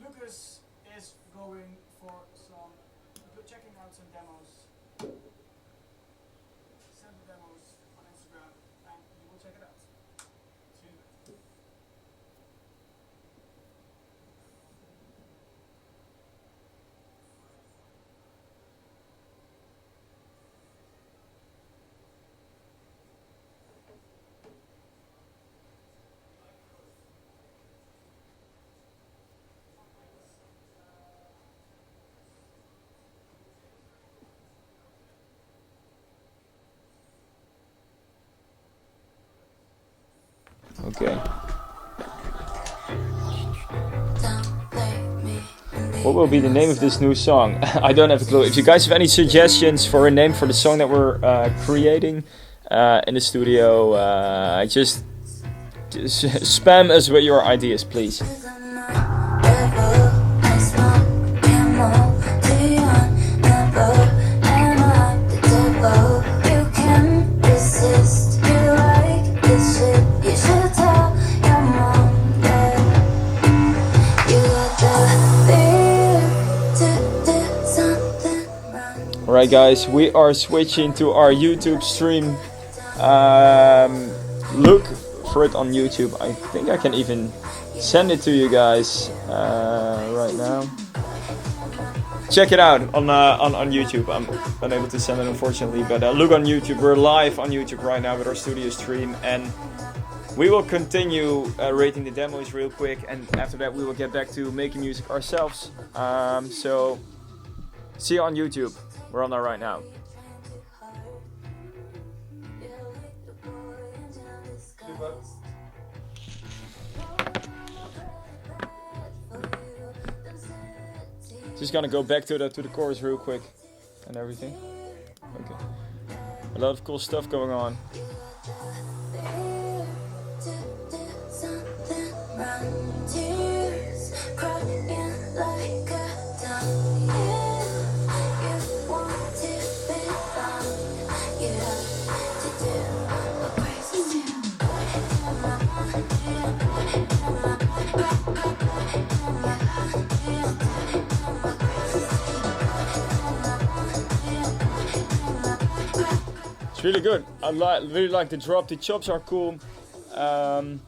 Lucas is going for some checking out some demos. Send the demos. Okay. What will be the name of this new song? I don't have a clue. If you guys have any suggestions for a name for the song that we're creating in the studio, just spam us with your ideas, please. Alright guys, we are switching to our YouTube stream. Look for it on YouTube. I think I can even send it to you guys right now. Check it out on YouTube. I'm unable to send it unfortunately, but look on YouTube. We're live on YouTube right now with our studio stream, and we will continue rating the demos real quick, and after that we will get back to making music ourselves. So see you on YouTube. We're on there right now. Just gonna go back to the chorus real quick and everything. Okay. A lot of cool stuff going on. It's really good. I really like the drop. The chops are cool. I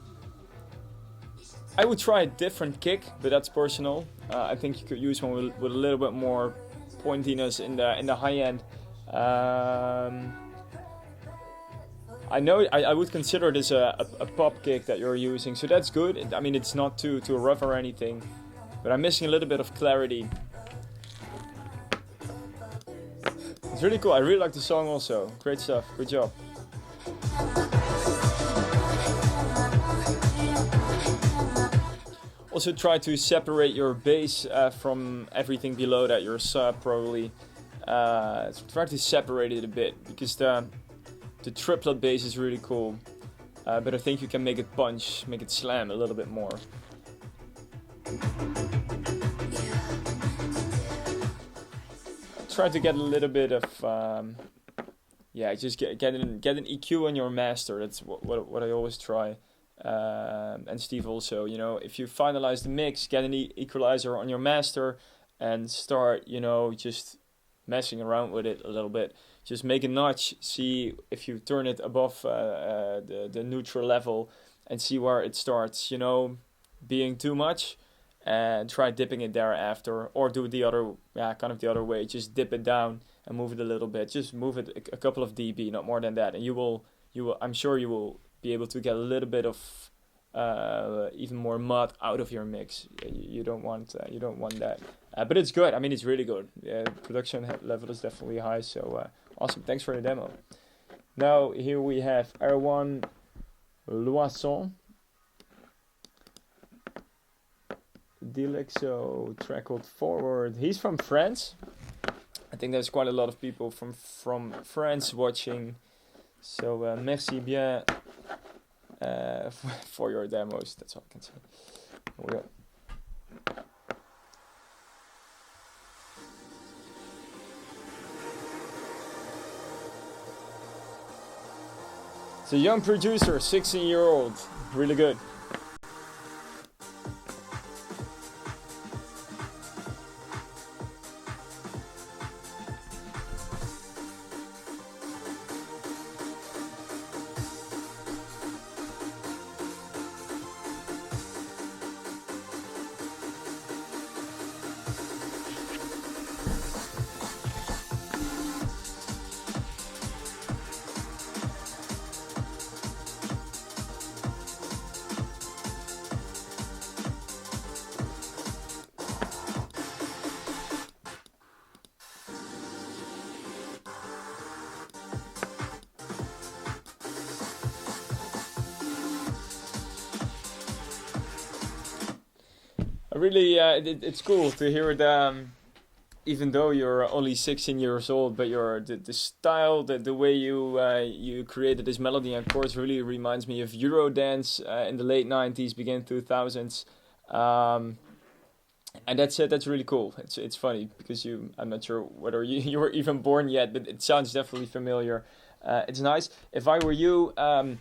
would try a different kick, but that's personal. I think you could use one with a little bit more pointiness in the high end. I know I would consider this a pop kick that you're using, so that's good. I mean, it's not too rough or anything, but I'm missing a little bit of clarity. It's really cool. I really like the song also. Great stuff. Good job. Also try to separate your bass from everything below that, your sub probably. Try to separate it a bit, because the triplet bass is really cool. But I think you can make it punch, make it slam a little bit more. Try to get a little bit of, just get an EQ on your master. That's what I always try. And Steve also, you know, if you finalize the mix, get an equalizer on your master and start, you know, just messing around with it a little bit. Just make a notch, see if you turn it above the neutral level, and see where it starts, you know, being too much, and try dipping it there after, or do the other, kind of the other way. Just dip it down and move it a little bit. Just move it a couple of dB, not more than that, and you will. I'm sure you will be able to get a little bit of even more mud out of your mix. You don't want that, but it's good. I mean, it's really good. Production level is definitely high. So awesome. Thanks for the demo. Now here we have Erwan Loisson. Dilexo track called Forward. He's from France. I think there's quite a lot of people from France watching. So merci bien for your demos. That's all I can say. Here we go. It's a young producer, 16-year-old, really good. I really, it's cool to hear it. Even though you're only 16 years old, but the style, the way you created this melody and chords really reminds me of Eurodance in the late 90s, beginning 2000s. And that's really cool. It's funny because I'm not sure whether you were even born yet, but it sounds definitely familiar. It's nice. If I were you, and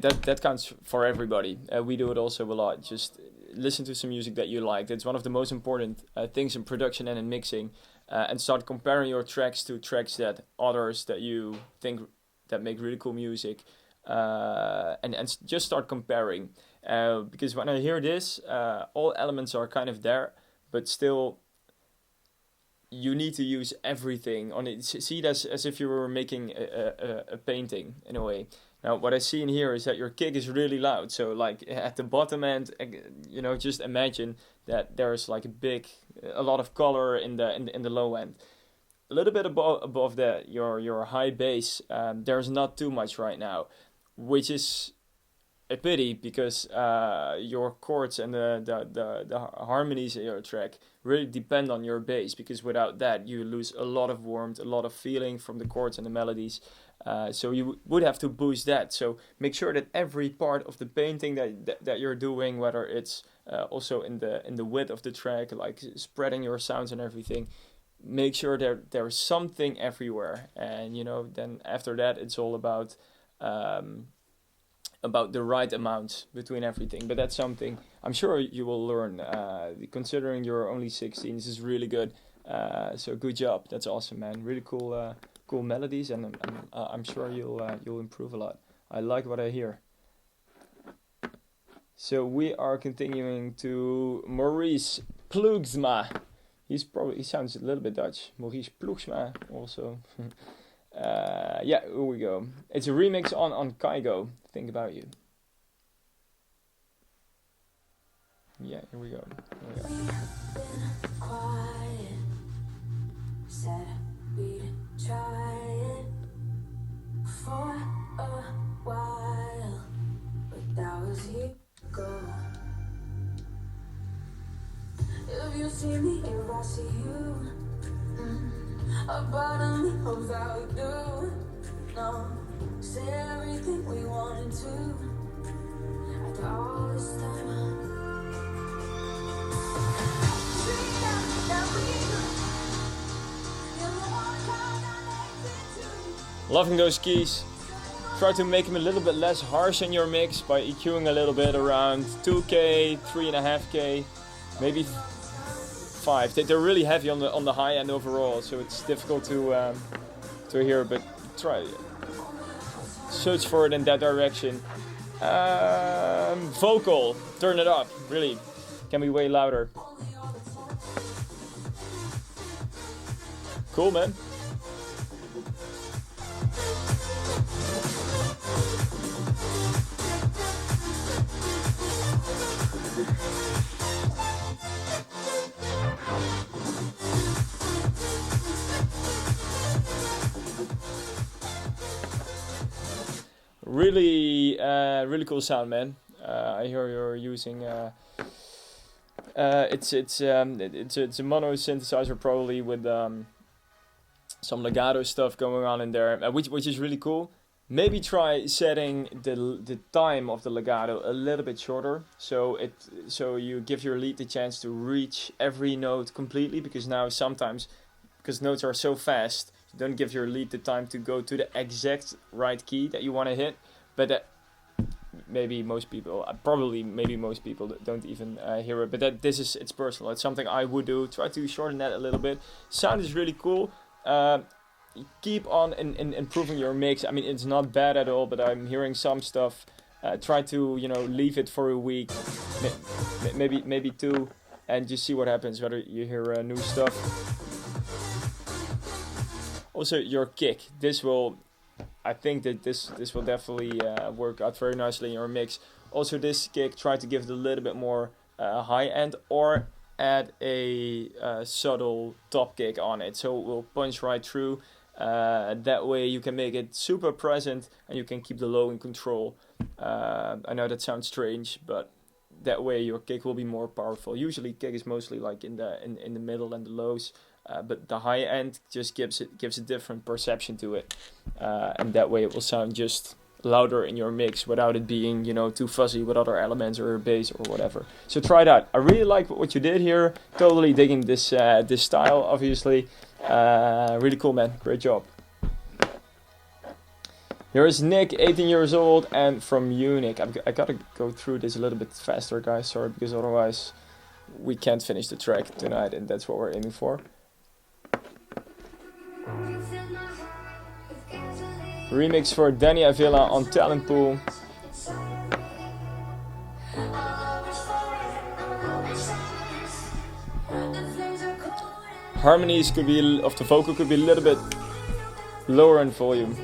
that counts for everybody. We do it also a lot. Just listen to some music that you like. That's one of the most important things in production and in mixing. And start comparing your tracks to tracks that others that you think that make really cool music. And just start comparing. Because when I hear this, all elements are kind of there, but still you need to use everything on it. See it as if you were making a painting in a way. Now, what I see in here is that your kick is really loud. So, like at the bottom end, just imagine that there's like a lot of color in the low end. A little bit above that, your high bass, there's not too much right now, which is a pity because your chords and the harmonies in your track really depend on your bass, because without that you lose a lot of warmth, a lot of feeling from the chords and the melodies. So you would have to boost that. So make sure that every part of the painting that you're doing, whether it's also in the width of the track, like spreading your sounds and everything, make sure there's something everywhere. And then after that it's all about the right amount between everything. But that's something I'm sure you will learn. Considering you're only 16, this is really good. So good job. That's awesome, man. Really cool melodies, and I'm sure you'll improve a lot. I like what I hear. So we are continuing to Maurice Ploegsma. He sounds a little bit Dutch. Maurice Ploegsma also. Here we go. It's a remix on Kygo. Think About You. Yeah, here we go. Quiet, said we'd try it for a while, but that was years ago. If you see me, if I see you, a part of me hopes that we do. No, say everything we wanted to. After all this time, Loving those keys. Try to make them a little bit less harsh in your mix by EQing a little bit around 2K, 3.5K, maybe 5. They're really heavy on the high end overall, so it's difficult to hear. But try search for it in that direction. Vocal, turn it up. Really, can be way louder. Cool, man. Really cool sound, man. I hear you're using it's a mono synthesizer, probably with some legato stuff going on in there, which is really cool. Maybe try setting the time of the legato a little bit shorter, so you give your lead the chance to reach every note completely, because now sometimes, because notes are so fast, you don't give your lead the time to go to the exact right key that you want to hit. But maybe most people don't even hear it. But it's personal. It's something I would do. Try to shorten that a little bit. Sound is really cool. Keep on improving your mix. I mean, it's not bad at all, but I'm hearing some stuff. Try to leave it for a week, maybe 2, and just see what happens. Whether you hear new stuff. Also, your kick. I think that this will definitely work out very nicely in your mix. Also, this kick, try to give it a little bit more high end, or add a subtle top kick on it, so it will punch right through. That way you can make it super present and you can keep the low in control. I know that sounds strange, but that way your kick will be more powerful. Usually kick is mostly like in the middle and the lows, but the high end just gives a different perception to it, and that way it will sound just louder in your mix without it being, you know, too fuzzy with other elements or bass or whatever. So try that. I really like what you did here. Totally digging this this style, obviously. Really cool, man. Great job. Here is Nick, 18 years old and from Munich. I gotta go through this a little bit faster, guys. Sorry, because otherwise we can't finish the track tonight, and that's what we're aiming for. Remix for Danny Avila on Talent Pool. Harmonies could be of the vocal could be a little bit lower in volume.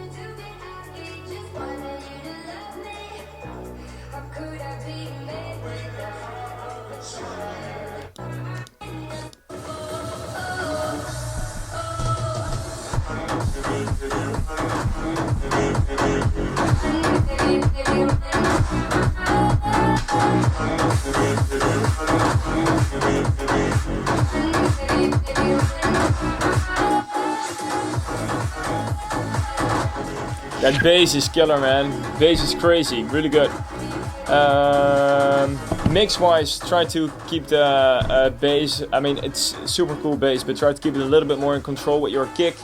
That bass is killer, man. Bass is crazy, really good. Mix wise, try to keep the bass, I mean it's super cool bass, but try to keep it a little bit more in control with your kick.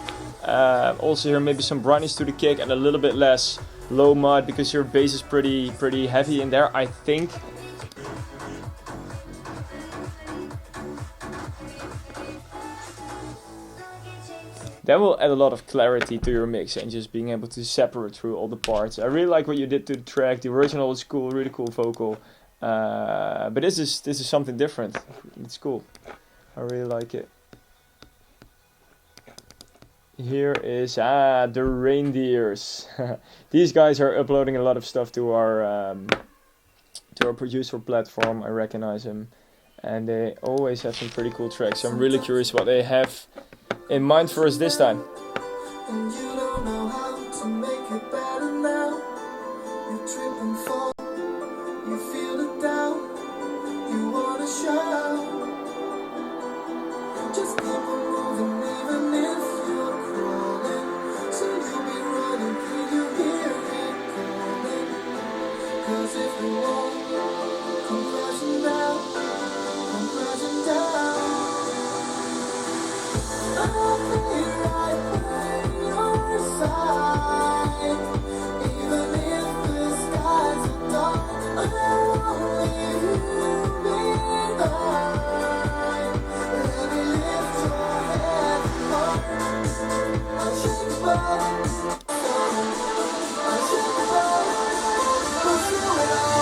Also here maybe some brightness to the kick and a little bit less low mud, because your bass is pretty heavy in there, I think. That will add a lot of clarity to your mix and just being able to separate through all the parts. I really like what you did to the track. The original was cool, really cool vocal. But this is something different. It's cool. I really like it. Here is the Reindeers. These guys are uploading a lot of stuff to our producer platform. I recognize them, and they always have some pretty cool tracks. So I'm really curious what they have in mind for us this time. And you don't know how to make it better now. You trip and fall, you feel the doubt, you wanna shout. Just keep on moving even if you're crawling. So you'll be running till you hear it calling. 'Cause if you won't, come crashing down, come crashing down. I'll be right by your side, even if the skies are dark. I won't leave you behind. Let me lift your head apart. I'll shake the bottom, I'll shake the bottom, go through it all.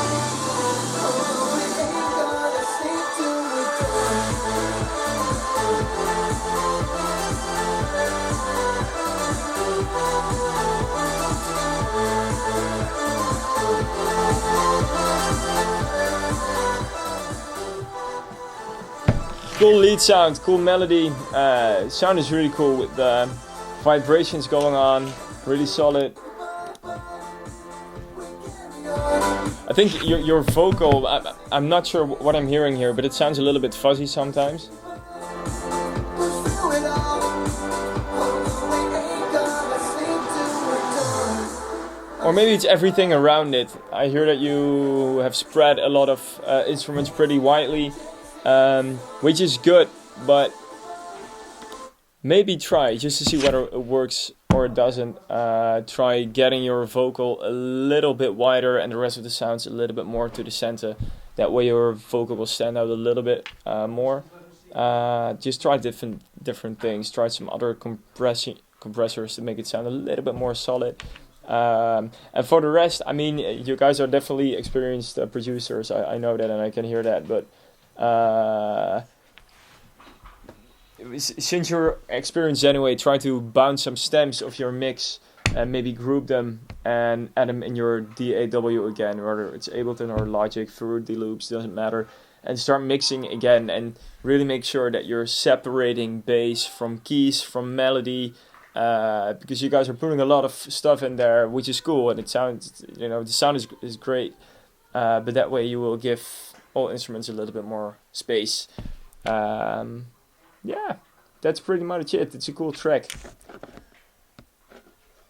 Oh, we ain't gonna sleep till we're done. Cool lead sound, cool melody. Sound is really cool with the vibrations going on, really solid. I think your vocal, I'm not sure what I'm hearing here, but it sounds a little bit fuzzy sometimes. Or maybe it's everything around it. I hear that you have spread a lot of instruments pretty widely, which is good, but maybe try just to see whether it works or it doesn't. Try getting your vocal a little bit wider and the rest of the sounds a little bit more to the center. That way your vocal will stand out a little bit more. Just try different things. Try some other compressors to make it sound a little bit more solid. And for the rest, I mean, you guys are definitely experienced producers. I know that, and I can hear that. But since you're experienced anyway, try to bounce some stems of your mix and maybe group them and add them in your DAW again, whether it's Ableton or Logic, Fruity Loops, doesn't matter. And start mixing again, and really make sure that you're separating bass from keys, from melody. Because you guys are putting a lot of stuff in there, which is cool, and it sounds, the sound is great. But that way you will give all instruments a little bit more space. Yeah, that's pretty much it. It's a cool track.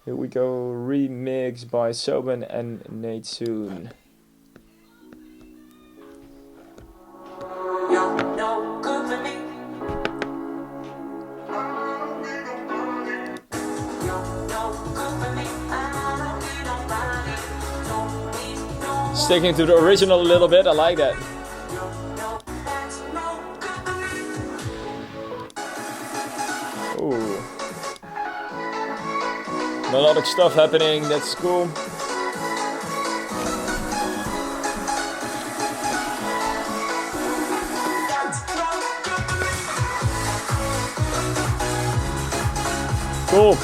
Here we go, remix by Soben and Nate Soon. Sticking to the original a little bit, I like that. Ooh. Melodic stuff happening, that's cool. Cool.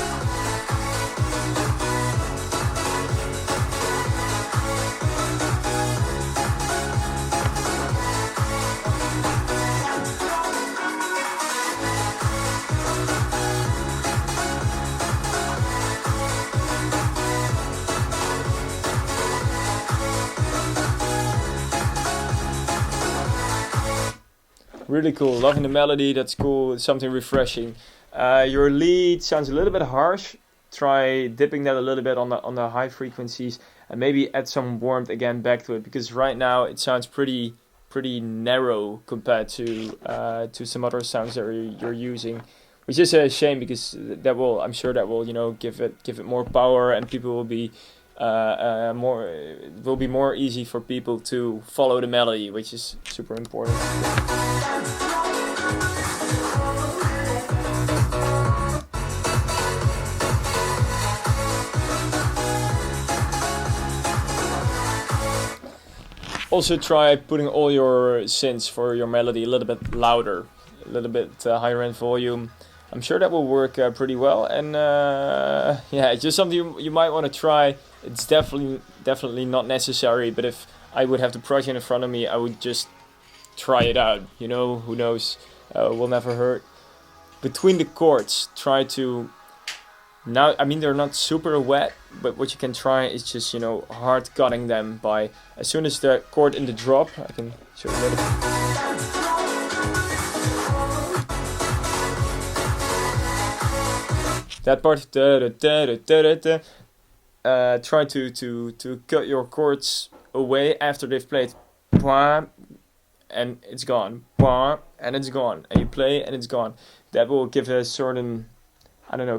Really cool, loving the melody, that's cool, it's something refreshing. Your lead sounds a little bit harsh. Try dipping that a little bit on the high frequencies and maybe add some warmth again back to it, because right now it sounds pretty narrow compared to some other sounds that you're using, which is a shame, because I'm sure that will give it more power, and people will be it will be more easy for people to follow the melody, which is super important. Also try putting all your synths for your melody a little bit louder, a little bit higher end volume. I'm sure that will work pretty well, and yeah, it's just something you might want to try. It's definitely not necessary, but if I would have the project in front of me, I would just try it out. Who knows? Will never hurt. Between the chords, try to. Now, I mean, they're not super wet, but what you can try is just, hard cutting them by, as soon as the chord in the drop, I can show you a little bit. That part, try to cut your chords away after they've played, and it's gone, and it's gone, and you play and it's gone. That will give a certain,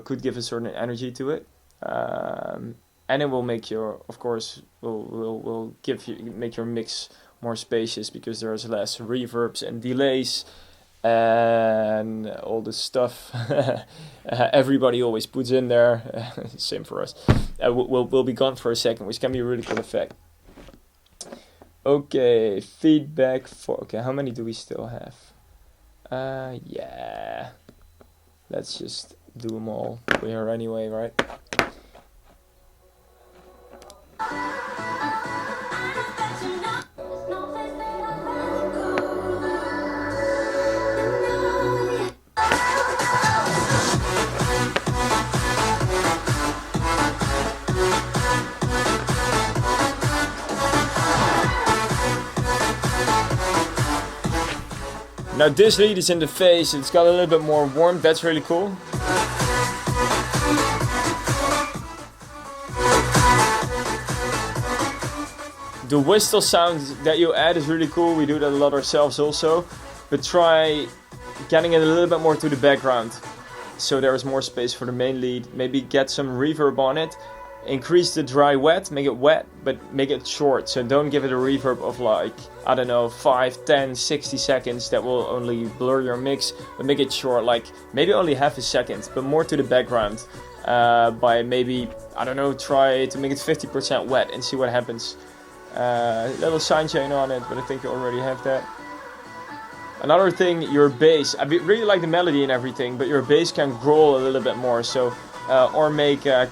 could give a certain energy to it, and it will make make your mix more spacious, because there's less reverbs and delays and all the stuff everybody always puts in there. Same for us. Will be gone for a second, which can be a really cool effect. Okay, feedback for. Okay, how many do we still have? Yeah, let's just do them all. We're here anyway, right? Now this lead is in the face, it's got a little bit more warmth, that's really cool. The whistle sound that you add is really cool, we do that a lot ourselves also. But try getting it a little bit more to the background, so there is more space for the main lead. Maybe get some reverb on it. Increase the dry wet, make it wet, but make it short. So don't give it a reverb of 5, 10, 60 seconds. That will only blur your mix. But make it short, maybe only half a second, but more to the background. By maybe, try to make it 50% wet and see what happens. Little sidechain on it, but I think you already have that. Another thing, your bass. I really like the melody and everything, but your bass can growl a little bit more. So. Or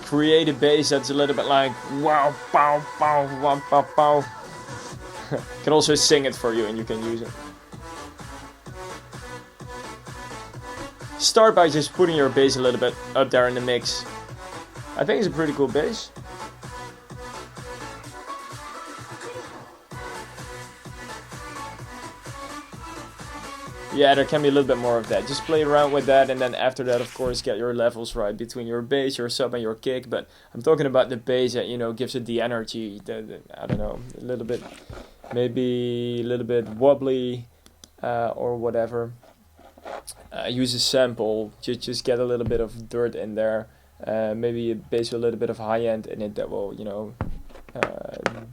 create a bass that's a little bit like wow, pow, pow, wow, pow, pow. Can also sing it for you, and you can use it. Start by just putting your bass a little bit up there in the mix. I think it's a pretty cool bass. yeah, there can be a little bit more of that. Just play around with that, and then after that, of course, get your levels right between your bass, your sub, and your kick. But I'm talking about the bass that, you know, gives it the energy. I don't know, a little bit, maybe a little bit wobbly, or whatever. Use a sample. Just get a little bit of dirt in there. Maybe a bass with a little bit of high end in it that will, you know,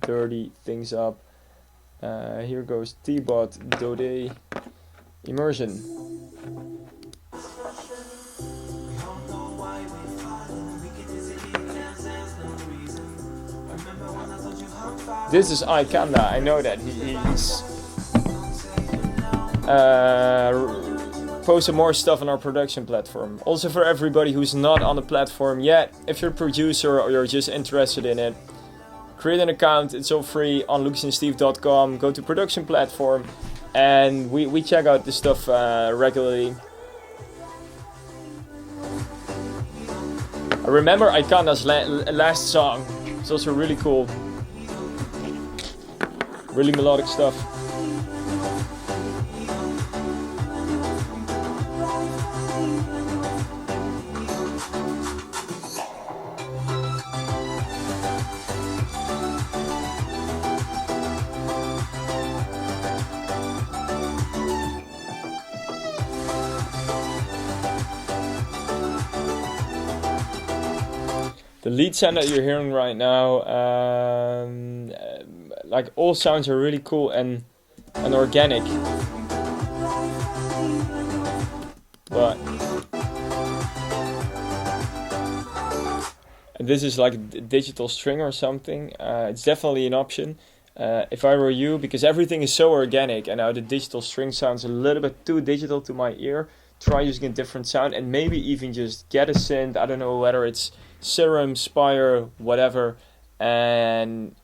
dirty things up. Here goes T-Bot Dode Immersion. This is Ikanda. I know that he's posted more stuff on our production platform. Also, for everybody who's not on the platform yet, if you're a producer or you're just interested in it, create an account. It's all free on lucasandsteve.com. Go to production platform, and we check out this stuff regularly. I remember Ikanda's last song. It's also really cool. Really melodic stuff. The lead sound that you're hearing right now, like all sounds are really cool and organic. But this is like a digital string or something. It's definitely an option. If I were you, because everything is so organic, and now the digital string sounds a little bit too digital to my ear, try using a different sound, and maybe even just get a synth. I don't know whether it's Serum, Spire, whatever, and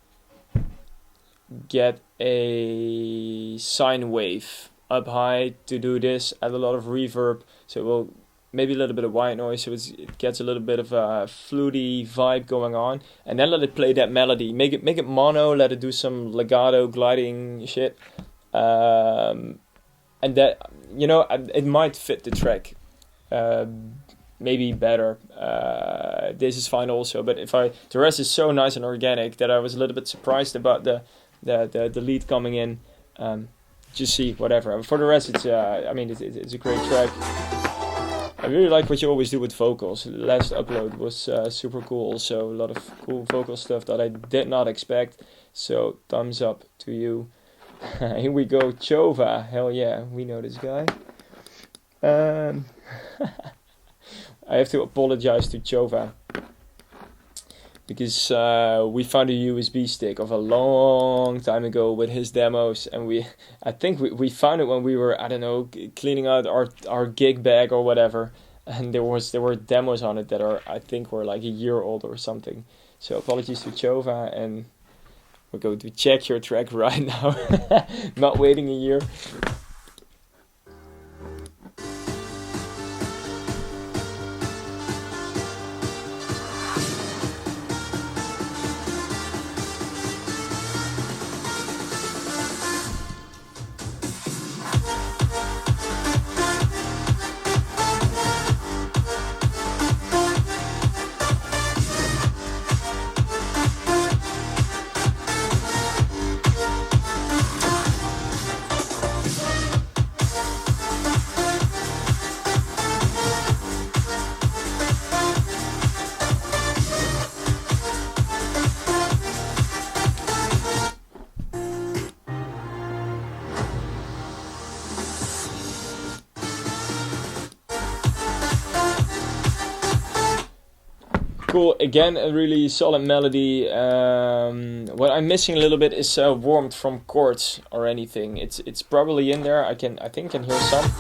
get a sine wave up high to do this. Add a lot of reverb, so it will maybe a little bit of white noise, so it gets a little bit of a fluty vibe going on, and then let it play that melody. Make it mono. Let it do some legato gliding shit, and that, you know, it might fit the track. Maybe better. This is fine also, but the rest is so nice and organic that I was a little bit surprised about the lead coming in. Just see, whatever. For the rest, it's I mean, it's a great track. I really like what you always do with vocals. The last upload was super cool. Also, a lot of cool vocal stuff that I did not expect. So thumbs up to you. Here we go, Chova. Hell yeah, we know this guy. I have to apologize to Chova because we found a USB stick of a long time ago with his demos, and I think we found it when we were, I don't know, cleaning out our gig bag or whatever, and there were demos on it that I think were like a year old or something. So apologies to Chova, and we're going to check your track right now. Not waiting a year. Cool. Again, a really solid melody. What I'm missing a little bit is warmth from chords or anything. It's probably in there. I think can hear some.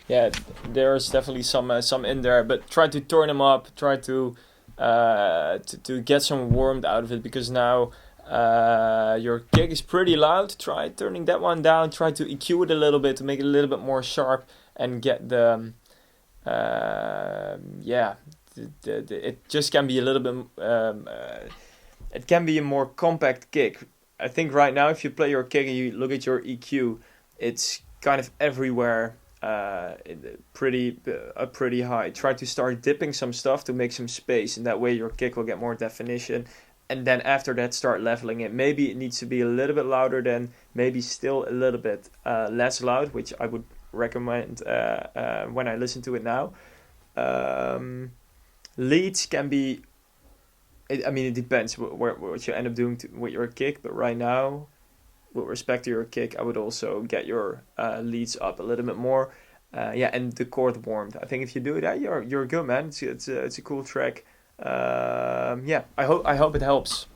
Yeah, there's definitely some in there, but try to turn them up. Try to get some warmth out of it, because now your kick is pretty loud. Try turning that one down. Try to EQ it a little bit to make it a little bit more sharp and get the it just can be a little bit it can be a more compact kick. I think right now, if you play your kick and you look at your EQ, it's kind of everywhere, pretty high. Try to start dipping some stuff to make some space, and that way your kick will get more definition. And then after that, start leveling it. Maybe it needs to be a little bit louder than, maybe still a little bit less loud, which I would recommend when I listen to it now. Leads can be, it depends what you end up doing with your kick, but right now, with respect to your kick, I would also get your leads up a little bit more. And the chord warmed. I think if you do that, you're good, man. It's a cool track. I hope it helps.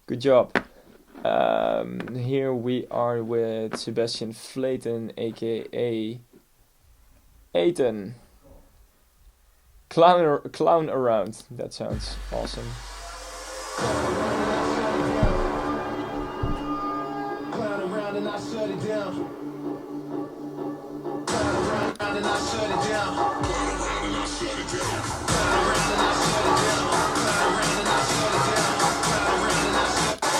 Good job. Here we are with Sebastian Flayton, aka Aiton. Clown around. That sounds awesome. Clown around and I shut it down. Clown around and I shut it down. Clown around and I shut it down. Clown around and I shut it down. Clown around and I shut it down. Clown around and I shut it down.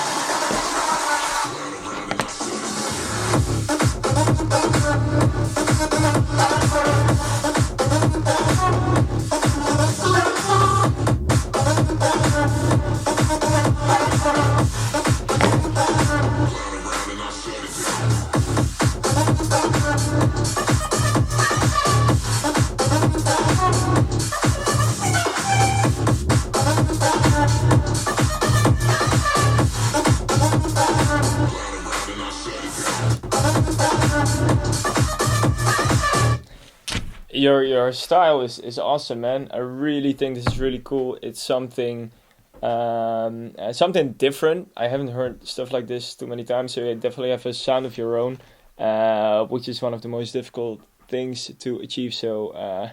Your style is awesome, man. I really think this is really cool. It's something different. I haven't heard stuff like this too many times, so you definitely have a sound of your own, which is one of the most difficult things to achieve. So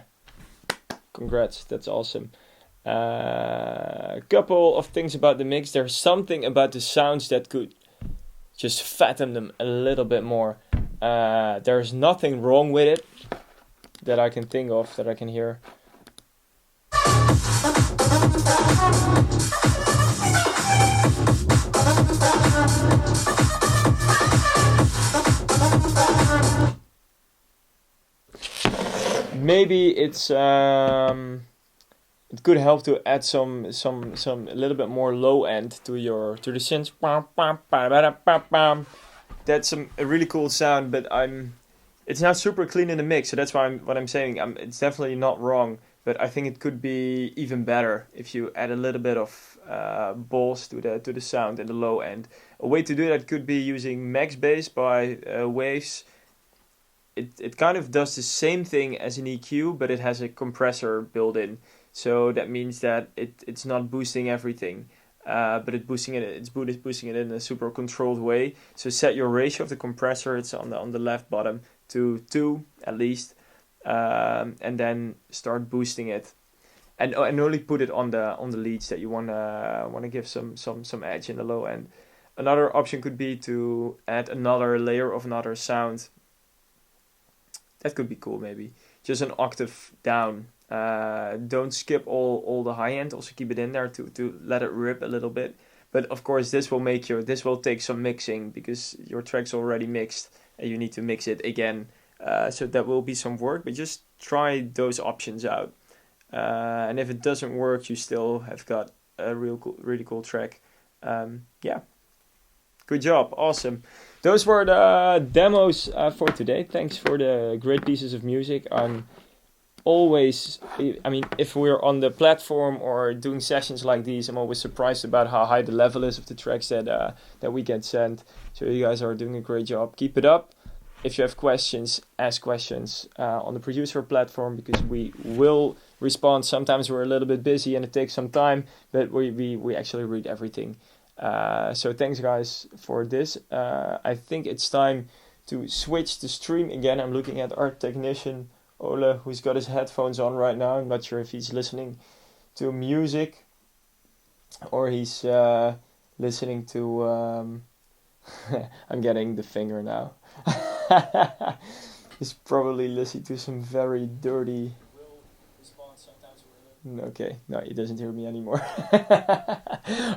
congrats, that's awesome. A couple of things about the mix. There's something about the sounds that could just fatten them a little bit more. There's nothing wrong with it that I can think of, that I can hear. Maybe it's it could help to add some a little bit more low end to the synths. That's a really cool sound, but it's not super clean in the mix, so that's why I'm saying it's definitely not wrong, but I think it could be even better if you add a little bit of balls to the sound in the low end. A way to do that could be using Max Bass by Waves. It kind of does the same thing as an EQ, but it has a compressor built in. So that means that it's not boosting everything, but it's boosting it in a super controlled way. So set your ratio of the compressor, it's on the left bottom, to 2 at least, and then start boosting it, and only put it on the leads that you wanna give some edge in the low end. Another option could be to add another layer of another sound. That could be cool, maybe just an octave down. Don't skip all the high end. Also keep it in there to let it rip a little bit. But of course, this will take some mixing because your track's already mixed and you need to mix it again. So that will be some work. But just try those options out. And if it doesn't work, you still have got a really cool track. Good job, awesome. Those were the demos for today. Thanks for the great pieces of music. If we're on the platform or doing sessions like these, I'm always surprised about how high the level is of the tracks that we get sent. So you guys are doing a great job. Keep it up. If you have questions, ask questions on the producer platform, because we will respond. Sometimes we're a little bit busy and it takes some time, but we actually read everything. So thanks guys for this. I think it's time to switch the stream again. I'm looking at our technician Ole, who's got his headphones on right now. I'm not sure if he's listening to music or he's listening to I'm getting the finger now. He's probably listening to some very dirty. Will respond. Sometimes we're a little Okay, no, he doesn't hear me anymore.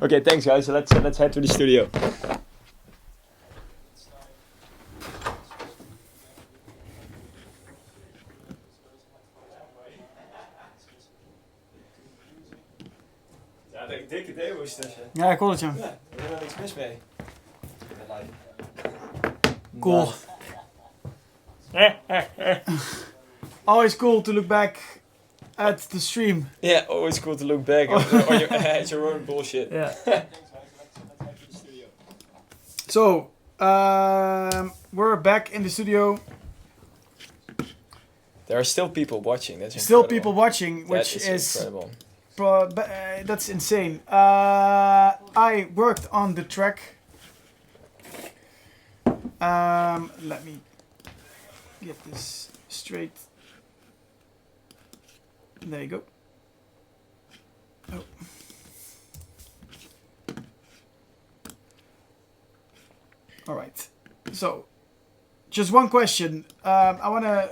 Okay, thanks guys. So let's head to the studio. Ja, de dikke demo's tussen. Ja, ik hoor het, ja. Ja, er is wel niks mis mee. Cool. Always cool to look back at the stream. Yeah, always cool to look back at your own bullshit. Yeah. So, we're back in the studio. There are still people watching. That's Still incredible. people watching, which That is incredible. that's insane. I worked on the track. Let me get this straight. There you go. Oh. All right. So, just one question. I want to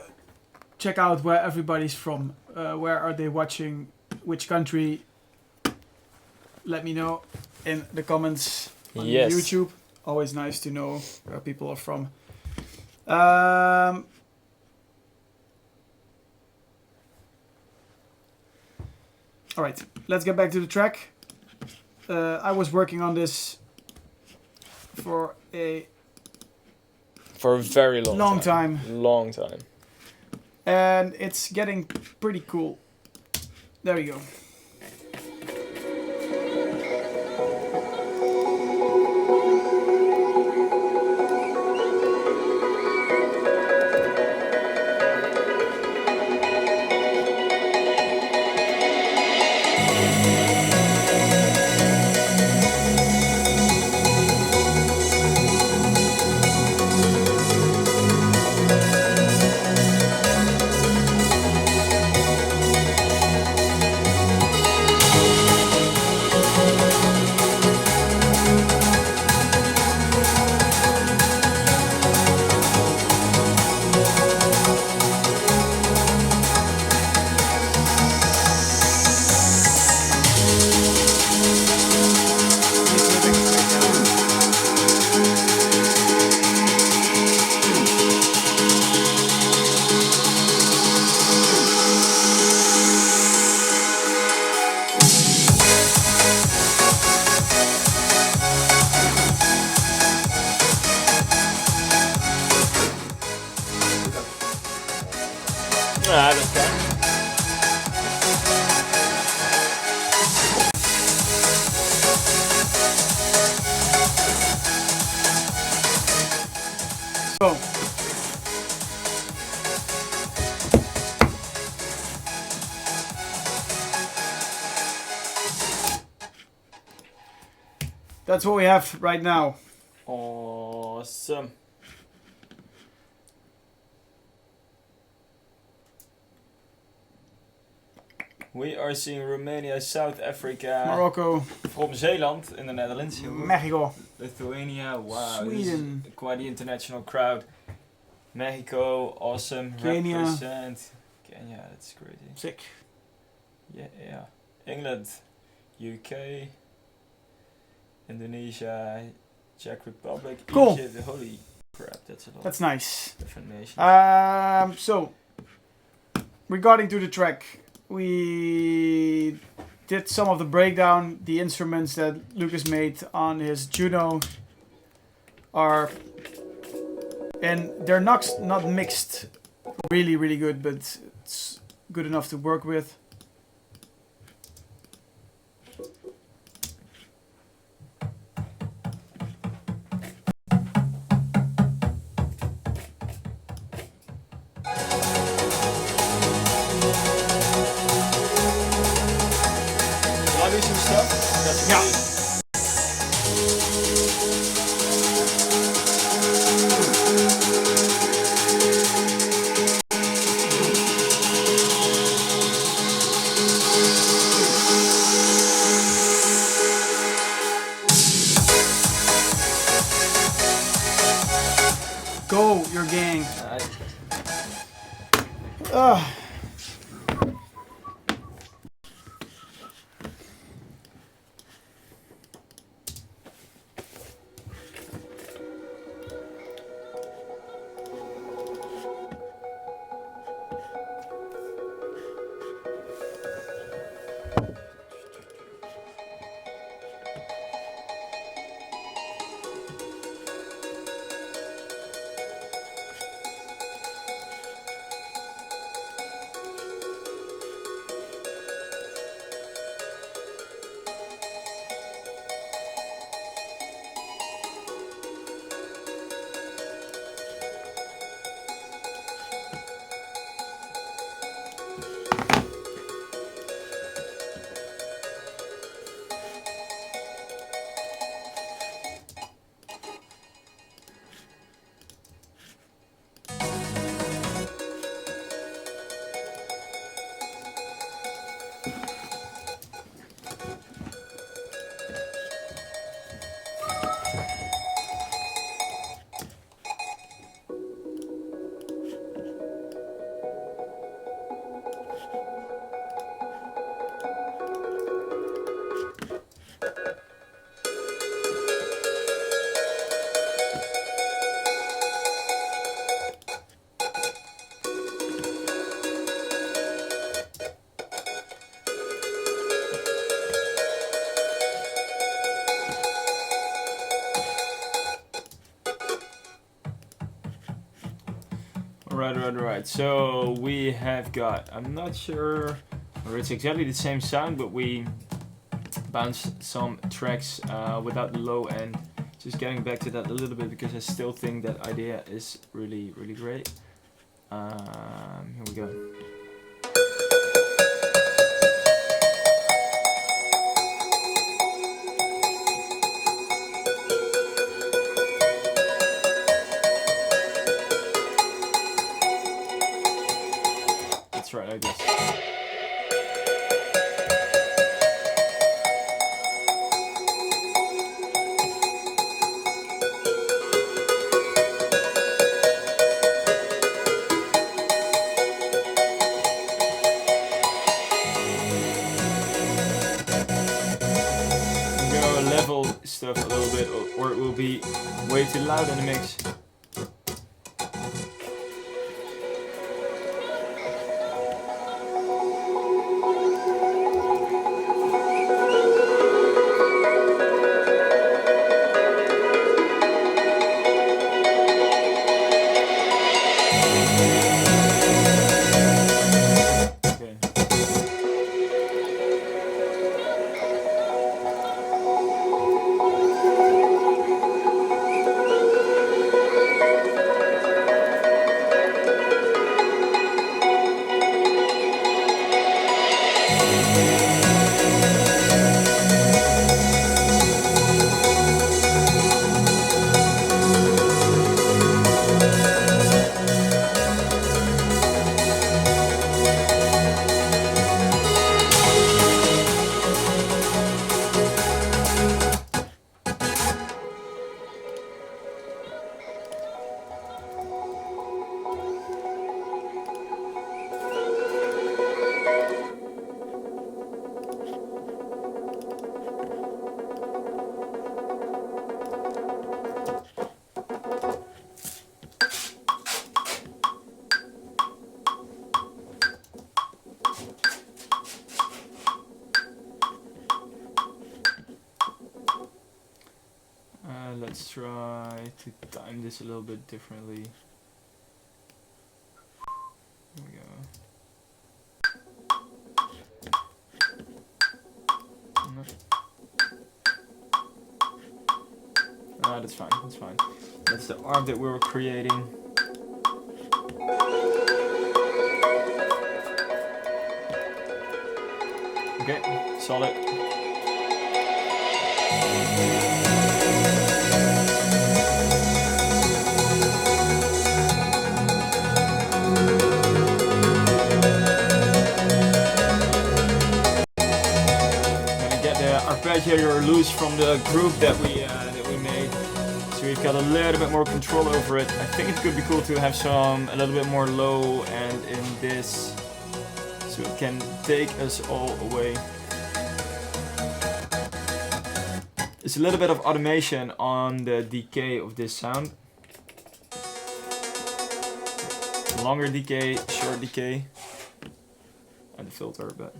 check out where everybody's from. Where are they watching? Which country? Let me know in the comments on Yes. YouTube. Always nice to know where people are from. All right, let's get back to the track. I was working on this for a For a very long time, Long time. and it's getting pretty cool. There we go. Ja, dat is fijn. So. That's what we have right now. Awesome. We are seeing Romania, South Africa, Morocco, from Zeeland in the Netherlands, Mexico, Lithuania. Wow, this is Sweden, quite the international crowd. Mexico, awesome. Kenya. Represent. Kenya, that's crazy. sick. Yeah. England, UK, Indonesia, Czech Republic, Cool. Egypt. Holy crap, that's a lot. That's nice. Different nations. So, regarding to the track, we did some of the breakdown. The instruments that Lucas made on his Juno are, and they're not mixed really good, but it's good enough to work with. Shall I do some stuff? That's Yeah. great. Go, your gang. Alright. So we have got, I'm not sure whether it's exactly the same sound, but we bounced some tracks without the low end. Just getting back to that a little bit because I still think that idea is really, really great. Here we go. That's right, I guess. Stuff a little bit, or it will be way too loud in the mix. Let's try to time this a little bit differently. Here we go. That's fine, that's fine. That's the arc that we were creating. Okay, solid. Arpeggiator loose from the group that we made, so we've got a little bit more control over it. I think it could be cool to have a little bit more low end in this, so it can take us all away. There's a little bit of automation on the decay of this sound. Longer decay, short decay, and the filter, but.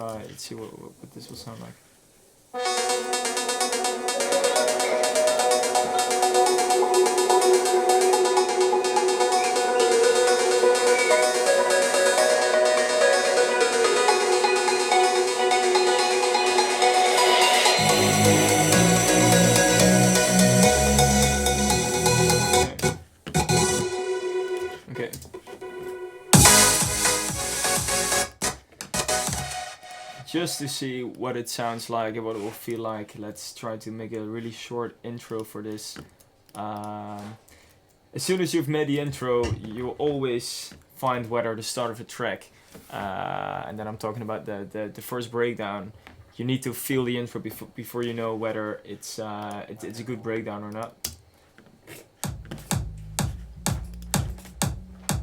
Let's see what this will sound like. Okay. Just to see what it sounds like and what it will feel like, let's try to make a really short intro for this. As soon as you've made the intro, you'll always find whether the start of a track, and then I'm talking about the first breakdown. You need to feel the intro before you know whether it's a good breakdown or not.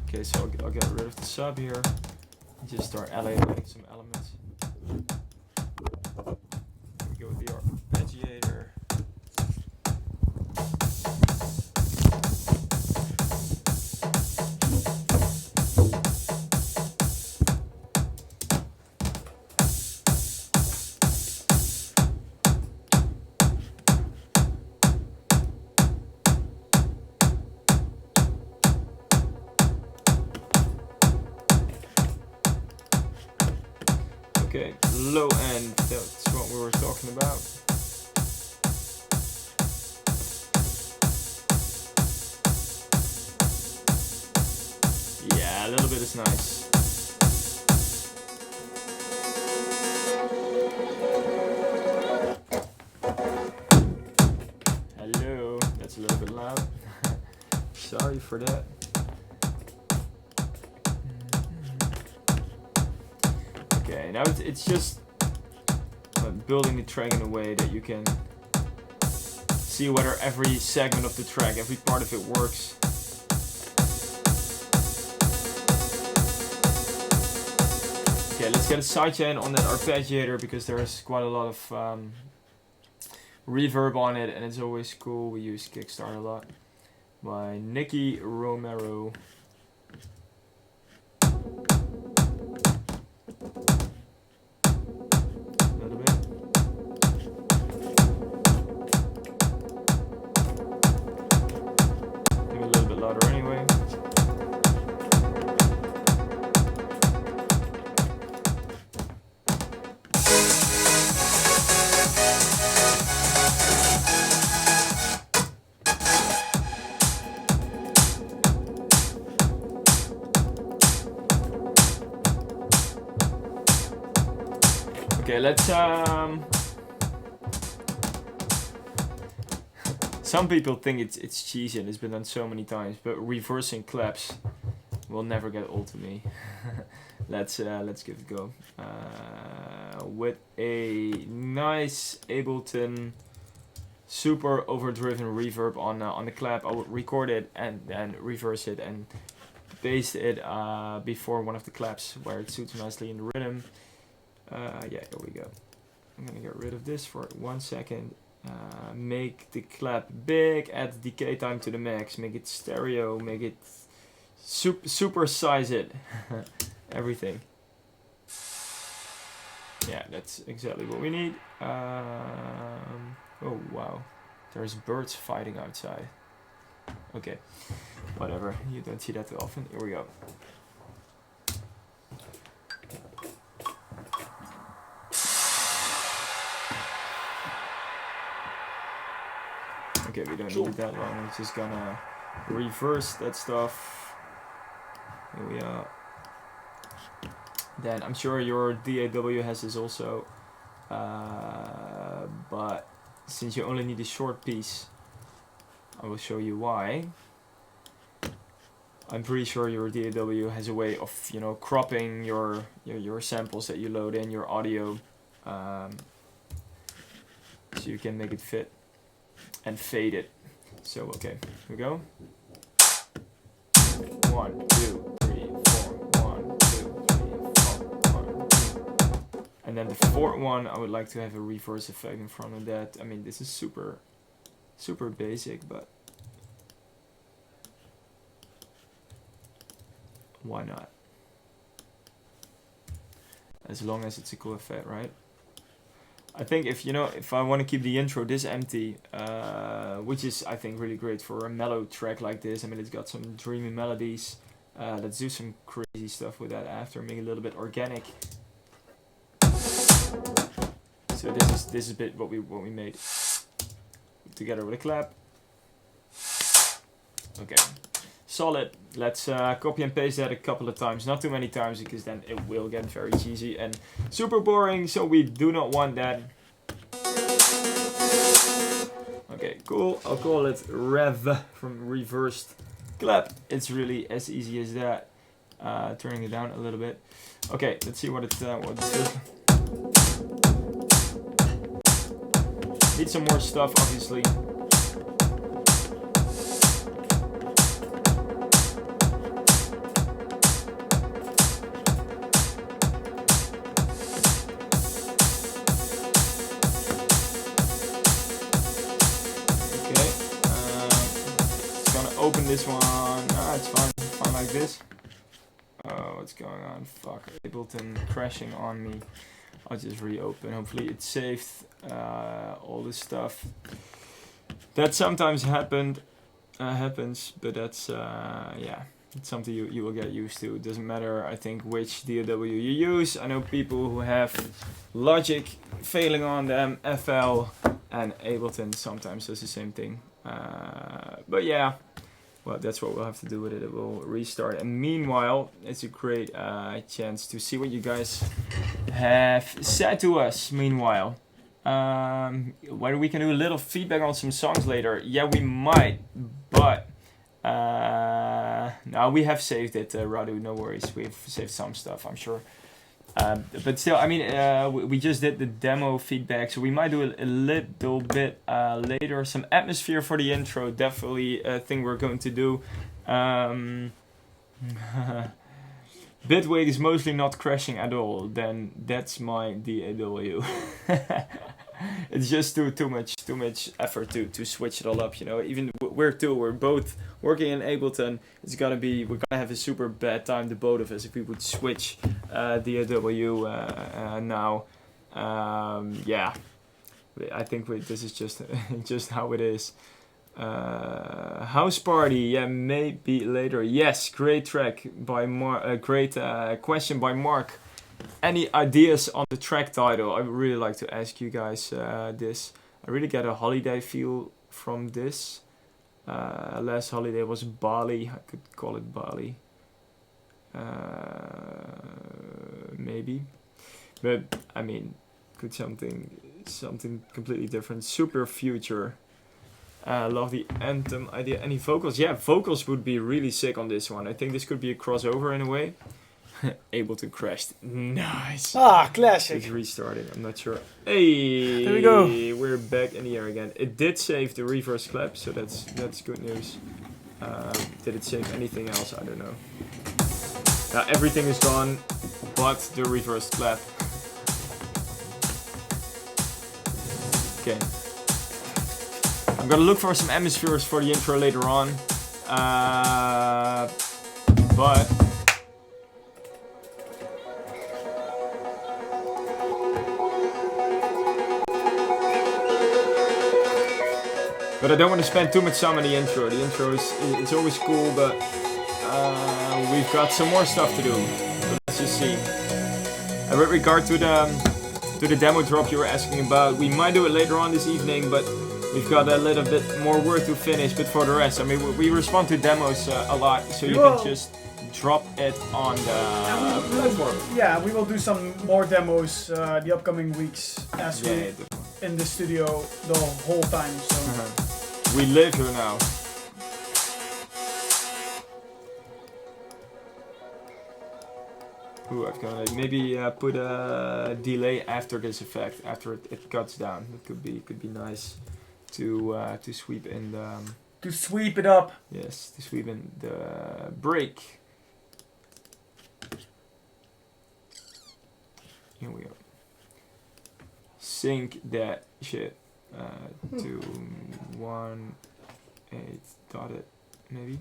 Okay, so I'll get rid of the sub here. Just start allocating some elements. We go with the arpeggiator. low end. That's what we were talking about. Yeah, a little bit is nice. Hello, that's a little bit loud. Sorry for that. Okay, now it's just building the track in a way that you can see whether every segment of the track, every part of it works. Okay, let's get a sidechain on that arpeggiator because there's quite a lot of reverb on it, and it's always cool. We use Kickstart a lot. By Nicky Romero. A little bit. Maybe a little bit louder anyway. Okay, let's some people think it's cheesy and it's been done so many times, but reversing claps will never get old to me. Let's give it a go. With a nice Ableton super overdriven reverb on the clap, I would record it and then reverse it and bass it before one of the claps where it suits nicely in the rhythm. Yeah, here we go. I'm gonna get rid of this for 1 second. Make the clap big, add the decay time to the max, make it stereo, make it super size it. Everything. Yeah, that's exactly what we need. Oh wow, there's birds fighting outside. Okay, whatever, you don't see that too often. Here we go. Okay, we don't need it that long. We're just gonna reverse that stuff. Here we are. Then I'm sure your DAW has this also, but since you only need a short piece, I will show you why. I'm pretty sure your DAW has a way of, you know, cropping your samples that you load in your audio, so you can make it fit and fade it. So okay, here we go. 1, 2, 3, 4. 1, 2, 3, 4. 1, 2. And then the fourth one, I would like to have a reverse effect in front of that. I mean, this is super basic, but why not? As long as it's a cool effect, right? I think if I want to keep the intro this empty, which is I think really great for a mellow track like this. I mean, it's got some dreamy melodies. Let's do some crazy stuff with that after, make it a little bit organic. So this is a bit what we made together with a clap. Okay, solid. Let's copy and paste that a couple of times, not too many times, because then it will get very cheesy and super boring, so we do not want that. Okay, cool. I'll call it Rev from reversed clap. It's really as easy as that. Turning it down a little bit. Okay, let's see what it feels. Need some more stuff, obviously. Open this one. It's fine like this. Oh, what's going on? Fuck, Ableton crashing on me. I'll just reopen. Hopefully it saved all this stuff. That sometimes happens, but that's yeah. it's something you will get used to. It doesn't matter, I think, which DAW you use. I know people who have Logic failing on them, FL, and Ableton sometimes does the same thing. But yeah, well, that's what we'll have to do with it. It will restart. And meanwhile, it's a great chance to see what you guys have said to us. Meanwhile, whether we can do a little feedback on some songs later. Yeah, we might, but no, we have saved it, Radu. No worries, we've saved some stuff, I'm sure. But still, I mean, we just did the demo feedback, so we might do a little bit later. Some atmosphere for the intro, definitely a thing we're going to do. Bitrate is mostly not crashing at all. Then that's my DAW. It's just too much effort to switch it all up. You know, even we're both working in Ableton. We're gonna have a super bad time, the both of us, if we would switch DAW now. Yeah, I think this is just just how it is. House Party, yeah, maybe later. Yes, great track by great question by Mark. Any ideas on the track title? I would really like to ask you guys this. I really get a holiday feel from this. Last holiday was Bali. I could call it Bali. Maybe. But, I mean, could something completely different. Super Future. Love the anthem idea. Any vocals? Yeah, vocals would be really sick on this one. I think this could be a crossover in a way. Ableton crashed. Nice. Ah, classic. It's restarting. I'm not sure. Hey, there we go. We're back in the air again. It did save the reverse clap, so that's good news. Did it save anything else? I don't know. Everything is gone, but the reverse clap. Okay. I'm gonna look for some atmospheres for the intro later on. But I don't want to spend too much time on the intro. The intro it's always cool, but we've got some more stuff to do. So let's just see. With regard to the demo drop you were asking about, we might do it later on this evening, but we've got a little bit more work to finish. But for the rest, I mean, we respond to demos a lot, so you can just drop it on the platform. Yeah, we will do some more demos the upcoming weeks as we in the studio the whole time. So. We live here now. Ooh, I've got to maybe put a delay after this effect, after it cuts down. It could be nice to sweep in the to sweep it up. Yes, to sweep in the break. Here we go. Sync that shit to 1.8 dotted maybe.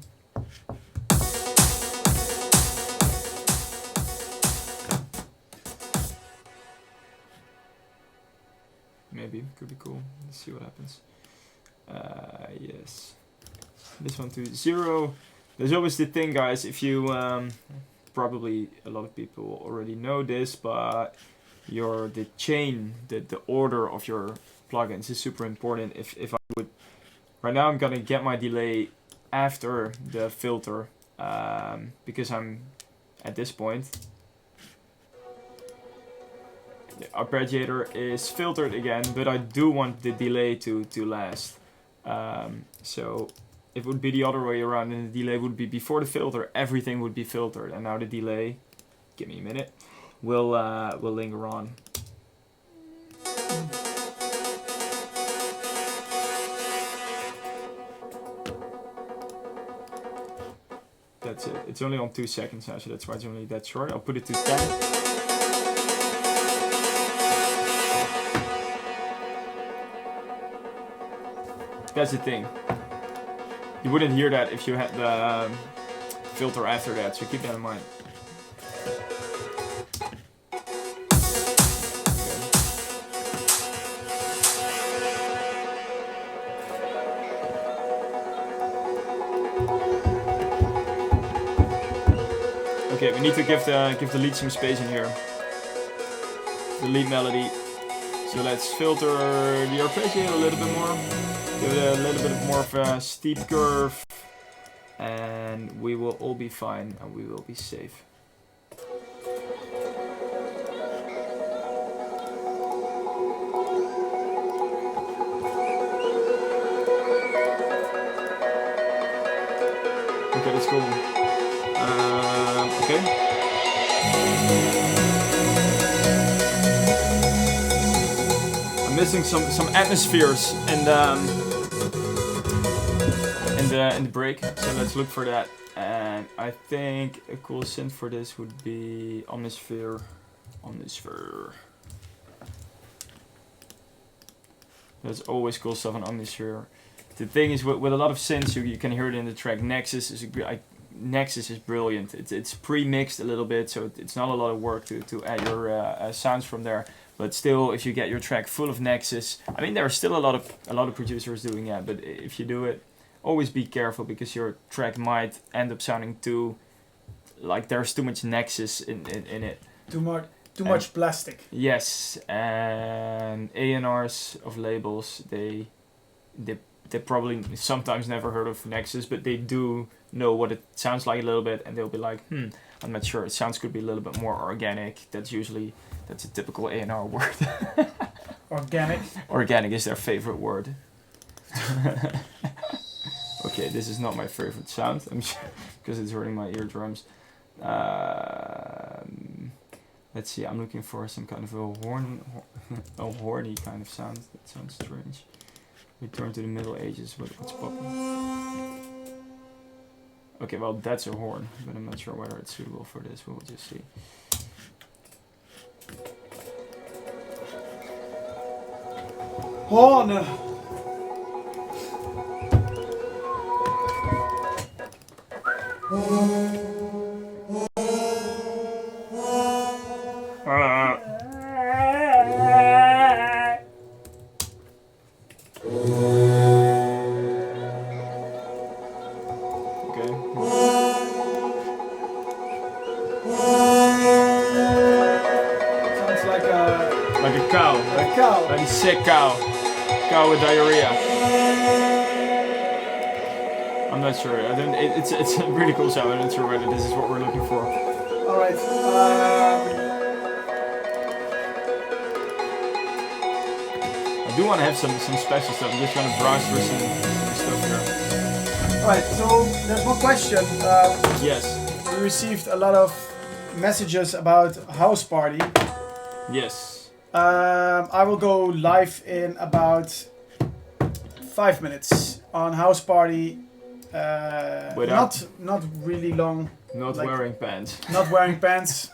Maybe could be cool. Let's see what happens. Yes, this one to 0. There's always the thing, guys. If you probably a lot of people already know this, but the chain, the order of your plugins is super important. If I would right now, I'm gonna get my delay after the filter because I'm at this point. The arpeggiator is filtered again, but I do want the delay to last. So it would be the other way around, and the delay would be before the filter. Everything would be filtered, and now the delay, give me a minute, will linger on. That's it. It's only on 2 seconds now, so that's why it's only that short. I'll put it to 10. That's the thing. You wouldn't hear that if you had the filter after that, so keep that in mind. Okay, we need to give the lead some space in here. The lead melody. So let's filter the arpeggio a little bit more. Give it a little bit more of a steep curve. And we will all be fine and we will be safe. Okay, that's cool. Okay. I'm missing some atmospheres in the break, so let's look for that. And I think a cool synth for this would be Omnisphere. Omnisphere. There's always cool stuff on Omnisphere. The thing is, with a lot of synths, you can hear it in the track. Nexus is brilliant. It's pre-mixed a little bit, so it's not a lot of work to add your sounds from there. But still, if you get your track full of Nexus, I mean, there are still a lot of producers doing that. But if you do it, always be careful because your track might end up sounding too, like there's too much Nexus in it. Too much plastic. Yes, and A&Rs of labels, they probably sometimes never heard of Nexus, but they do know what it sounds like a little bit, and they'll be like, I'm not sure, it sounds could be a little bit more organic. That's a typical A&R word. Organic? Organic is their favorite word. Okay, this is not my favorite sound, I'm sure, because it's hurting my eardrums. Let's see, I'm looking for some kind of a horny kind of sound. That sounds strange. Return to the Middle Ages, what's popping? Okay, well that's a horn, but I'm not sure whether it's suitable for this, we'll just see. Horn! Like a sick cow. Cow with diarrhea. I'm not sure. It's a really cool sound. I'm not sure whether this is what we're looking for. Alright. I do want to have some special stuff. I'm just going to browse through some stuff here. Alright, so there's one question. Yes. We received a lot of messages about House Party. Yes. I will go live in about 5 minutes on House Party. Not really long. Not like, wearing pants. Not wearing pants.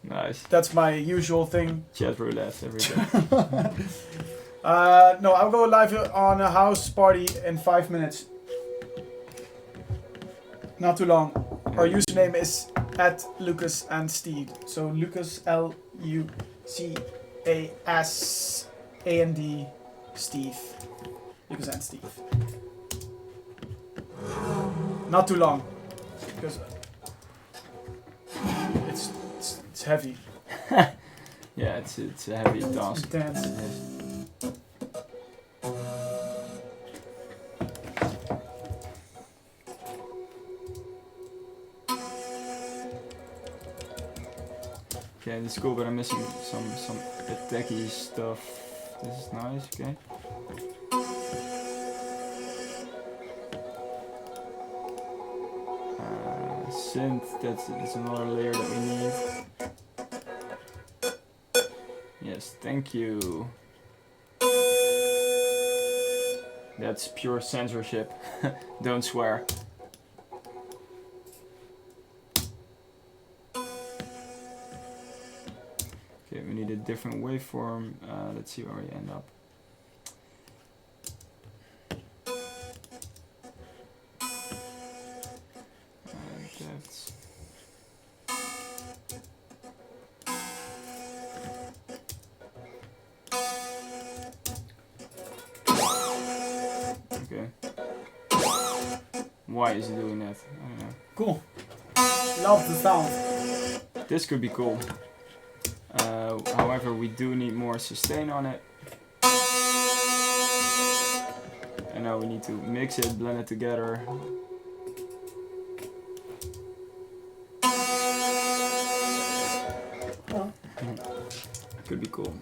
Nice. That's my usual thing. Chat roulette every day. No, I'll go live on a House Party in 5 minutes. Not too long. Our username is @LucasandSteve. So Lucas LucasAnd Steve. Lucas and Steve. Not too long, because it's heavy. Yeah, it's a heavy task. Intense. Okay, this is cool, but I'm missing some techie stuff. This is nice, okay. Synth, that's another layer that we need. Yes, thank you. That's pure censorship. Don't swear. Okay, we need a different waveform. Let's see where we end up. That's okay. Why is he doing that? I don't know. Cool. Love the sound. This could be cool. However, we do need more sustain on it. And now we need to mix it, blend it together. Could be cool.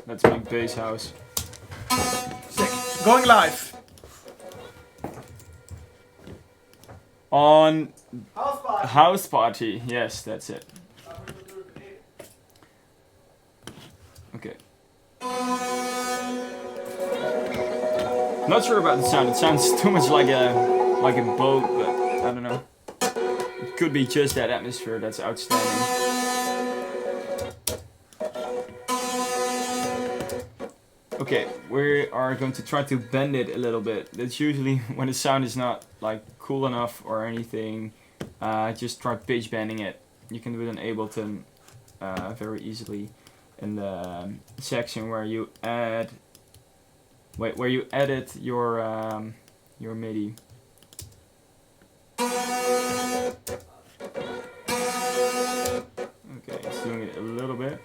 Let's make bass house. Sick. Going live. On House party. House Party. Yes, that's it. Okay. Not sure about the sound. It sounds too much like a boat, but I don't know. It could be just that atmosphere that's outstanding. Okay, we are going to try to bend it a little bit. That's usually when the sound is not like cool enough or anything. Just try pitch bending it. You can do it in Ableton very easily in the section where you add, where you edit your MIDI. Okay, it's doing it a little bit.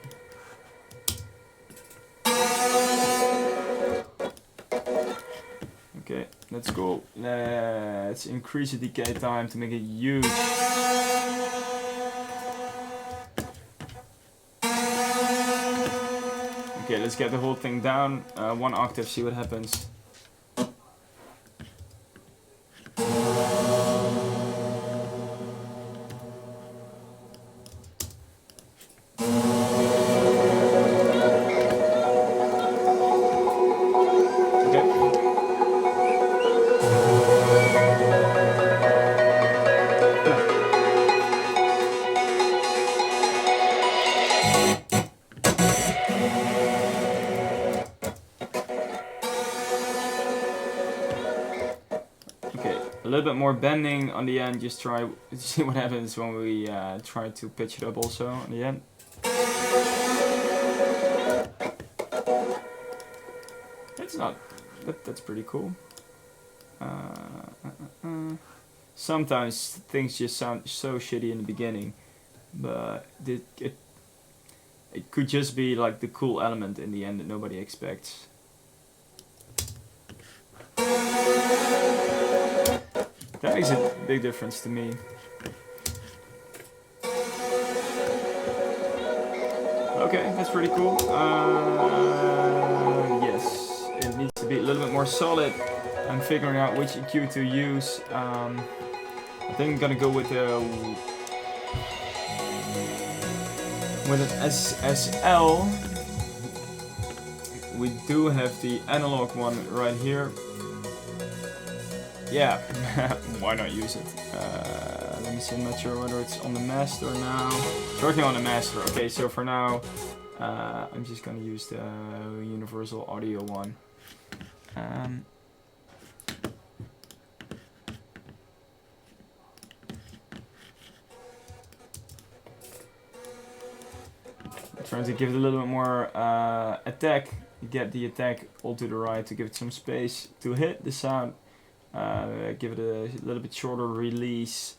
Okay, let's go. Let's increase the decay time to make it huge. Okay, let's get the whole thing down 1 octave, see what happens. A little bit more bending on the end, just try to see what happens when we try to pitch it up also on the end. It's not, that's pretty cool. Sometimes things just sound so shitty in the beginning, but it could just be like the cool element in the end that nobody expects. That makes a big difference to me. Okay, that's pretty cool. Yes, it needs to be a little bit more solid. I'm figuring out which EQ to use. I think I'm gonna go with an SSL. We do have the analog one right here. Yeah, why not use it? Let me see, I'm not sure whether it's on the master now. It's working on the master. Okay, so for now, I'm just gonna use the universal audio one. I'm trying to give it a little bit more attack. Get the attack all to the right to give it some space to hit the sound. Give it a little bit shorter release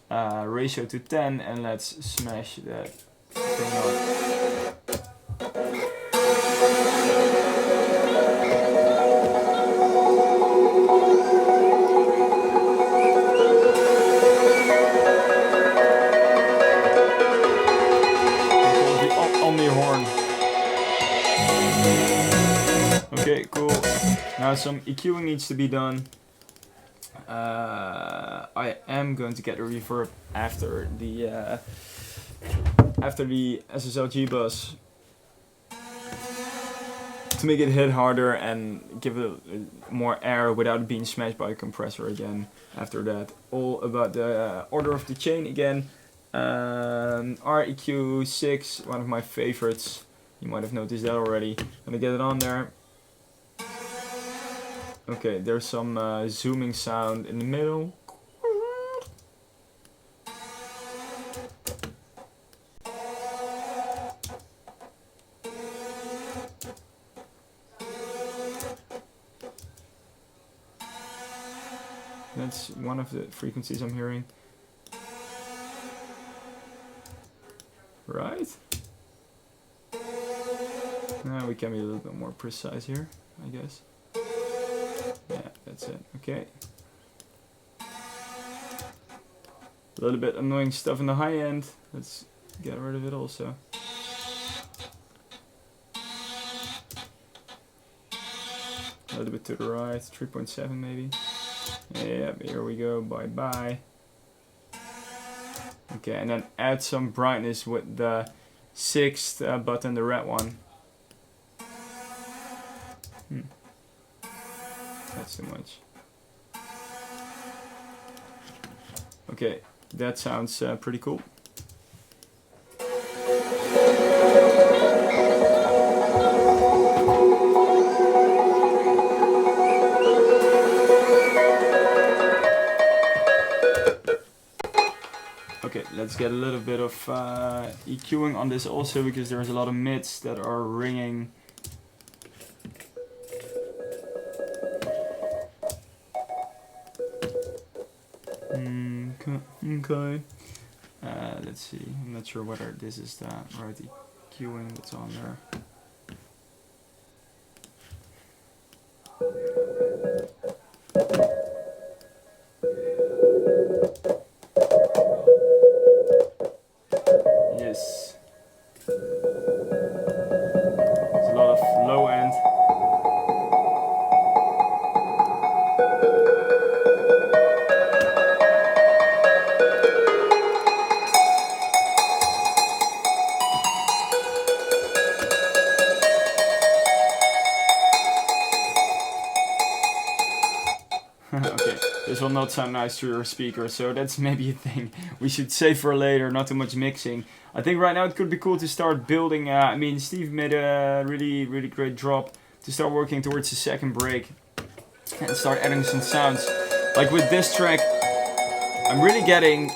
ratio to 10, and let's smash that thing up. Omni horn. Okay, cool. Now some EQing needs to be done. I am going to get a reverb after the SSLG bus to make it hit harder and give it more air without being smashed by a compressor again. After that, all about the order of the chain again. REQ6, one of my favorites. You might have noticed that already. Gonna get it on there. Okay, there's some zooming sound in the middle. That's one of the frequencies I'm hearing. Right? Now we can be a little bit more precise here, I guess. Yeah, that's it. Okay. A little bit annoying stuff in the high end. Let's get rid of it also. A little bit to the right, 3.7 maybe. Yeah, here we go. Bye bye. Okay, and then add some brightness with the 6th button, the red one. That's too much. Okay, that sounds pretty cool. Okay, let's get a little bit of EQing on this also, because there's a lot of mids that are ringing. Okay. Let's see. I'm not sure whether this is the right EQing that's on there. Yes. It's a lot of low end. Okay, this will not sound nice to your speaker, so that's maybe a thing we should save for later, not too much mixing. I think right now it could be cool to start building, I mean, Steve made a really great drop to start working towards the second break and start adding some sounds. Like with this track, I'm really getting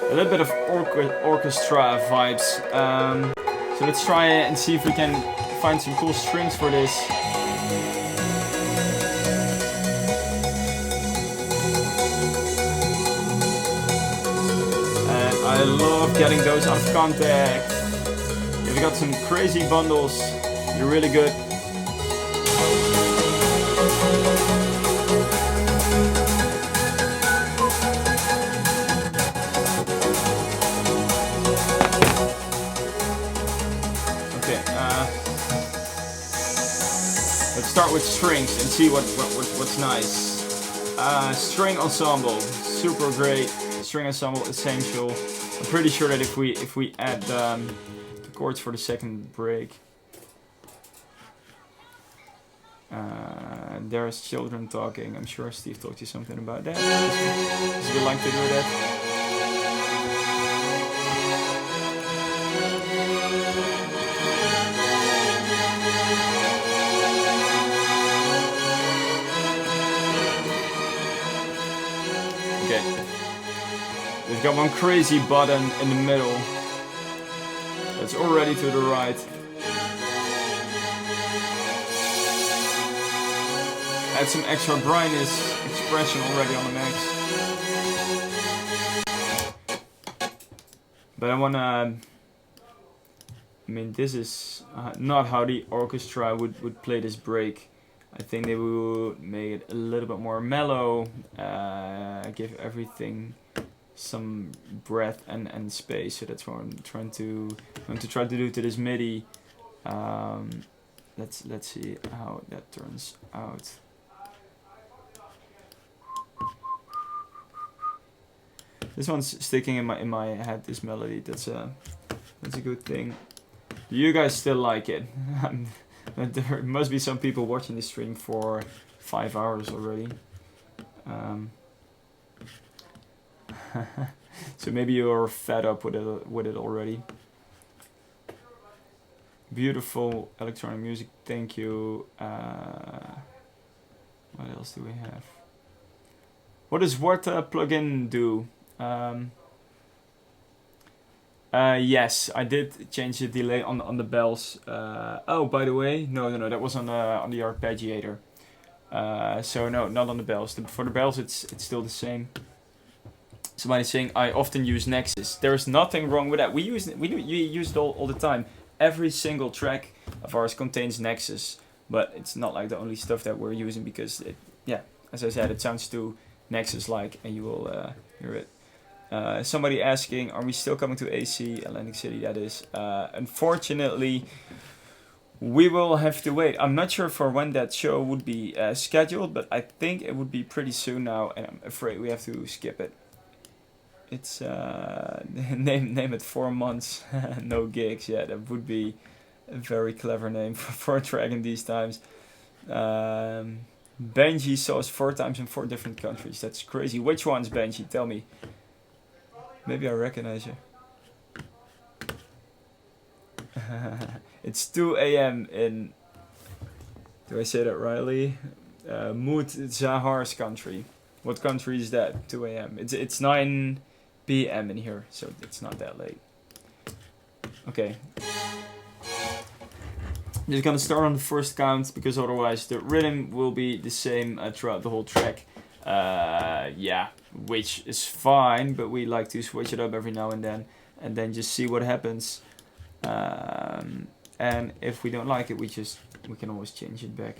a little bit of orchestra vibes. So let's try it and see if we can find some cool strings for this. I love getting those out of contact. If you got some crazy bundles, you're really good. Okay, let's start with strings and see what's nice. String ensemble, super great. String ensemble essential. I'm pretty sure that if we add the chords for the second break, there's children talking. I'm sure Steve talked to you something about that. Does he like to do that? Okay. We've got one crazy button in the middle. That's already to the right. Add some extra brightness, expression already on the max. But I wanna... I mean, this is not how the orchestra would play this break. I think they would make it a little bit more mellow, give everything some breath and space. So that's what I'm trying to do to this MIDI. Let's see how that turns out. This one's sticking in my head. This melody. That's a good thing. Do you guys still like it? There must be some people watching this stream for 5 hours already. So maybe you're fed up with it already. Beautiful electronic music. Thank you. What else do we have? What does plugin do? Yes, I did change the delay on the bells. Oh, by the way, no, that was on the arpeggiator. So no, not on the bells. For the bells, it's still the same. Somebody's saying I often use Nexus. There's nothing wrong with that. We use it all the time. Every single track of ours contains Nexus, but it's not like the only stuff that we're using because as I said, it sounds too Nexus-like, and you will hear it. Somebody asking, are we still coming to AC, Atlantic City? That is. Unfortunately, we will have to wait. I'm not sure for when that show would be scheduled, but I think it would be pretty soon now, and I'm afraid we have to skip it. It's name it 4 months, no gigs. Yeah, that would be a very clever name for a track in these times. Benji saw us 4 times in 4 different countries. That's crazy. Which ones, Benji? Tell me. Maybe I recognize you. It's 2 a.m. in... Do I say that rightly? Mood Zahar's country. What country is that? 2 a.m. It's 9 p.m. in here, so it's not that late. Okay. I'm just gonna start on the first count because otherwise the rhythm will be the same throughout the whole track. Which is fine, but we like to switch it up every now and then just see what happens. And if we don't like it, we can always change it back.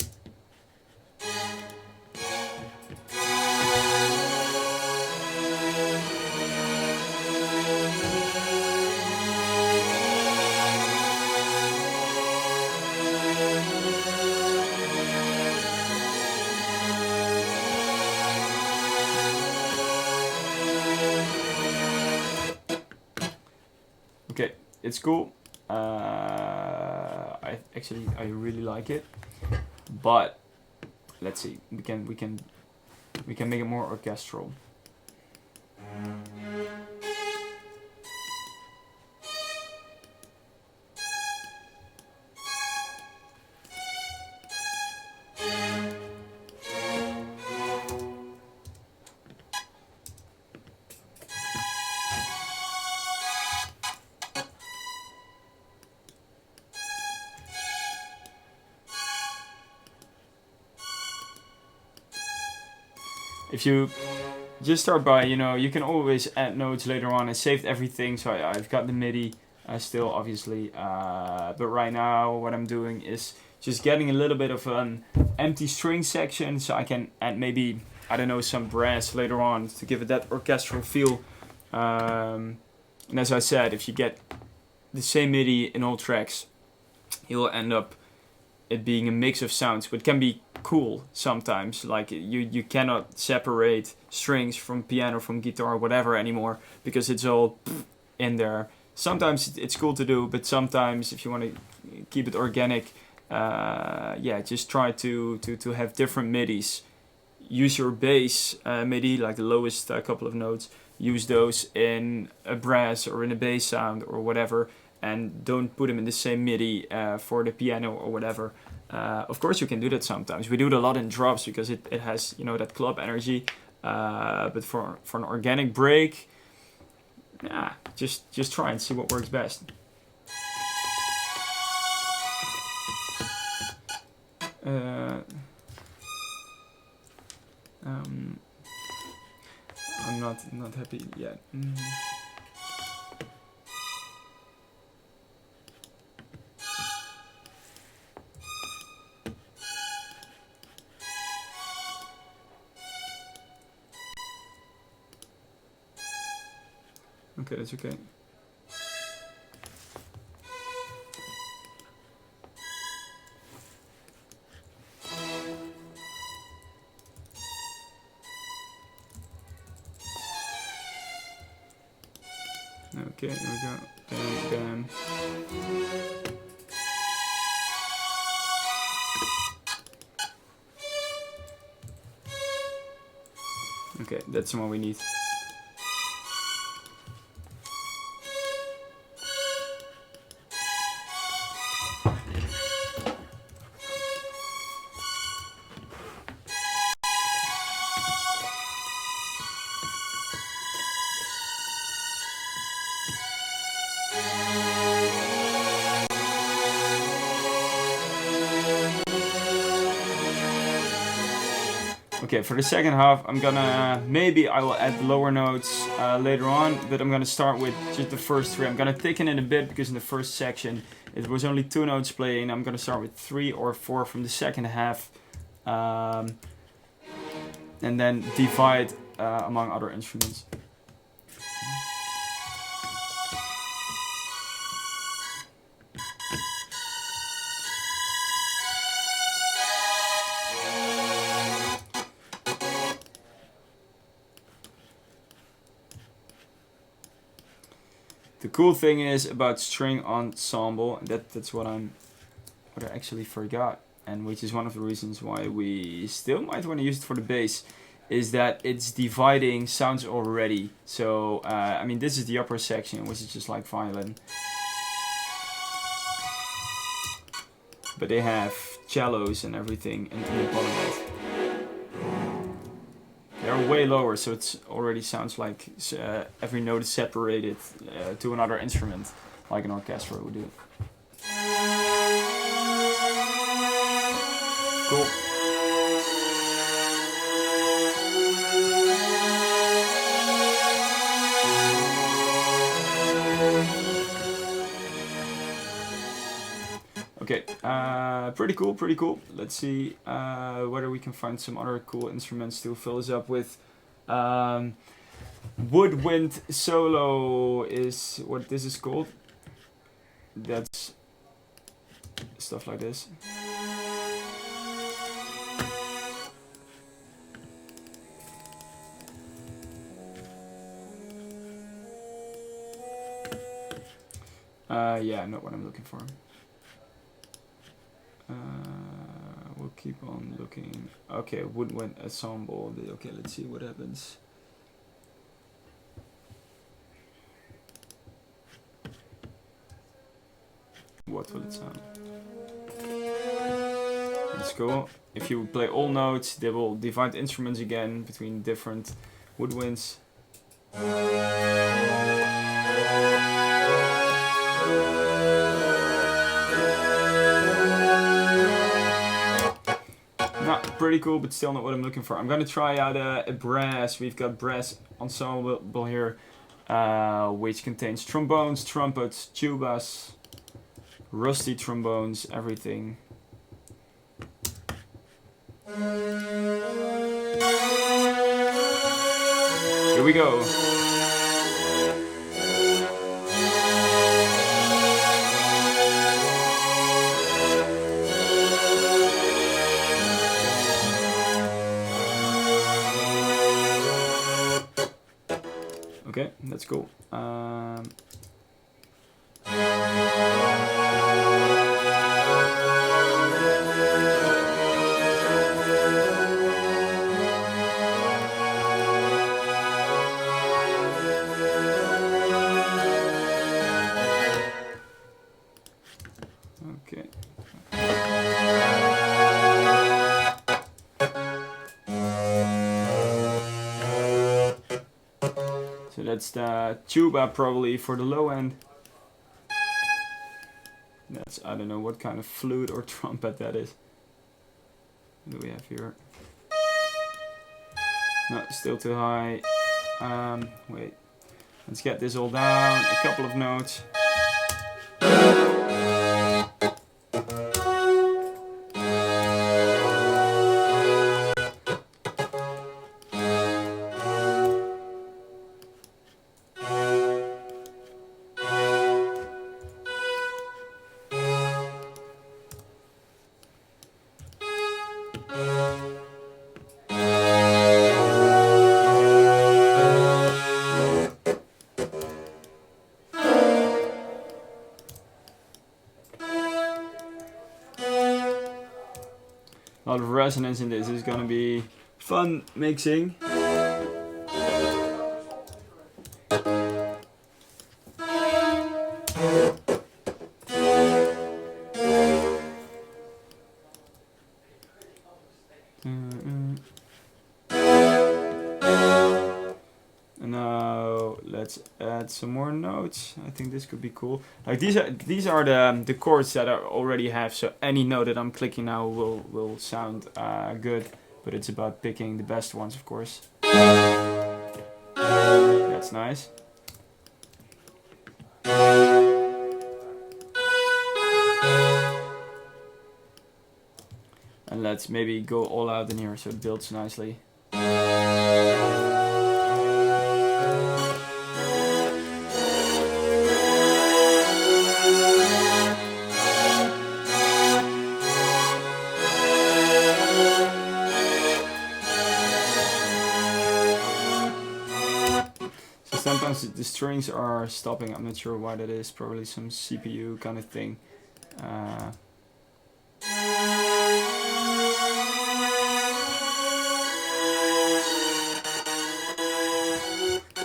Okay, it's cool. I really like it, but let's see. We can make it more orchestral. If you just start by, you can always add notes later on. I saved everything, so I've got the MIDI still, obviously. But right now, what I'm doing is just getting a little bit of an empty string section, so I can add maybe, I don't know, some brass later on to give it that orchestral feel. And as I said, if you get the same MIDI in all tracks, you'll end up it being a mix of sounds, but can be cool sometimes. Like you cannot separate strings from piano, from guitar, whatever anymore, because it's all in there. Sometimes it's cool to do, but sometimes if you want to keep it organic, just try to have different MIDIs. Use your bass MIDI, like the lowest couple of notes, use those in a brass or in a bass sound or whatever, and don't put them in the same MIDI for the piano or whatever. Of course you can do that sometimes. We do it a lot in drums because it has, that club energy. But for an organic break, just try and see what works best. I'm not happy yet. Okay, that's okay. Okay, here we go. Bam, bam. Okay, that's the one we need. Okay, for the second half, I will add lower notes later on, but I'm gonna start with just the first three. I'm gonna thicken it a bit because in the first section it was only 2 notes playing. I'm gonna start with 3 or 4 from the second half, and then divide among other instruments. The cool thing is about string ensemble, and that's what I actually forgot, and which is one of the reasons why we still might want to use it for the bass, is that it's dividing sounds already. So I mean, this is the upper section, which is just like violin, but they have cellos and everything in the bottom of it. They're way lower, so it already sounds like every note is separated to another instrument, like an orchestra would do. Cool. Okay, pretty cool, pretty cool. Let's see whether we can find some other cool instruments to fill us up with. Woodwind solo is what this is called. That's stuff like this. Yeah, not what I'm looking for. We'll keep on looking. Okay, woodwind ensemble. Okay, let's see what happens. What will it sound? Let's go. If you play all notes, they will divide instruments again between different woodwinds. Pretty cool, but still not what I'm looking for. I'm gonna try out a brass. We've got brass ensemble here, which contains trombones, trumpets, tubas, rusty trombones, everything. Here we go. Okay, that's cool. Okay. So that's the tuba probably for the low end. That's, I don't know what kind of flute or trumpet that is. What do we have here? No, still too high. Wait. Let's get this all down. A couple of notes. A lot of resonance in this. Is gonna be fun mixing. And now let's add some more notes. I think this could be cool. Like these are the chords that I already have. So any note that I'm clicking now will sound good. but it's about picking the best ones, of course. That's nice. And let's maybe go all out in here so it builds nicely. So sometimes the strings are stopping. I'm not sure why that is. Probably some CPU kind of thing.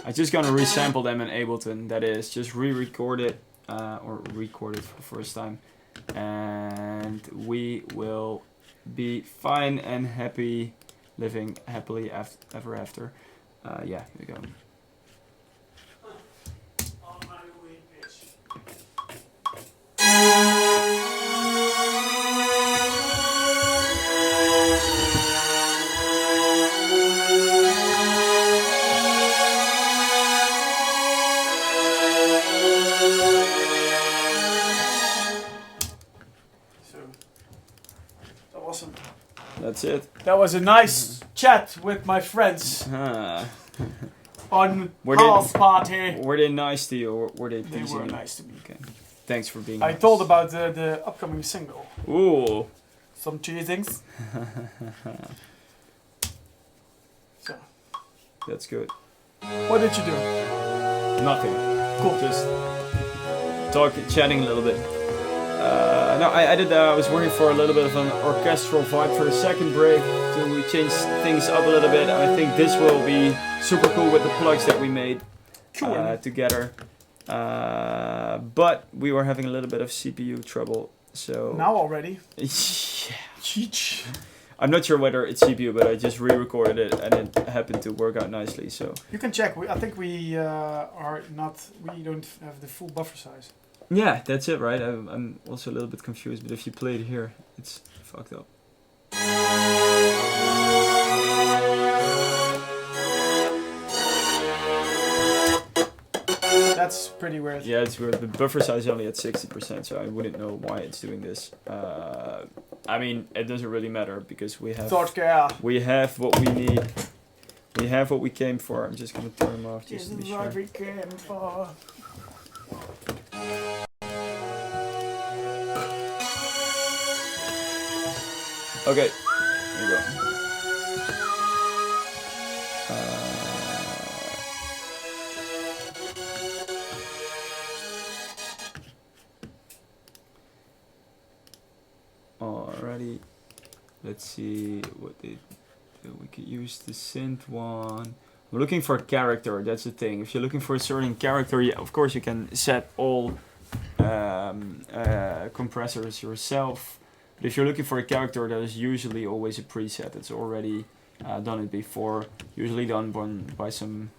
I'm just gonna resample them in Ableton. That is, just re-record it or record it for the first time, and we will be fine and happy, living happily ever after. Yeah, here we go. That's it. That was a nice chat with my friends on house party. Were they nice to you, or were they They teasing were you? nice to me. Okay. Thanks for being I nice. told about the upcoming single. Ooh. Some cheesings. So, That's good. what did you do? Nothing. Cool. Just chatting a little bit. No, I did. I was working for a little bit of an orchestral vibe for a second break to change things up a little bit. I think this will be super cool with the plugs that we made together. But we were having a little bit of CPU trouble, so Now already. yeah. Cheech. I'm not sure whether it's CPU, but I just re-recorded it and it happened to work out nicely. So You can check. I think we are not. We don't have the full buffer size. yeah, that's it, right? I'm also a little bit confused, but if you play it here, it's fucked up. That's pretty weird. Yeah, it's weird. The buffer size is only at 60%, so I wouldn't know why it's doing this. I mean, it doesn't really matter because we have Don't care. we have what we need. We have what we came for. I'm just gonna turn them off just to be sure. we came for. Okay, here we go. Alrighty, let's see what we could use the synth one. I'm looking for a character. That's the thing. If you're looking for a certain character, yeah, of course you can set all compressors yourself. But if you're looking for a character, that is usually always a preset. It's already done it before. Usually done by some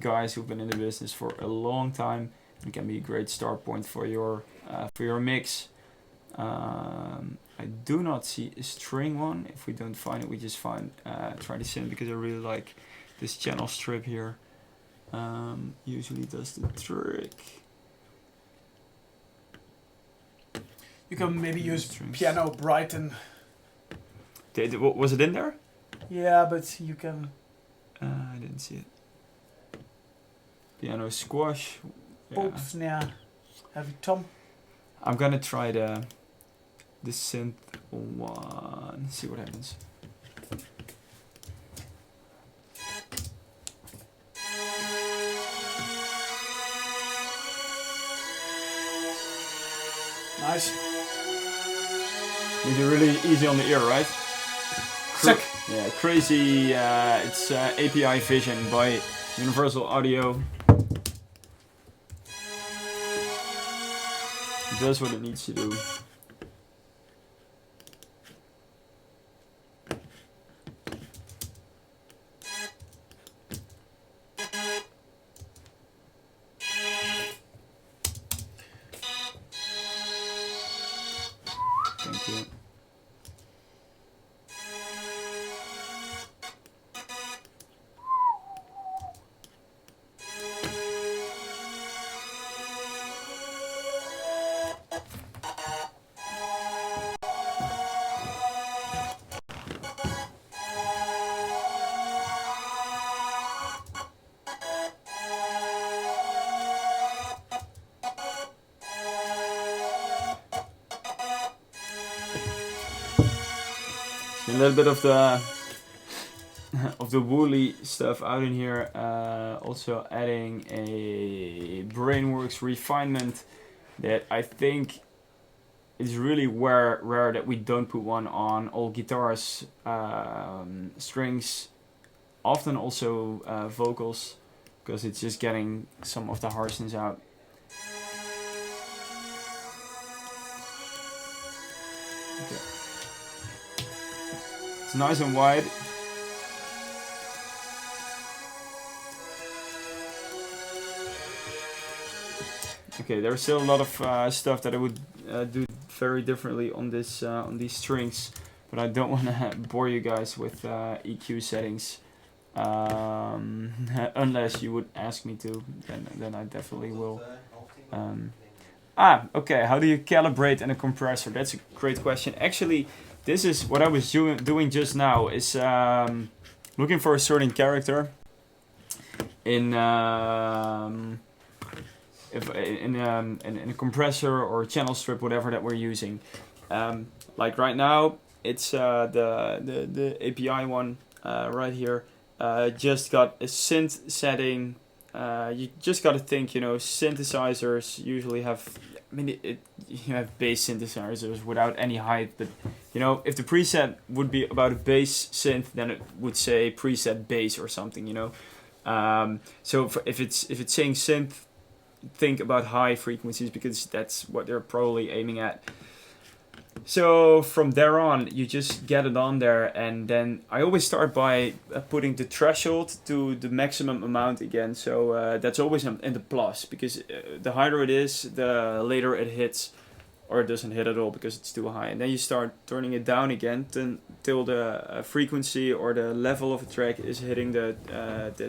guys who've been in the business for a long time. It can be a great start point for your mix. I do not see a string one. If we don't find it, we just try the synth because I really like this channel strip here. Usually does the trick. You can maybe use Strings. Piano Brighton. Was it in there? Yeah, but you can. I didn't see it. Piano squash. Yeah. Pope snare. Heavy tom. I'm gonna try the synth one. See what happens. Nice. Makes it really easy on the ear, right? Sick. Yeah, crazy. It's API Vision by Universal Audio. It does what it needs to do. Thank you. A little bit of the of the woolly stuff out in here. Also adding a Brainworks refinement that I think is really rare that we don't put one on all guitars, strings, often also vocals, because it's just getting some of the harshness out. Okay. It's nice and wide. Okay, there's still a lot of stuff that I would do very differently on this on these strings, but I don't want to bore you guys with EQ settings. Unless you would ask me to, then I definitely will. Okay. How do you calibrate in a compressor? That's a great question. Actually, this is what I was doing just now. Is looking for a certain character in in a compressor or channel strip, whatever that we're using. Like right now, it's the API one right here. Just got a synth setting. You just got to think, synthesizers usually have. I mean, you have bass synthesizers without any height, but if the preset would be about a bass synth, then it would say preset bass or something. So if it's saying synth, think about high frequencies because that's what they're probably aiming at. So from there on, you just get it on there, and then I always start by putting the threshold to the maximum amount again. So that's always in the plus, because the higher it is, the later it hits, or it doesn't hit at all because it's too high. And then you start turning it down again till the frequency or the level of a track is hitting the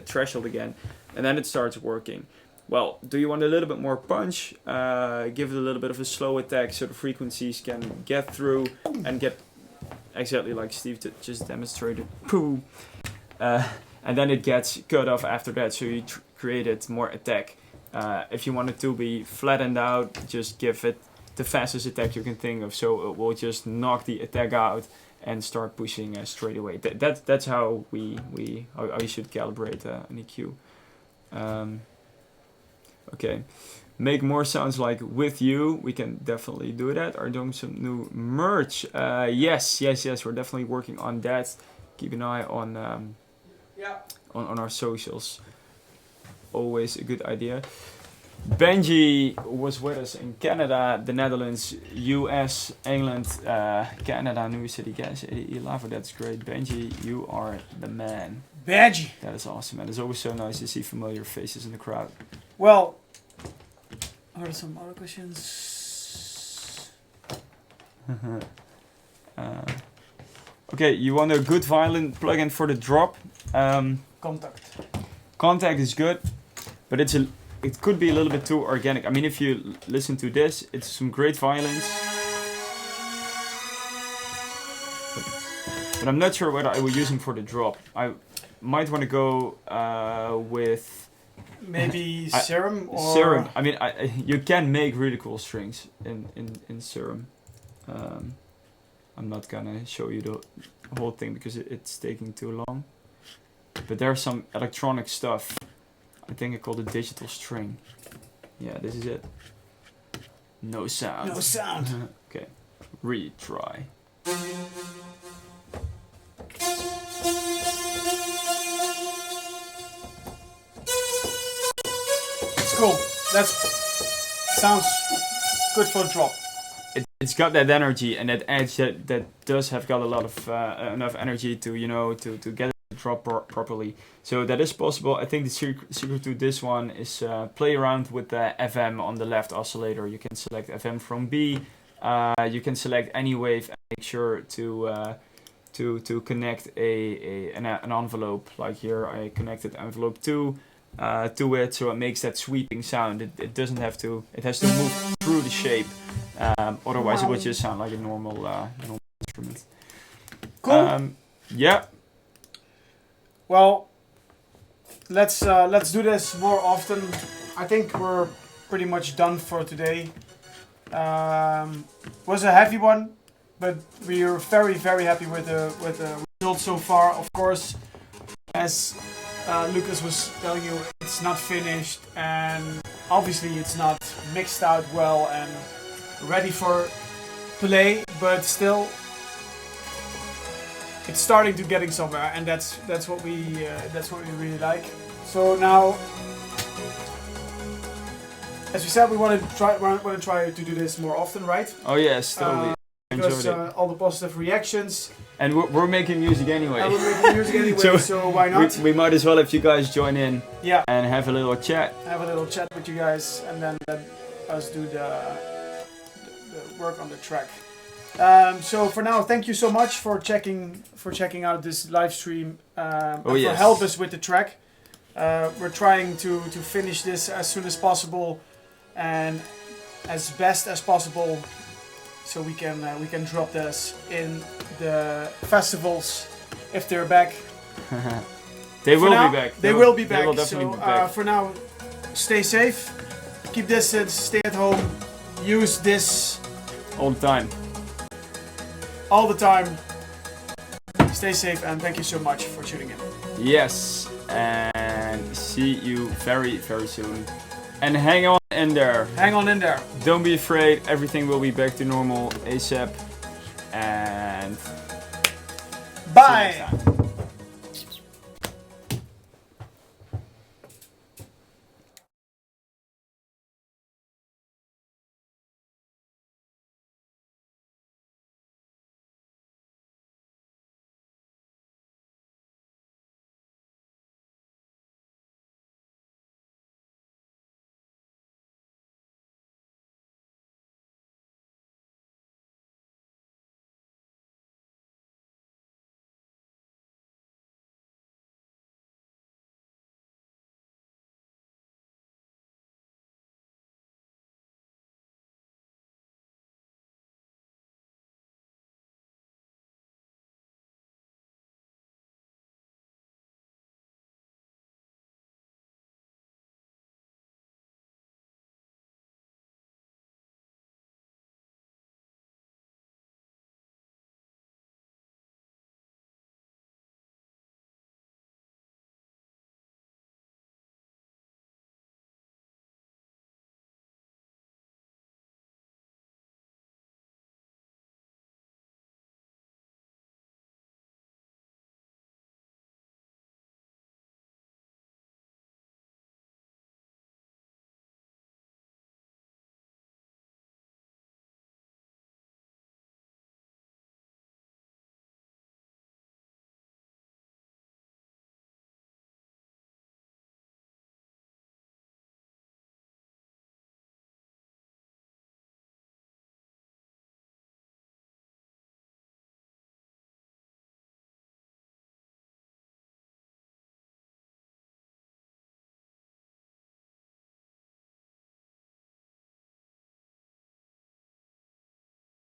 threshold again, and then it starts working. Well, do you want a little bit more punch? Give it a little bit of a slow attack so the frequencies can get through and get exactly like Steve just demonstrated. Pooh. And then it gets cut off after that, so you created more attack. If you want it to be flattened out, just give it the fastest attack you can think of, so it will just knock the attack out and start pushing straight away. That's how how you should calibrate an EQ. Okay, make more sounds like With You. We can definitely do that. Are doing some new merch. Yes. We're definitely working on that. Keep an eye on on our socials. Always a good idea. Benji was with us in Canada, the Netherlands, US, England, Canada, New City Gas, Lava. That's great. Benji, you are the man. Benji. That is awesome, and it's always so nice to see familiar faces in the crowd. Well, are there some other questions? Okay, you want a good violin plugin for the drop? Contact. Contact is good, but it could be a little bit too organic. I mean, if you listen to this, it's some great violins. But I'm not sure whether I will use them for the drop. I might want to go with... Maybe Serum or... Serum. I mean, you can make really cool strings in Serum. I'm not gonna show you the whole thing because it's taking too long. But there's some electronic stuff. I think I call it digital string. Yeah, this is it. No sound. No sound. Okay, retry. Cool. That sounds good for a drop. It's got that energy and that edge that does have got a lot of enough energy to to get it to drop properly. So that is possible. I think the secret to this one is play around with the FM on the left oscillator. You can select FM from B. You can select any wave and make sure to connect an envelope. Like here, I connected envelope 2. To it, so it makes that sweeping sound. It doesn't have to. It has to move through the shape. Otherwise, it would just sound like a normal instrument. Cool. Yeah. Well, let's do this more often. I think we're pretty much done for today. Was a heavy one. but we are very happy with the results so far. Of course, as Lucas was telling you, it's not finished, and obviously it's not mixed out well and ready for play, but still it's starting to getting somewhere, and that's what we really like. So now, as we said, we want to try to do this more often, right? Oh yes, totally. Because Enjoyed it. all the positive reactions, And we're making music anyway. and we're making music anyway, so why not? We might as well if you guys join in Yeah, and have a little chat. have a little chat with you guys, and then let us do the work on the track. So for now, thank you so much for checking out this live stream. And for yes. help us with the track. We're trying to finish this as soon as possible and as best as possible, so we can drop this in the festivals if they're back. They For will now, be back. They will be back. They will definitely So be back. for now, stay safe, keep distance, stay at home, use this All the time. all the time. Stay safe, and thank you so much for tuning in. Yes, and see you very soon. And hang on in there. Hang on in there. Don't be afraid. Everything will be back to normal ASAP. And see you next Bye. time.